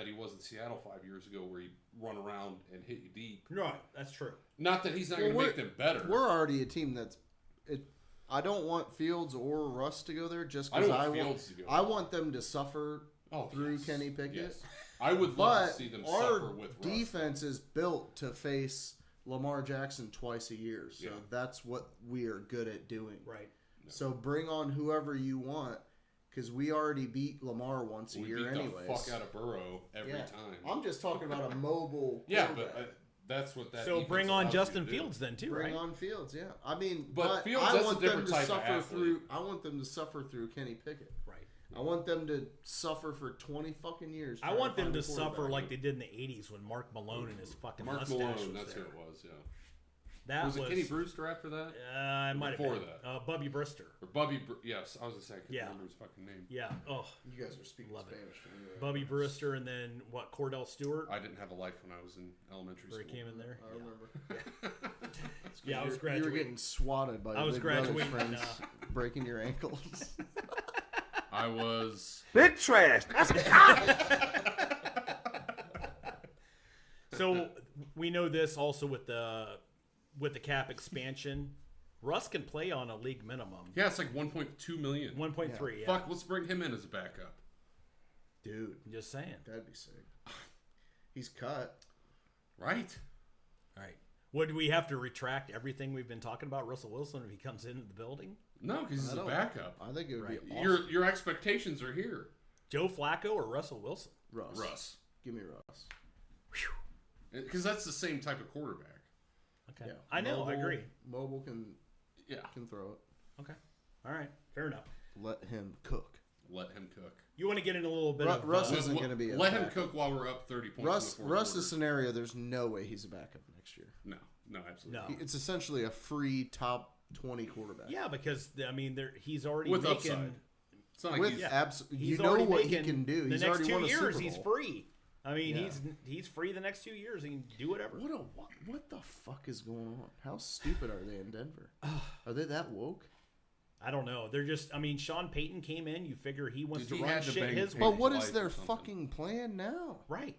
he was in Seattle 5 years ago, where he run around and hit you deep. Right, that's true. Not that he's not going to make them better. We're already a team that's. I don't want Fields or Russ to go there just because I want them to suffer through Kenny Pickett. Yes. I would love to see them suffer with Russ. Our defense is built to face Lamar Jackson twice a year, so that's what we are good at doing. Right. No. So bring on whoever you want, because we already beat Lamar once a year anyways. We beat the fuck out of Burrow every time. I'm just talking about a mobile Yeah, but that's what that So bring on Justin Fields then, too, Bring right? on Fields, yeah. I mean, but Fields, I that's want a different them to type suffer of through. I want them to suffer through Kenny Pickett. Right. I want them to suffer for 20 fucking years. I want them to suffer like they did in the 80s when Mark Malone and his fucking mustache was that's there. who it was, yeah. That was it Kenny Brewster after that? I might have been. Before that. Bubby Brister. Or yes, I was going to say, I can't remember his fucking name. Yeah. Oh. You guys are speaking Spanish. Bubby Brister and then, what, Cordell Stewart? I didn't have a life when I was in elementary school. Where he came in there? I remember. Yeah, I was graduating. You were getting swatted by your big brother's friends, breaking your ankles. I was... Big trash. So, we know this also with the cap expansion. Russ can play on a league minimum. Yeah, it's like 1.2 million. 1.3, yeah. Fuck, let's bring him in as a backup. Dude. I'm just saying. That'd be sick. He's cut. Right. All right. Would we have to retract everything we've been talking about Russell Wilson if he comes into the building? No, because he's a backup. I think it would be awesome. Your expectations are here. Joe Flacco or Russell Wilson? Russ. Give me Russ. Because that's the same type of quarterback. Okay. Yeah. I know. I agree. Mobile can throw it. Okay. All right. Fair enough. Let him cook. Let him cook. You want to get in a little bit of... Russ isn't going to be Let him cook while we're up 30 points. Russ's scenario, there's no way he's a backup next year. No, absolutely not. It's essentially a free top 20 quarterback. Yeah, because, I mean, he's already with making... upside. It's not like you know what he can do. He's already won a Super Bowl. The next 2 years, he's free. I mean, he's free the next 2 years. He can do whatever. What the fuck is going on? How stupid are they in Denver? Are they that woke? I don't know. They're just, I mean, Sean Payton came in. You figure he wants to run shit his way. But what is their fucking plan now? Right.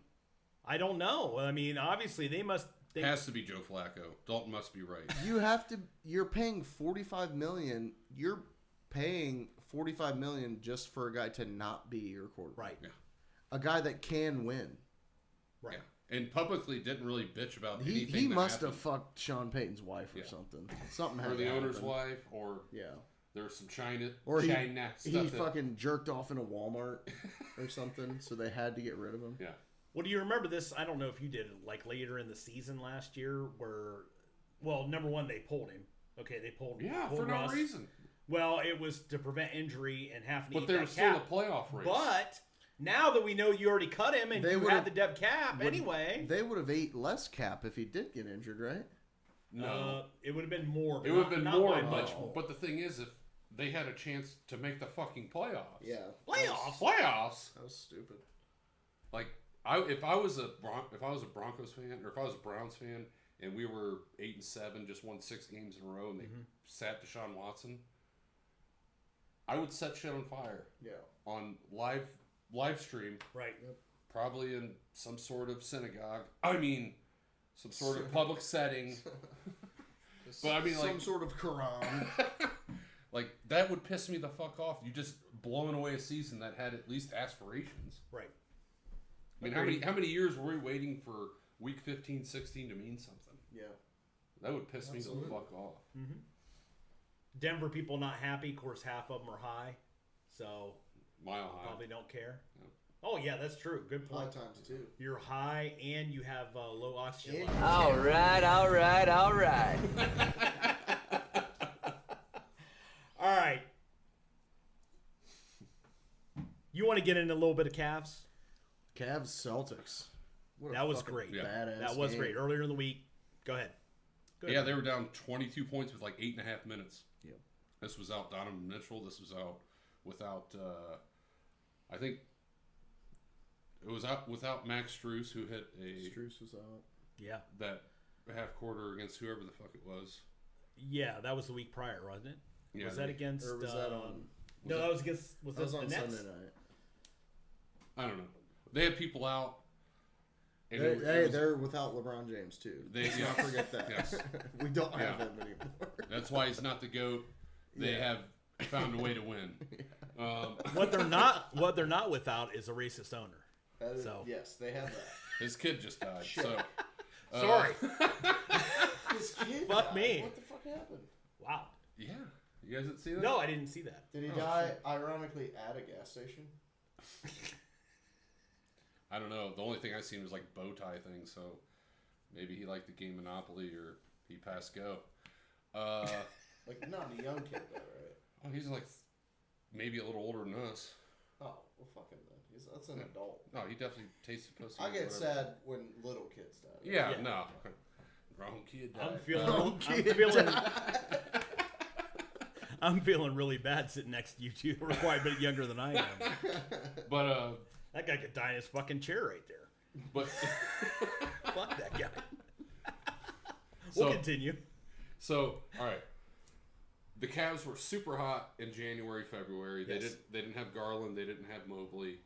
I don't know. I mean, obviously they must think... Has to be Joe Flacco. Dalton must be right. You're paying $45 million. You're paying $45 million just for a guy to not be your quarterback. Right. Yeah. A guy that can win. Right. Yeah. And publicly didn't really bitch about anything. He must have fucked Sean Payton's wife or something. Something happened. Or the owner's wife, or there's some China he fucking jerked off in a Walmart or something, so they had to get rid of him. Yeah. Well, do you remember this? I don't know if you did, like later in the season last year, where, well, number one, they pulled him. Okay, they pulled for Russ. No reason. Well, it was to prevent injury and having to But there was still a playoff race. But now that we know you already cut him and you had the dead cap anyway. They would have ate less cap if he did get injured, right? No. It would have been more. It would have been more, much more. But the thing is, if they had a chance to make the fucking playoffs. Yeah. Playoffs? That was stupid. Like, if I was a Broncos fan, or if I was a Browns fan, and we were 8-7, just won 6 games in a row, and they sat Deshaun Watson, I would set shit on fire. Yeah. On live stream. Right. Probably in some sort of synagogue. I mean, some sort of public setting. But I mean, some sort of Quran. Like, that would piss me the fuck off. You just blowing away a season that had at least aspirations. Right. I mean, how many years were we waiting for week 15, 16 to mean something? Yeah. That would piss me the fuck off. Mm-hmm. Denver people not happy. Of course, half of them are high. So, mile high. Probably don't care. Yeah. Oh, yeah, that's true. Good point. High times, too. You're high and you have low oxygen levels. All right. All right. You want to get into a little bit of Cavs? Cavs Celtics. That was great. Badass that was game. great. Earlier in the week. Go ahead. Yeah, they were down 22 points with like 8.5 minutes. Yeah. This was out Donovan Mitchell. This was out without, I think it was out without Max Strus, who hit Strus was out. Yeah. That half quarter against whoever the fuck it was. Yeah, that was the week prior, wasn't it? Yeah, was that against? Or was that on? No, that was against. Was that was the on Nets? Sunday night. I don't know. They had people out. And They're without LeBron James too. Let's not forget that. Yes. We don't have him anymore. That's why he's not the GOAT. They have found a way to win. What they're not without is a racist owner. So yes, they have that. His kid just died. Shit. So sorry. His kid Fuck died. me. What the fuck happened? Wow. Yeah. You guys didn't see that? No, I didn't see that. Did he die ironically at a gas station? I don't know. The only thing I seen was like bow tie thing, so maybe he liked the game Monopoly or he passed go. Like not a young kid though, right? Oh, he's like maybe a little older than us. Oh, well, fuck him then. That's an adult. No, he definitely tasted pussy. I get sad when little kids die. Yeah, no. Wrong kid died. I'm feeling really bad sitting next to you two. We're quite a bit younger than I am. But that guy could die in his fucking chair right there. But fuck that guy. We'll continue. So, all right. The Cavs were super hot in January, February. They didn't have Garland. They didn't have Mobley.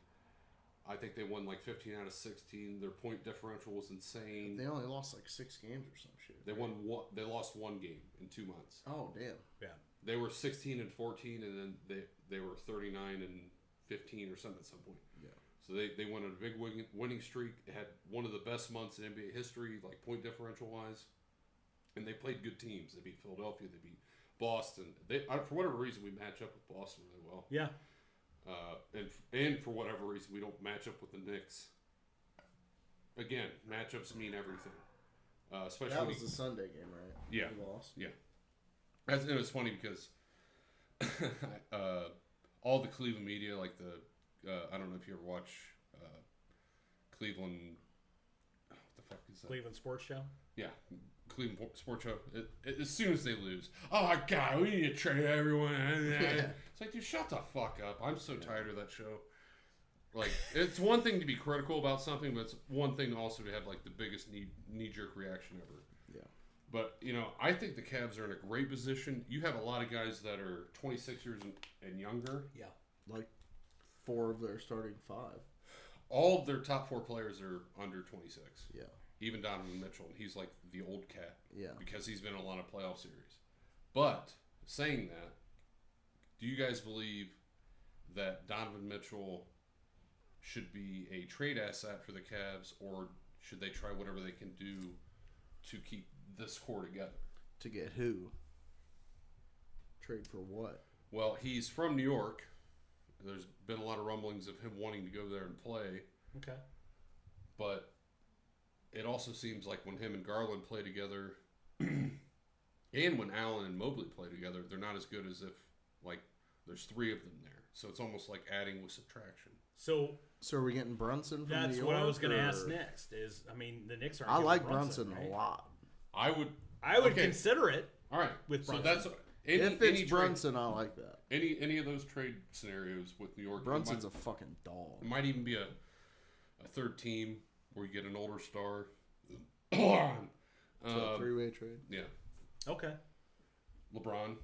I think they won like 15 out of 16. Their point differential was insane. They only lost like 6 games or some shit. They won one. They lost one game in 2 months. Oh damn. Yeah. They were 16 and 14, and then they were 39 and 15 or something at some point. Yeah. So they went on a big winning streak. They had one of the best months in NBA history, like point differential wise, and they played good teams. They beat Philadelphia. They beat Boston. For whatever reason, we match up with Boston really well. Yeah. And for whatever reason, we don't match up with the Knicks. Again, matchups mean everything. Especially that was the Sunday game, right? Yeah. We lost. Yeah. It was funny because all the Cleveland media, like I don't know if you ever watch Cleveland. What the fuck is that? Cleveland Sports Show? Yeah. Cleveland Sports Show. As soon as they lose, oh my God, we need to trade everyone. It's like, dude, shut the fuck up. I'm so tired of that show. Like, it's one thing to be critical about something, but it's one thing also to have like the biggest knee-jerk reaction ever. Yeah. But, I think the Cavs are in a great position. You have a lot of guys that are 26 years and younger. Yeah. Like 4 of their starting 5. All of their top 4 players are under 26. Yeah. Even Donovan Mitchell. He's like the old cat. Yeah. Because he's been in a lot of playoff series. But, saying that, do you guys believe that Donovan Mitchell should be a trade asset for the Cavs, or should they try whatever they can do to keep this core together? To get who? Trade for what? Well, he's from New York. There's been a lot of rumblings of him wanting to go there and play. Okay. But it also seems like when him and Garland play together, and when Allen and Mobley play together, they're not as good as if, like, there's 3 of them there. So it's almost like adding with subtraction. So are we getting Brunson from that's New York? what I was going to ask next. The Knicks aren't. I getting like Brunson right? a lot. I would consider it. All right. With Brunson. So that's if it's Brunson, I like that. Any of those trade scenarios with New York, Brunson's a fucking dog. It might even be a third team where you get an older star. So a 3-way trade. Yeah. Okay. LeBron.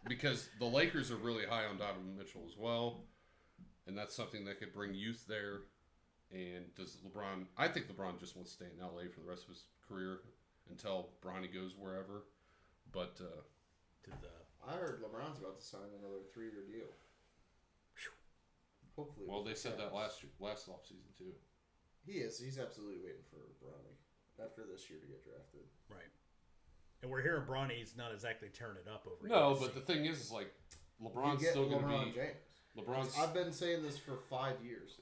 Because the Lakers are really high on Donovan Mitchell as well, and that's something that could bring youth there. And does LeBron? I think LeBron just wants to stay in LA for the rest of his career until Bronny goes wherever. But I heard LeBron's about to sign another 3-year deal. Hopefully. Well, they said that last offseason too. He is. He's absolutely waiting for Bronny after this year to get drafted. Right. And we're hearing Bronny's not exactly tearing it up over No, here. but the thing is like LeBron's still going to be James. LeBron's. I've been saying this for 5 years.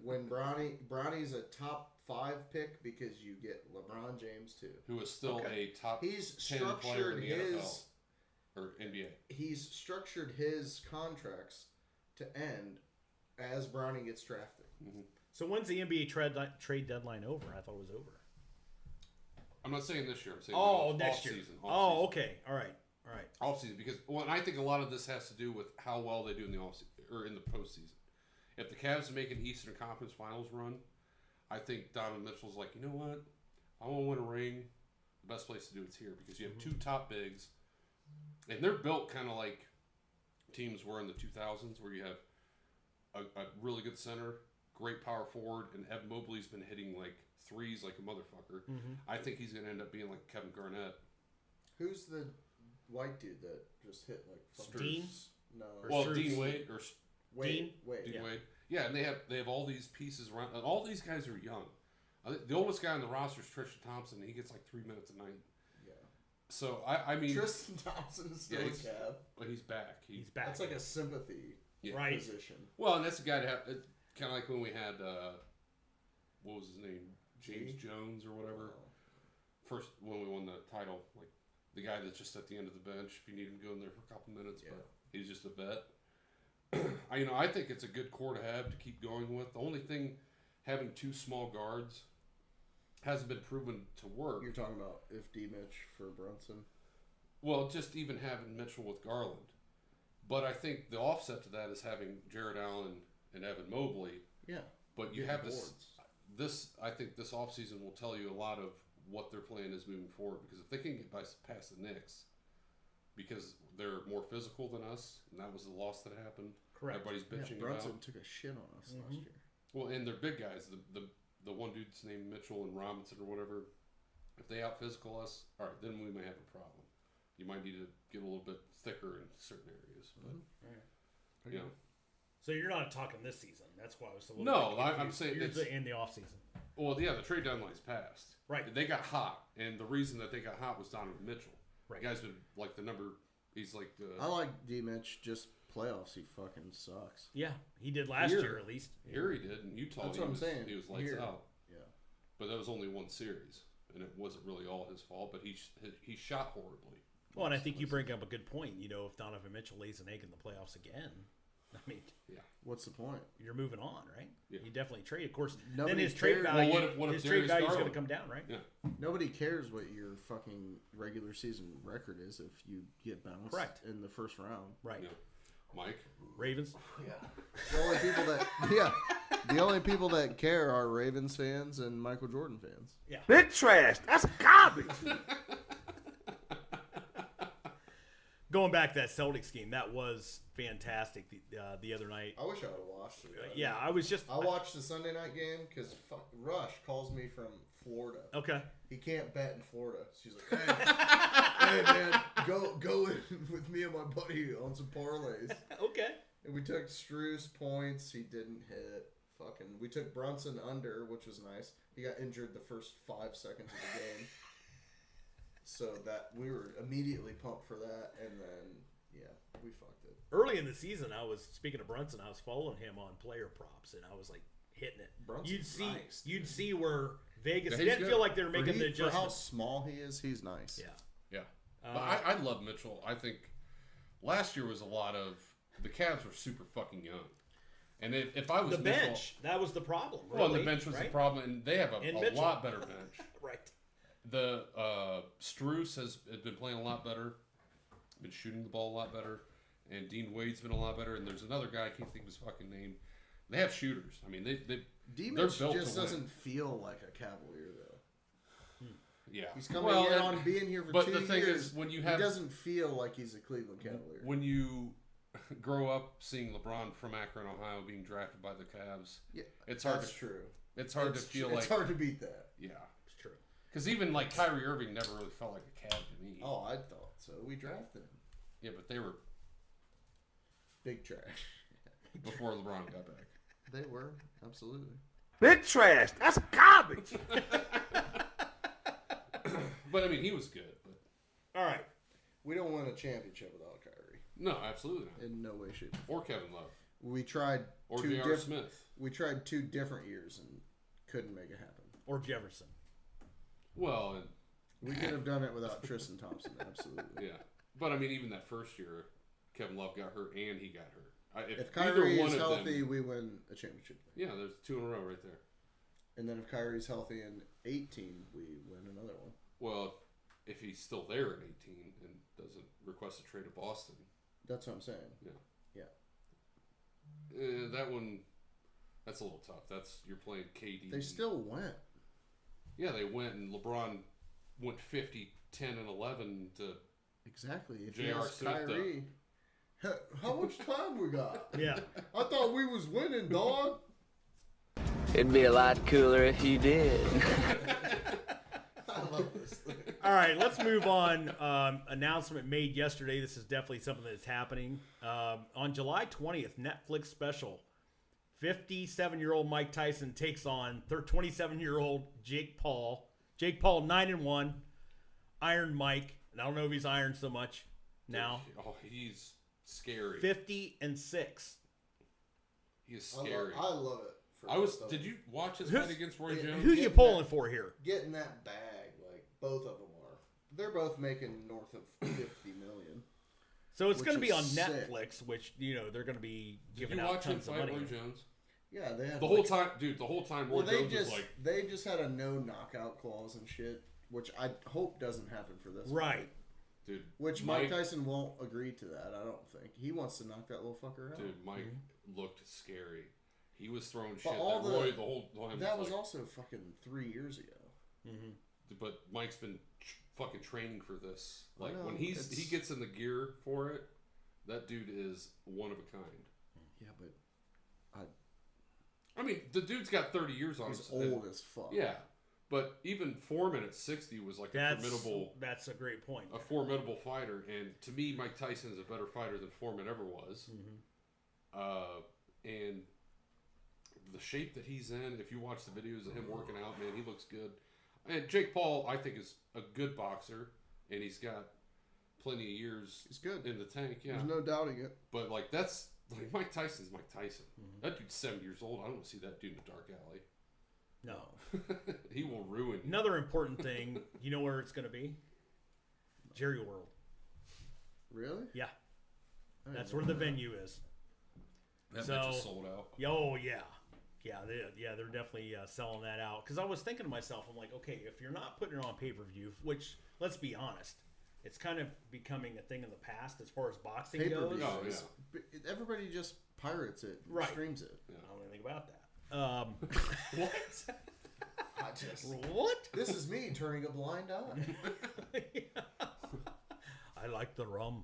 When Bronny's a top 5 pick because you get LeBron James too, who is still a top 10 player in the NFL or NBA. He's structured his contracts to end as Bronny gets drafted. Mm-hmm. So when's the NBA trade deadline over? I thought it was over. I'm not saying this year. I'm saying next year. Season, okay. All right. All right. Offseason, because and I think a lot of this has to do with how well they do in the offseason or in the postseason. If the Cavs make an Eastern Conference Finals run, I think Donovan Mitchell's like, you know what? I want to win a ring. The best place to do it's here because you have two top bigs, and they're built kind of like teams were in the 2000s, where you have a really good center, great power forward, and Evan Mobley's been hitting like threes like a motherfucker. I think he's going to end up being like Kevin Garnett. Who's the white dude that just hit like Dean? No. Well, Dean Wade or Wade. Dean Wade. Yeah, and they have all these pieces around. And all these guys are young. I think the oldest guy on the roster is Tristan Thompson. He gets like 3 minutes a night. Yeah. So I mean, Tristan Thompson is still a Cav. But he's back. He's back. That's like a sympathy position. Well, and that's a guy to have. Kind of like when we had what was his name, James Jones or whatever. First when we won the title, like the guy that's just at the end of the bench. If you need him, go in there for a couple minutes. But he's just a vet. I think it's a good core to have to keep going with. The only thing, having two small guards hasn't been proven to work. You're talking about if D-Mitch for Brunson? Well, just even having Mitchell with Garland. But I think the offset to that is having Jared Allen and Evan Mobley. Yeah. But you have this. I think this offseason will tell you a lot of what their plan is moving forward. Because if they can get past the Knicks, because they're more physical than us, and that was the loss that happened. Correct. Everybody's bitching Brunson about. took a shit on us last year. Well, and they're big guys. The one dude's named Mitchell and Robinson or whatever. If they out physical us, all right, then we may have a problem. You might need to get a little bit thicker in certain areas, but you know. So you're not talking this season. That's why I was a little. No, I'm saying it's in the off season. Well, yeah, the trade deadline's passed. Right. They got hot, and the reason that they got hot was Donovan Mitchell. Right. The guy's been like the number. He's like the. I like D-Mitch. Just playoffs, he fucking sucks. Yeah, he did last year at least. Here he did in Utah. That's what I'm saying. He was lights out. Yeah. But that was only one series, and it wasn't really all his fault. But he shot horribly. Well, and I think you bring up a good point. You know, if Donovan Mitchell lays an egg in the playoffs again, I mean, what's the point? You're moving on, right? Yeah. You definitely trade. Of course, nobody then his trade value, what if his trade value is going to Garland? come down, right? Yeah. Nobody cares what your fucking regular season record is if you get bounced in the first round. Right. Yeah. Mike? Ravens? Yeah. The only people that care are Ravens fans and Michael Jordan fans. Yeah. Big trash. That's garbage. Going back to that Celtics game, that was fantastic the other night. I wish I would have watched it. Yeah, I watched the Sunday night game because Rush calls me from Florida. Okay. He can't bet in Florida. She's like, hey man, go in with me and my buddy on some parlays. Okay. And we took Struce points. He didn't hit. We took Brunson under, which was nice. He got injured the first 5 seconds of the game. So that we were immediately pumped for that, and then we fucked it. Early in the season, speaking of Brunson, I was following him on player props, and I was like hitting it. Brunson's nice. You'd see where Vegas Yeah, didn't good. feel like they were making the adjustment. For how small he is, he's nice. Yeah. But I love Mitchell. I think last year was a lot of the Cavs were super fucking young. And if I was the Mitchell, bench, that was the problem. Really, well, the bench was the problem, and they have a lot better bench. Right. The Struce has been playing a lot better, been shooting the ball a lot better, and Dean Wade's been a lot better. And there's another guy, I can't think of his fucking name. They have shooters. I mean, they're built just to doesn't win. feel like a Cavalier though. Yeah, he's coming in on being here for 2 years. But the thing is, when you he doesn't feel like he's a Cleveland Cavalier. When you grow up seeing LeBron from Akron, Ohio, being drafted by the Cavs, it's hard. That's true. It's hard to feel like it's hard to beat that. Yeah, it's true. Because even like Kyrie Irving never really felt like a Cav to me. Oh, I thought so. We drafted him. Yeah, but they were big trash before LeBron got back. They were absolutely big trash. That's garbage. But I mean, he was good. But all right, we don't win a championship without Kyrie. No, absolutely not. In no way, shape, or Kevin Love. We tried or J.R. Smith. We tried 2 different years and couldn't make it happen. Or Jefferson. Well, we could have done it without Tristan Thompson. Absolutely. Yeah, but I mean, even that first year, Kevin Love got hurt and he got hurt. If Kyrie is healthy, we win a championship. Yeah, there's 2 in a row right there. And then if Kyrie's healthy in 18, we win another one. Well, if he's still there at 18 and doesn't request a trade to Boston. That's what I'm saying. Yeah. Yeah. That one, that's a little tough. You're playing KD. They still went. Yeah, they went, and LeBron went 50, 10, and 11 to exactly. If J.R. Kyrie, how much time we got? Yeah. I thought we was winning, dog. It'd be a lot cooler if you did. I love this thing. All right, let's move on. Announcement made yesterday. This is definitely something that's happening. On July 20th, Netflix special. 57-year-old Mike Tyson takes on 27-year-old Jake Paul. Jake Paul 9-1. Iron Mike. And I don't know if he's iron so much now. Oh, he's scary. 50-6. He is scary. I love it. Did you watch his fight against Roy Jones? Who are you pulling for here? Getting that bag, like both of them are. They're both making north of 50 million. So it's going to be on sick. Netflix, which they're going to be giving Did you out watch him tons of fight money. Roy Jones? Yeah, they had the whole time, dude. The whole time, Roy Jones was like, they just had a no knockout clause and shit, which I hope doesn't happen for this. Right, fight. dude. Which Mike Tyson won't agree to that. I don't think he wants to knock that little fucker out. Dude, Mike looked scary. He was throwing But shit. all Roy, the whole time that was like, also fucking 3 years ago. Mm-hmm. But Mike's been fucking training for this. Like know, when he gets in the gear for it, that dude is one of a kind. Yeah, but I mean, the dude's got 30 years on him. he's old as fuck. Yeah, but even Foreman at 60 was like a formidable. That's a great point. A formidable fighter, and to me, Mike Tyson is a better fighter than Foreman ever was. And the shape that he's in, if you watch the videos of him working out, man, he looks good. And Jake Paul, I think, is a good boxer, and he's got plenty of years He's good. in the tank. Yeah, There's no doubting it. but like that's like Mike Tyson's Mike Tyson. That dude's 7 years old. I don't want to see that dude in a dark alley. No. He will ruin you. Another important thing, you know where it's going to be? Jerry World. Really? Yeah. That's where the venue is. That bitch is sold out. Oh, yeah. They're definitely selling that out. Because I was thinking to myself, I'm like, okay, if you're not putting it on pay-per-view, which, let's be honest, it's kind of becoming a thing in the past as far as boxing goes. Oh, yeah. Everybody just pirates it, Right. streams it. I don't know anything about that. What? What? This is me turning a blind eye. I like the rum.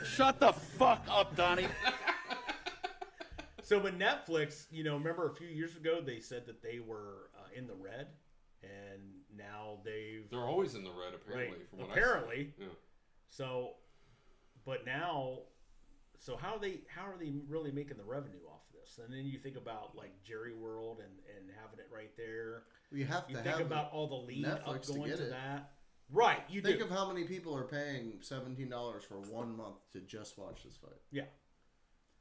Shut the fuck up, Donnie. So, but Netflix, remember a few years ago they said that they were in the red, and now they're always in the red apparently. Right. From what Apparently. I see. Yeah. So, but now, so how are they really making the revenue off of this? And then you think about like Jerry World and having it right there. You have to think have about all the lead Netflix up to going get to it. that. Right, you Think do. of how many people are paying $17 for 1 month to just watch this fight. Yeah.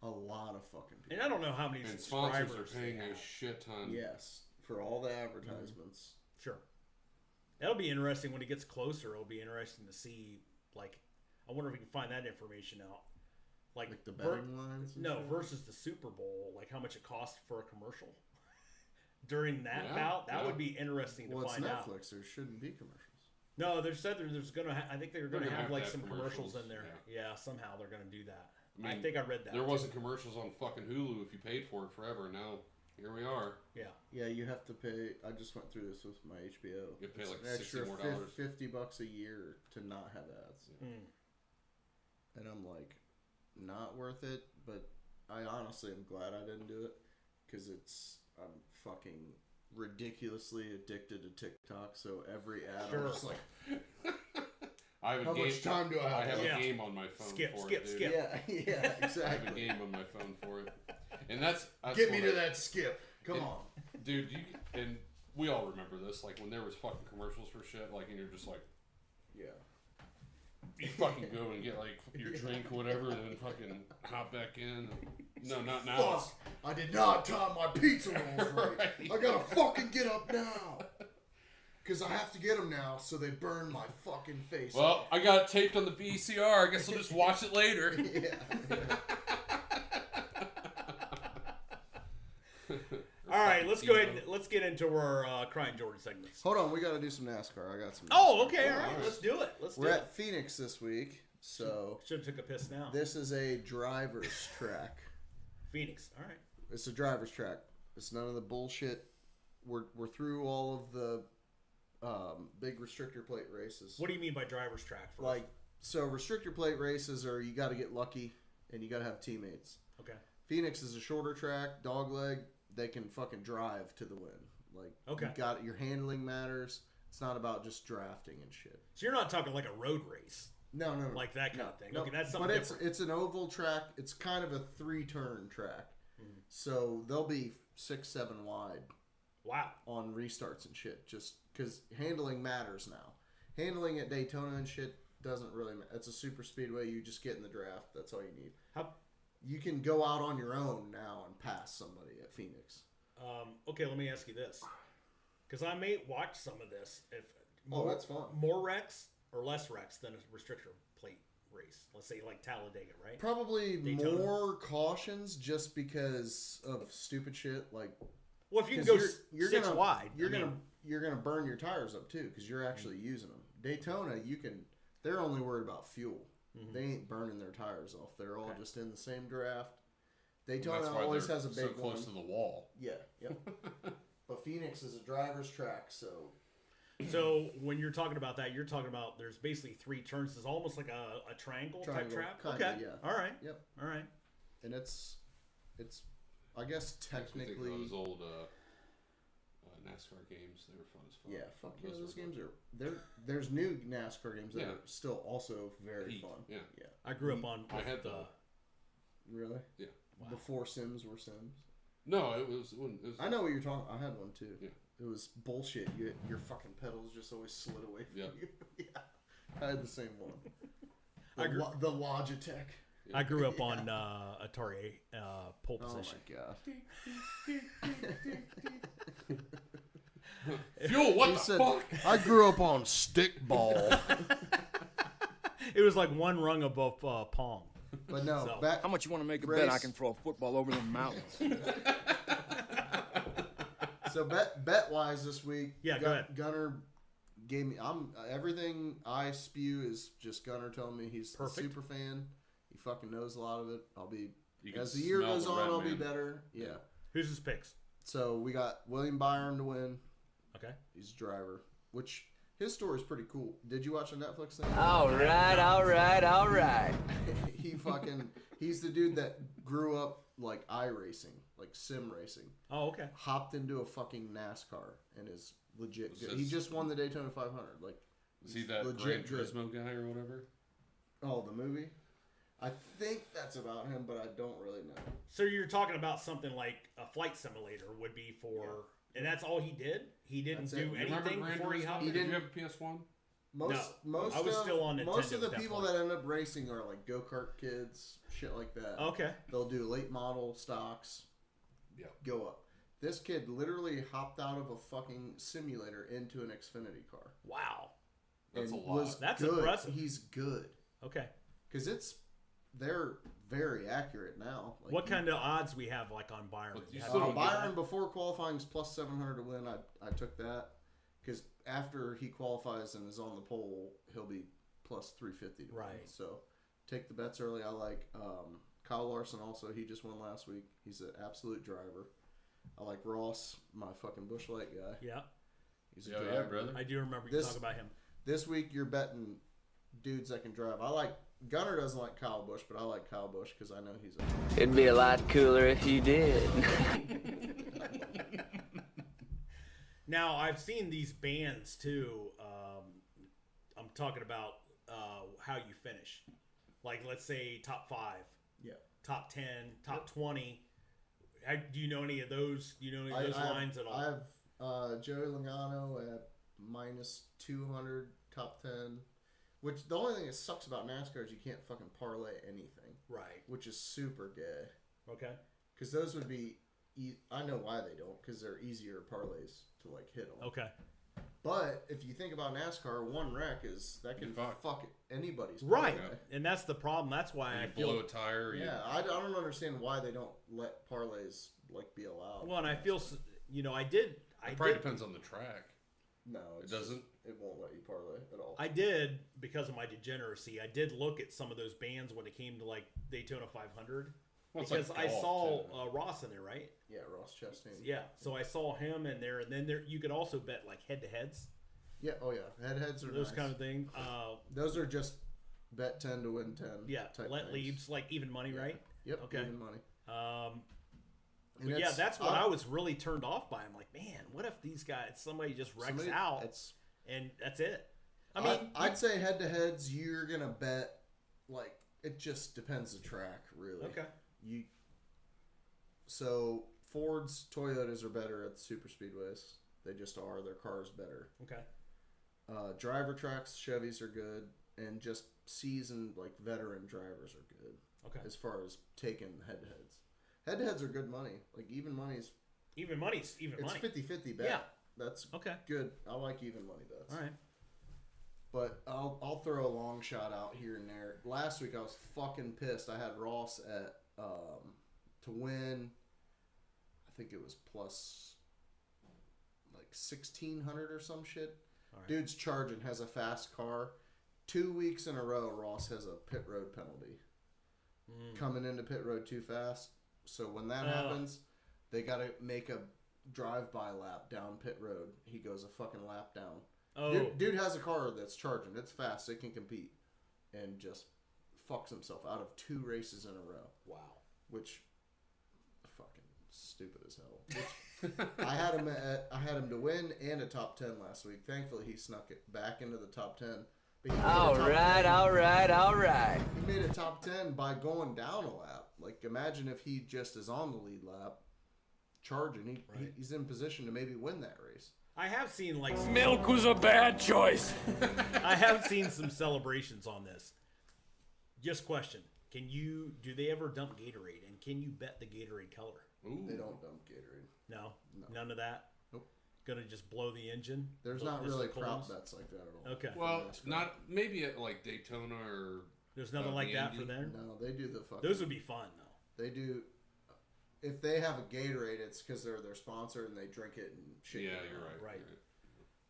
A lot of fucking people. And I don't know how many And subscribers sponsors are paying they a have. shit ton. Yes, for all the advertisements. Sure. That'll be interesting when it gets closer. It'll be interesting to see, like, I wonder if we can find that information out. Like the betting lines? and No, shit? versus the Super Bowl, like how much it costs for a commercial. During that Yeah, bout, that yeah. would be interesting to Well, it's find out. Netflix. There shouldn't be commercials. No, they said there's gonna. I think they're gonna They're gonna have like have some commercials, commercials in there. yeah. Yeah, somehow they're gonna do that. I I mean, think I read that. There too. wasn't commercials on fucking Hulu if you paid for it forever. Now here we are. Yeah. Yeah, you have to pay. I just went through this with my HBO. You pay It's like an extra $60 more dollars. $50 a year to not have ads. And I'm like, not worth it. But I honestly am glad I didn't do it because I'm fucking ridiculously addicted to TikTok. So every ad, I'm just like, I have a how game, much time do I have? I have Yeah. a game on my phone Skip, for skip, it, dude. skip. Yeah, I exactly. have a game on my phone for it. And that's Get me what to that skip. Come on. Dude, and we all remember this, like when there was fucking commercials for shit, like, and you're just like, Yeah. you fucking go and get like your drink or whatever, and then fucking hop back in. No, not now. Fuck, I did not time my pizza rolls right. Right. I gotta fucking get up now. Because I have to get them now so they burn my fucking face Well, off. I got it taped on the VCR. I guess I'll just watch it later. Yeah. All right, right, let's go ahead and let's get into our Crying Jordan segments. Hold on, we got to do some NASCAR. I got some. Oh, okay, all right, let's do it. We're at Phoenix this week, so should have took a piss now. This is a driver's track. Phoenix, all right. It's a driver's track. It's none of the bullshit. We're through all of the big restrictor plate races. What do you mean by driver's track? First? Like, so restrictor plate races are you got to get lucky and you got to have teammates. Okay. Phoenix is a shorter track, dogleg. They can fucking drive to the win. Like, okay. Your handling matters. It's not about just drafting and shit. So you're not talking like a road race. No. Like that kind of thing. No. Okay, that's something but different. it's an oval track. It's kind of a 3-turn track. Mm-hmm. So they'll be 6-7 wide. Wow. On restarts and shit. Just because handling matters now. Handling at Daytona and shit doesn't really matter. It's a super speedway. You just get in the draft. That's all you need. You can go out on your own now and pass somebody at Phoenix. Okay, let me ask you this. Because I may watch some of this. That's fun. More wrecks or less wrecks than a restrictor plate race? Let's say like Talladega, right? Probably Daytona. more cautions just because of stupid shit. Like, well, if you can go you're six gonna, wide, you're gonna burn your tires up too because you're actually using them. Daytona, they're only worried about fuel. Mm-hmm. They ain't burning their tires off. They're all just in the same draft. Daytona always has a big so close to the wall. Yeah, yep. But Phoenix is a driver's track, so. So when you're talking about that, you're talking about there's basically 3 turns. It's almost like a triangle type track. Kinda, okay. Yeah. All right. Yep. All right. And it's, I guess technically. Those old NASCAR games, they were fun as fuck. Yeah, fuck yeah, those games are. There's new NASCAR games that are still also very fun. Yeah. I grew up on. I had Really? Yeah. Wow. Before Sims were Sims. No, it was. I know what you're talking. I had one too. Yeah. It was bullshit. Your fucking pedals just always slid away from you. Yeah. I had the same one. The Logitech. I grew up on Atari pole position. Oh my god. Fuel, what the fuck? I grew up on stickball. It was like one rung above Pong. But no, so. How much you want to make a bet I can throw a football over the mountains? So bet wise this week, go ahead. Gunner gave me. Everything I spew is just Gunner telling me he's a super fan. He fucking knows a lot of it. As the year goes on, I'll be better. Yeah. Who's his picks? So we got William Byron to win. Okay. He's a driver, which his story is pretty cool. Did you watch the Netflix thing? All right. He's the dude that grew up like iRacing, like sim racing. Oh, okay. Hopped into a fucking NASCAR and is legit good. He just won the Daytona 500. Like, is he that Gran Turismo guy or whatever? Oh, the movie? I think that's about him, but I don't really know. So you're talking about something like a flight simulator would be for, and that's all he did? He didn't do anything before he hopped in? Did you have a PS1? Most I was still on Nintendo. Most of the people that end up racing are like go-kart kids, shit like that. Okay. They'll do late model stocks. Yeah. Go up. This kid literally hopped out of a fucking simulator into an Xfinity car. Wow. That's a lot. That's impressive. He's good. Okay. Because they're very accurate now. Like, what kind of odds we have like on Byron? Byron before qualifying is plus 700 to win. I took that because after he qualifies and is on the pole, he'll be plus 350 to win. So take the bets early. I like Kyle Larson also. He just won last week. He's an absolute driver. I like Ross, my fucking Busch Light guy. Yeah. He's a driver. Yeah, brother. I do remember you talking about him. This week you're betting dudes that can drive. Gunner doesn't like Kyle Busch, but I like Kyle Busch because I know he's a... It'd be a lot cooler if you did. Now, I've seen these bands too. I'm talking about how you finish. Like, let's say top 5. Yeah. Top 10, top 20. Do you know any of those? Do you know any of those lines at all? I have Joey Logano at minus 200, top 10. Which, the only thing that sucks about NASCAR is you can't fucking parlay anything. Right. Which is super gay. Okay. Because those would be... I know why they don't, because they're easier parlays to, like, hit on. Okay. But if you think about NASCAR, one wreck can fuck anybody's right, parlay. And that's the problem. That's why I feel blow a tire. Yeah, I don't understand why they don't let parlays like be allowed. Well, and I feel I did. It probably depends on the track. No, it doesn't. It won't let you parlay at all. I did, because of my degeneracy, I did look at some of those bands when it came to like Daytona 500. Well, because like I saw too. Ross in there, right? Yeah, Ross Chastain. Yeah, so I saw him in there, and then you could also bet like head-to-heads. Yeah, head-to-heads are those nice. kind of things. Those are just bet 10 to win 10. Yeah, type let leaves like even money, right? Yep. Okay. Even money. But yeah, that's what I was really turned off by. I'm like, man, what if these guys, somebody just wrecks out, and that's it? I mean, I'd say head-to-heads, you're gonna bet like it just depends the track, really. Okay. So Fords, Toyotas are better at the super speedways. They just are. Their car's better. Okay. Driver tracks, Chevys are good, and just seasoned like veteran drivers are good. Okay. As far as taking head-to-heads. Head-to-heads are good money. Like even money's money. It's 50-50 bet. Yeah. That's okay. Good. I like even money bets. All right. But I'll throw a long shot out here and there. Last week I was fucking pissed. I had Ross at to win. I think it was plus like 1,600 or some shit. All right. Dude's charging, has a fast car. 2 weeks in a row, Ross has a pit road penalty. Coming into pit road too fast. So when that happens, they got to make a drive-by lap down pit road. He goes a fucking lap down. Oh. Dude has a car that's charging. It's fast. It can compete. And just fucks himself out of 2 races in a row. Wow. Which, fucking stupid as hell. Which, I had him to win and a top 10 last week. Thankfully, he snuck it back into the top 10. But All right. He made a top 10 by going down a lap. Like, imagine if he just is on the lead lap, charging. He's in position to maybe win that race. I have seen like Milk was a bad choice. I have seen some celebrations on this. Just question: do they ever dump Gatorade, and can you bet the Gatorade color? Ooh. They don't dump Gatorade. No, none of that. Nope. Gonna just blow the engine. There's not really prop bets like that at all. Okay. Well, not maybe at like Daytona or. There's nothing like that for them. No, they do the fucking. Those would be fun though. They do. If they have a Gatorade, it's because they're their sponsor and they drink it and shit. Yeah, you're right. Right.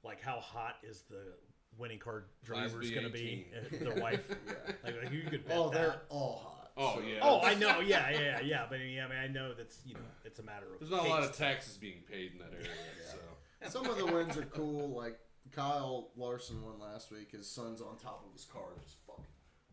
Like how hot is the winning car driver's going to be? The wife. Yeah. Like you could bet they're all hot. Oh so. yeah. Oh, I know. Yeah. But I mean, I know that's it's a matter of. There's not a lot of taxes being paid in that area. Yeah. So some of the wins are cool. Like Kyle Larson won last week. His son's on top of his car, just fucking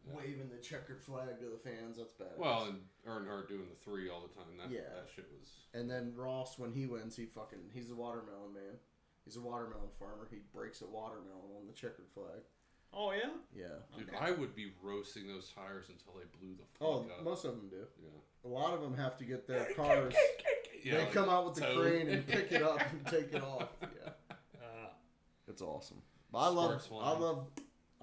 waving the checkered flag to the fans. That's bad. Well, and Earnhardt doing the 3 all the time. That shit was. And then Ross, when he wins, he's a watermelon man. He's a watermelon farmer. He breaks a watermelon on the checkered flag. Oh yeah. Yeah. Dude, I would be roasting those tires until they blew the fuck up. Most of them do. Yeah. A lot of them have to get their cars. Yeah, they like come out with the toad. crane and pick it up and take it off. Yeah. It's awesome. But I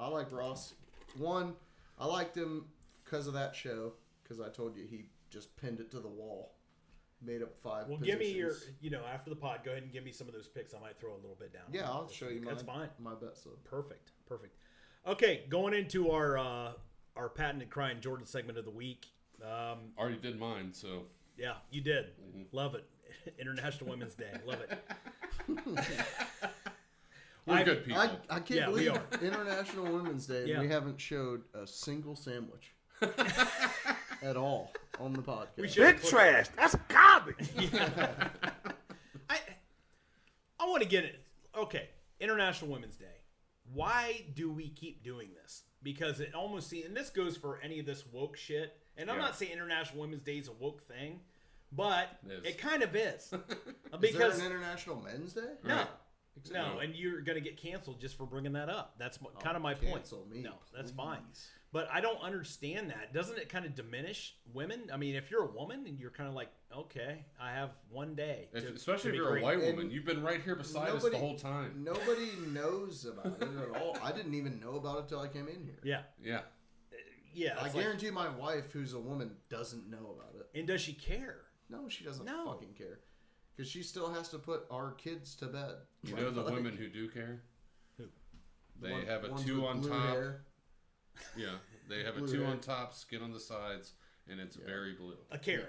like Ross. One, I liked him because of that show. Because I told you he just pinned it to the wall. Made up 5 Well, positions. give me your, after the pod, go ahead and give me some of those picks. I might throw a little bit down. Yeah, I'll show you That's fine. My bet slip. Perfect. Okay, going into our patented crying Jordan segment of the week. Already did mine, so. Yeah, you did. Mm-hmm. Love it. International Women's Day. Love it. We're good people. I can't believe International Women's Day and we haven't showed a single sandwich at all on the podcast. Big trash. That's garbage. I want to get it. Okay, International Women's Day. Why do we keep doing this? Because it almost seems, and this goes for any of this woke shit. And I'm not saying International Women's Day is a woke thing, but it kind of is. Because is there an International Men's Day? No. Right. No, and you're going to get canceled just for bringing that up. That's kind of my point. Me, no, that's please. fine. But I don't understand that. Doesn't it kind of diminish women? I mean, if you're a woman and you're kind of like, okay, I have one day. Especially if you're a white woman. You've been right here beside us the whole time. Nobody knows about it at all. I didn't even know about it till I came in here. Yeah. Yeah. I guarantee my wife, who's a woman, doesn't know about it. And does she care? No, she doesn't fucking care. Because she still has to put our kids to bed. You know the women who do care? Who? They have a 2 on top. Hair. Yeah, they have a 2 on top, skin on the sides, and it's very blue. A Karen.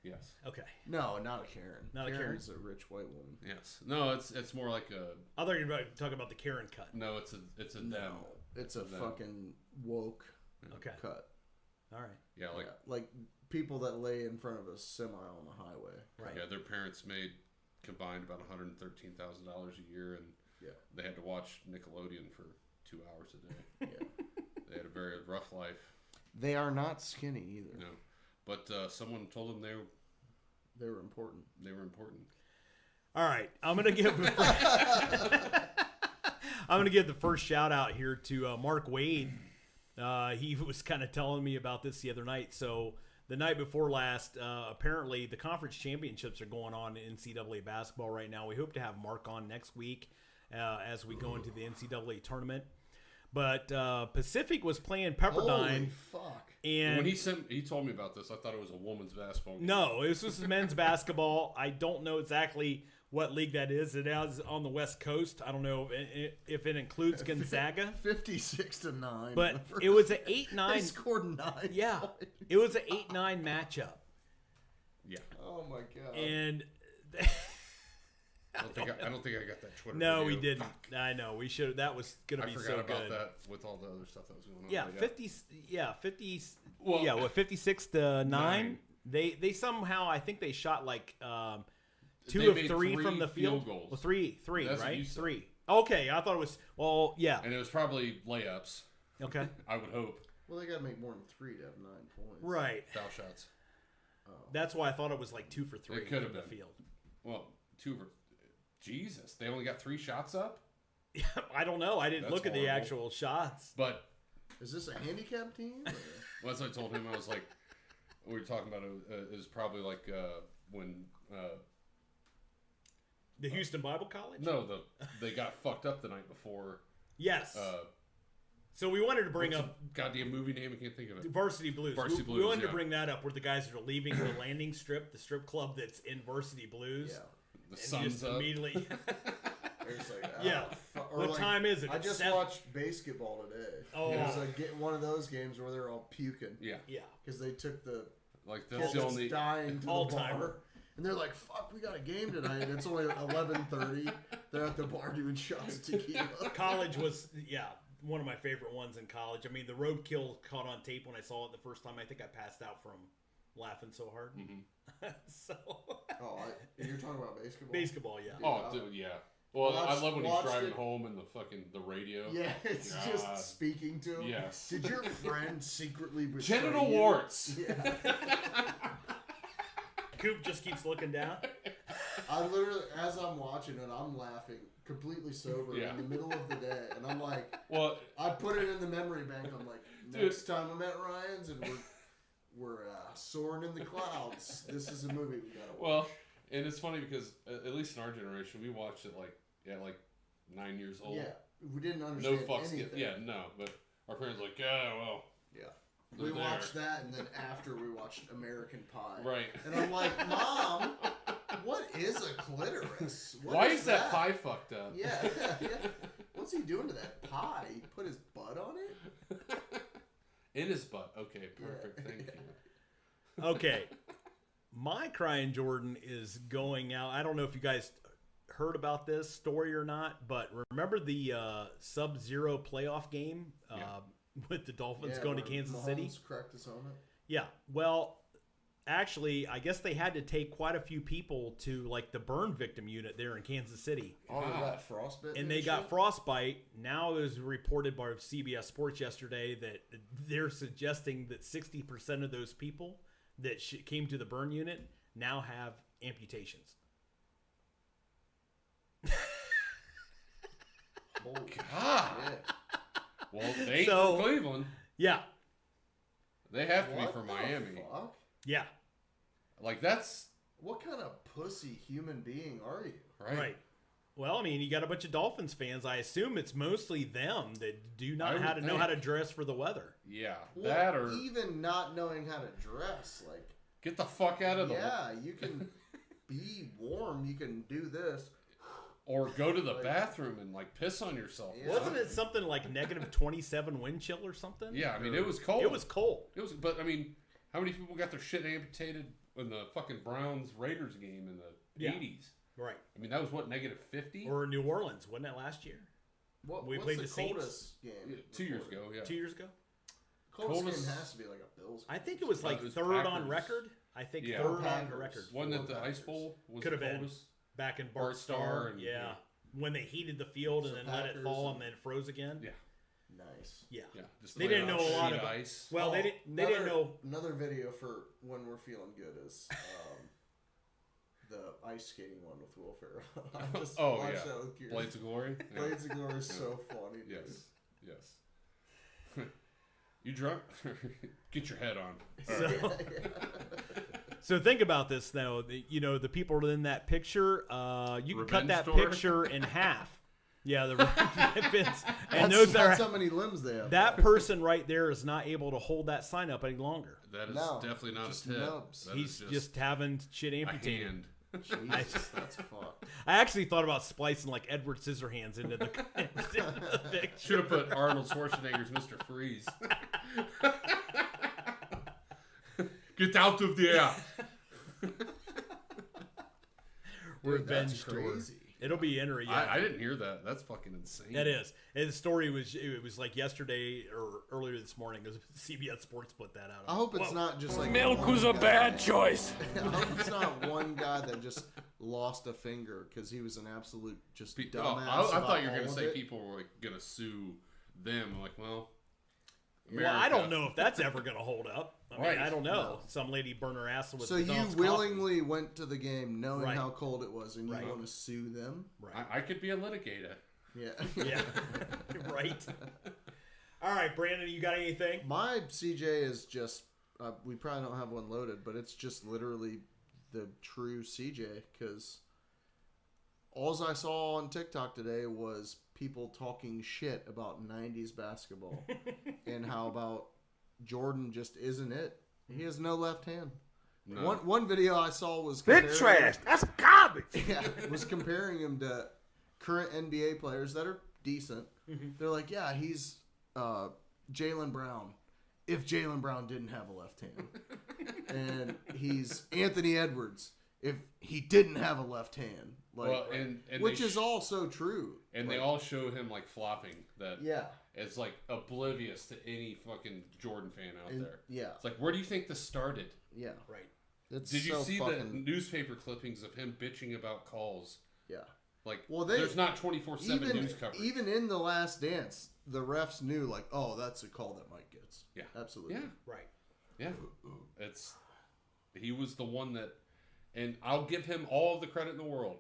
Yes. Okay. No, not a Karen. Not a Karen. Karen's a rich white woman. Yes. No, it's more like a. I thought you were talking about the Karen cut. No, it's a them. It's a fucking woke cut. All right. Yeah, like people that lay in front of a semi on the highway. Right. Yeah, their parents made combined about $113,000 a year, and they had to watch Nickelodeon for 2 hours a day. Yeah. They had a very rough life. They are not skinny either. No, but someone told them they were important. They were important. All right, I'm gonna give the first shout out here to Mark Wade. He was kind of telling me about this the other night. So the night before last, apparently the conference championships are going on in NCAA basketball right now. We hope to have Mark on next week as we go into the NCAA tournament. But Pacific was playing Pepperdine. Holy fuck! And when he told me about this, I thought it was a women's basketball game. No, this was men's basketball. I don't know exactly what league that is. It is on the West Coast. I don't know if it includes Gonzaga. 56-9. But it was an 8-9. They scored 9. Yeah, points. It was an 8-9 matchup. Yeah. Oh my god. And I don't think I got that Twitter. no, video. we didn't. I know we should. That was gonna be so good. I forgot about that with all the other stuff that was going on. Yeah, But 50. Well, yeah, what 56-9? They somehow, I think they shot like 2 They of made 3 from the field field. goals. Well, three, That's what right? you said. 3. Okay, I thought it was yeah. And it was probably layups. Okay. I would hope. Well, they got to make more than 3 to have 9 points. Right. Foul shots. That's why I thought it was like 2 for 3 It could have from the been. field. Well, 2 for. Jesus, they only got 3 shots up. I don't know. I didn't That's look at the horrible. actual shots. But is this a handicap team? once I told him, I was like, we were talking about it was probably like when the Houston Bible College. No, they got fucked up the night before. Yes. So we wanted to bring up goddamn movie name. I can't think of it. Varsity Blues. Varsity We Blues. wanted to yeah. bring that up where the guys are leaving the landing strip, the strip club that's in Varsity Blues. Yeah. The sun's just up. immediately. It's like, yeah. What time is it? I just 7? watched basketball today. Oh. It was like one of those games where they're all puking. Yeah. Yeah. Because they took the like kids the only dying to all the bar. timer. And they're like, "Fuck, we got a game tonight." And it's only 11:30. They're at the bar doing shots of tequila. College was one of my favorite ones in college. I mean, the roadkill caught on tape when I saw it the first time. I think I passed out from laughing so hard. Mm-hmm. So. You're talking about basketball? Basketball, yeah. Oh, dude, yeah. Well, I love when he's driving home and the radio. Yeah, it's just speaking to him. Yes. Did your friend secretly betray Genital you? warts. Yeah. Coop just keeps looking down. I literally, as I'm watching it, I'm laughing, completely sober in the middle of the day, and I'm like, well, I put it in the memory bank. I'm like, next time I'm at Ryan's and we're soaring in the clouds. This is a movie we gotta watch. Well, and it's funny because at least in our generation, we watched it like 9 years old. Yeah, we didn't understand anything. No, but our parents were like, yeah, well. Yeah. We watched that, and then after we watched American Pie. Right. And I'm like, Mom, what is a clitoris? Why is that pie fucked up? Yeah. What's he doing to that pie? He put his butt on it? In his butt. Okay, perfect. Thank you. Okay. My Crying Jordan is going out. I don't know if you guys heard about this story or not, but remember the Sub-Zero playoff game with the Dolphins going to Kansas City? Cracked his helmet. Yeah. Well, actually, I guess they had to take quite a few people to like the burn victim unit there in Kansas City. Oh, they got frostbite. And they got frostbite. Now it was reported by CBS Sports yesterday that they're suggesting that 60% of those people that came to the burn unit now have amputations. Oh, God. Yeah. Well, they ain't for Cleveland. Yeah. They have to What be for the Miami. fuck? Yeah. Like, that's... What kind of pussy human being are you? Right. Well, I mean, you got a bunch of Dolphins fans. I assume it's mostly them that do not know how to dress for the weather. Yeah. Well, that or... even not knowing how to dress. Like, get the fuck out of the... Yeah, you can be warm. You can do this. Or go to the bathroom and, like, piss on yourself. Yeah. Wasn't it something like negative 27 wind chill or something? Yeah, I mean, it was cold. It was cold. But, I mean, how many people got their shit amputated fucking Browns Raiders game in the 80s. Right. I mean, that was what, -50? Or New Orleans, wasn't that last year? We played the Saints game. 2 years ago, yeah. 2 years ago? Coldest game has to be like a Bills game. I think it was like third Packers. on record. I think Yeah. third Packers. on record. Wasn't it the Ice Bowl? Was Could have the been. coldest? Back in Bart Bart Starr. and- Yeah. When they heated the field and then let it Packers fall and- and then it froze again. Yeah. Nice. Yeah. Yeah. Just They lay didn't it know on a lot sheet about ice. Well, they didn't know. Another video for when we're feeling good is the ice skating one with Will Ferrell. I just watched that with Kieran. Blades of Glory? Yeah. Blades of Glory is so funny. Dude. Yes. You drunk? Get your head on. So think about this though. The people in that picture. You can cut Revenge that story? picture in half. Yeah, the Vince, and That's those are how many limbs they have. That person right there is not able to hold that sign up any longer. That is No, definitely not just a tip. nubs. That He's is just having shit a amputated. hand. Jesus, that's fucked. I actually thought about splicing like Edward Scissorhands into the picture. Should have put Arnold Schwarzenegger's Mr. Freeze. Get out of there. Revenge That's crazy. It'll be interesting. I didn't hear that. That's fucking insane. That is. And the story was like yesterday or earlier this morning. CBS Sports put that out. I hope it's not just like Milk was a bad choice. I hope it's not one guy that just lost a finger because he was an absolute just dumbass. I thought you were going gonna say people were like gonna sue them. I'm like, well, Well, I don't know if that's ever going to hold up. I mean, I don't know. No. Some lady burned her ass with So you Don's willingly went to the game knowing Right. how cold it was, and you Right. want to sue them? Right. I could be a litigator. Yeah. Yeah. Right. All right, Brandon, you got anything? My CJ is just, we probably don't have one loaded, but it's just literally the true CJ because all I saw on TikTok today was people talking shit about 90s basketball and how about Jordan just isn't it. He has no left hand. No. One video I saw was Big trash. That's garbage. Yeah, was comparing him to current NBA players that are decent. Mm-hmm. They're like, yeah, he's Jaylen Brown. If Jaylen Brown didn't have a left hand, and he's Anthony Edwards. If he didn't have a left hand, like, Well, and which is also true. And like, they all show him like flopping. That Yeah. it's like oblivious to any fucking Jordan fan out And- there. yeah. It's like, where do you think this started? Yeah. Right. It's Did you so see fucking, the newspaper clippings of him bitching about calls? Yeah. Like, Well, there's not 24/7 news coverage. Even in The Last Dance, the refs knew, like, oh, that's a call that Mike gets. Yeah. Absolutely. Yeah. Right. Yeah. He was the one that, and I'll give him all of the credit in the world.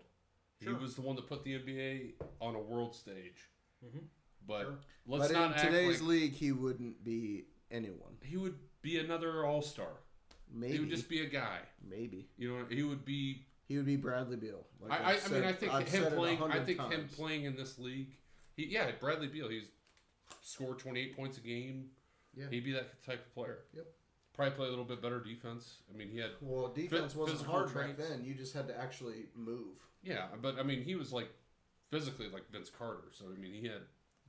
Sure. He was the one that put the NBA on a world stage. Mm-hmm. But let's But not in act today's like league, he wouldn't be anyone. he would be another all-star. Maybe. He would just be a guy. Maybe. You know, he would be. He would be Bradley Beal. Like I I've mean, I said- think I've him said it playing. I 100 think him times. playing in this league. Bradley Beal. He's scored 28 points a game. Yeah. He'd be that type of player. Yep. Probably play a little bit better defense. I mean, he had Defense wasn't physical hard traits. back then. You just had to actually move. Yeah, but I mean, he was like physically like Vince Carter. So I mean, he had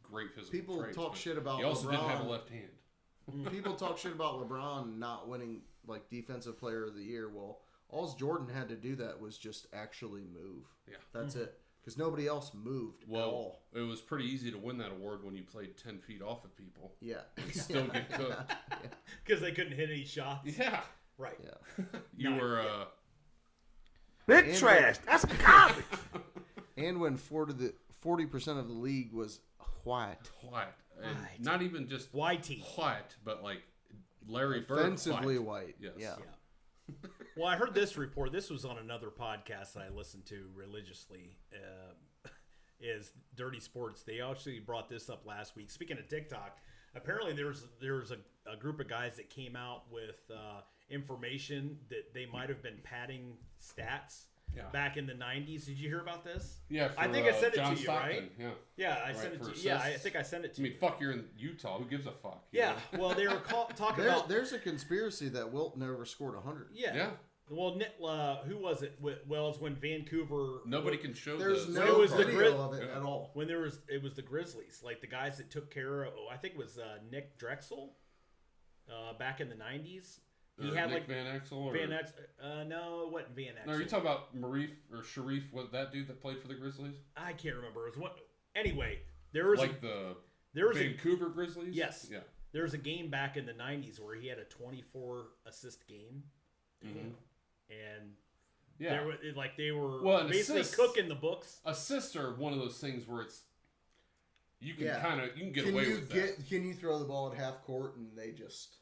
great physical People traits. talk but shit about He also didn't have a LeBron. left hand. People talk shit about LeBron not winning like Defensive Player of the Year. Well, all Jordan had to do that was just actually move. Yeah. That's it. Because nobody else moved at all. It was pretty easy to win that award when you played 10 feet off of people. Yeah. And still get cooked. Because they couldn't hit any shots. Yeah. Right. Yeah. You were Big trash. That's garbage. And when 40% of the league was white. White. And not even just whitey. White, but like Larry Bird. Offensively white. Yes. Yeah. Well, I heard this report. This was on another podcast that I listened to religiously. Is Dirty Sports. They actually brought this up last week. Speaking of TikTok, apparently there's a group of guys that came out with information that they might have been padding stats back in the 90s. Did you hear about this? Yeah, I think I sent it John to you, Stockton, right? Yeah. Yeah, I Right, sent it for to you. Yeah, I assists. think I sent it to I mean, you. fuck, you're in Utah. Who gives a fuck? You Yeah, know? well, they were talking about... There's a conspiracy that Wilt never scored 100. Yeah. Well, who was it? Well, it's when Vancouver. Nobody can show There's the no it was the video of it at all. When it was the Grizzlies, like the guys that took care of. I think it was Nick Drexel, back in the '90s. He had Nick like Van Exel. Or, Van Exel. No, it wasn't Van Exel. No, are you talking about Marif or Sharif? Was that dude that played for the Grizzlies? I can't remember. It was what? Anyway, there was the Vancouver Grizzlies. Yes. Yeah. There was a game back in the 90s where he had a 24 assist game. Mm-hmm. And yeah, they were basically cooking the books. Assists are one of those things where it's you can get away with that. Can you throw the ball at half court and they just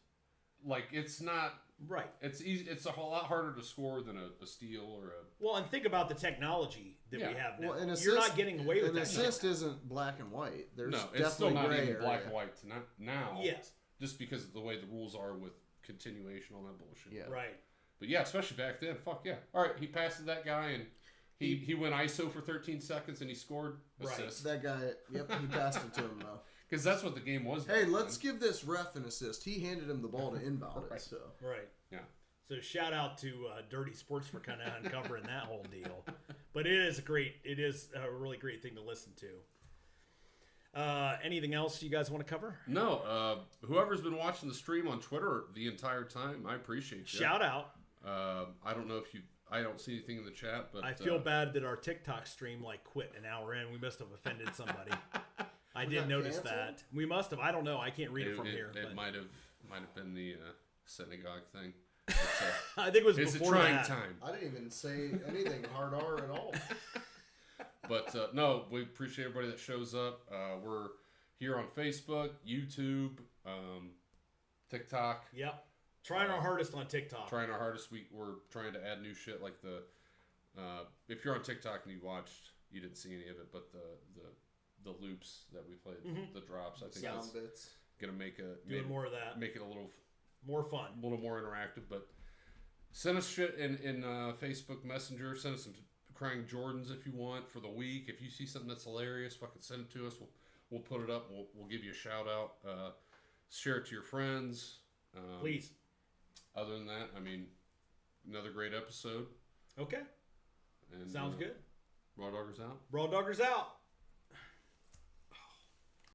it's not right? It's easy. It's a whole lot harder to score than a steal or a. Well, and think about the technology that we have now. Well, an assist, you're not getting away with that. An assist isn't black and white. There's it's still not gray even area. black and white now. Yes, just because of the way the rules are with continuation on that bullshit. Yeah, right. But yeah, especially back then. Fuck yeah. All right, he passes that guy and he went ISO for 13 seconds and he scored assist. That guy. Yep, he passed it to him though. Because that's what the game was. Hey, let's give this ref an assist. He handed him the ball to inbound it. So right. Yeah. So shout out to Dirty Sports for kind of uncovering that whole deal. But it is a really great thing to listen to. Anything else you guys want to cover? No. Whoever's been watching the stream on Twitter the entire time, I appreciate you. Shout out. I don't know if I don't see anything in the chat, but I feel bad that our TikTok stream quit an hour in. We must have offended somebody. I did notice that. We must have. I don't know. I can't read it from here. It might have been the synagogue thing. I think it was it's before a trying that. time. I didn't even say anything hard R at all. But no, we appreciate everybody that shows up. We're here on Facebook, YouTube, TikTok. Yep. Trying our hardest on TikTok. Trying our hardest. We're trying to add new shit like the. If you're on TikTok and you watched, you didn't see any of it, but the loops that we played, the drops. I think sound bits. Gonna make more of that. Make it a little more fun, a little more interactive. But send us shit in Facebook Messenger. Send us some crying Jordans if you want for the week. If you see something that's hilarious, fucking send it to us. We'll put it up. We'll give you a shout out. Share it to your friends. Please. Other than that, I mean, another great episode. Okay. And, sounds good. RawDawgers out. RawDawgers out.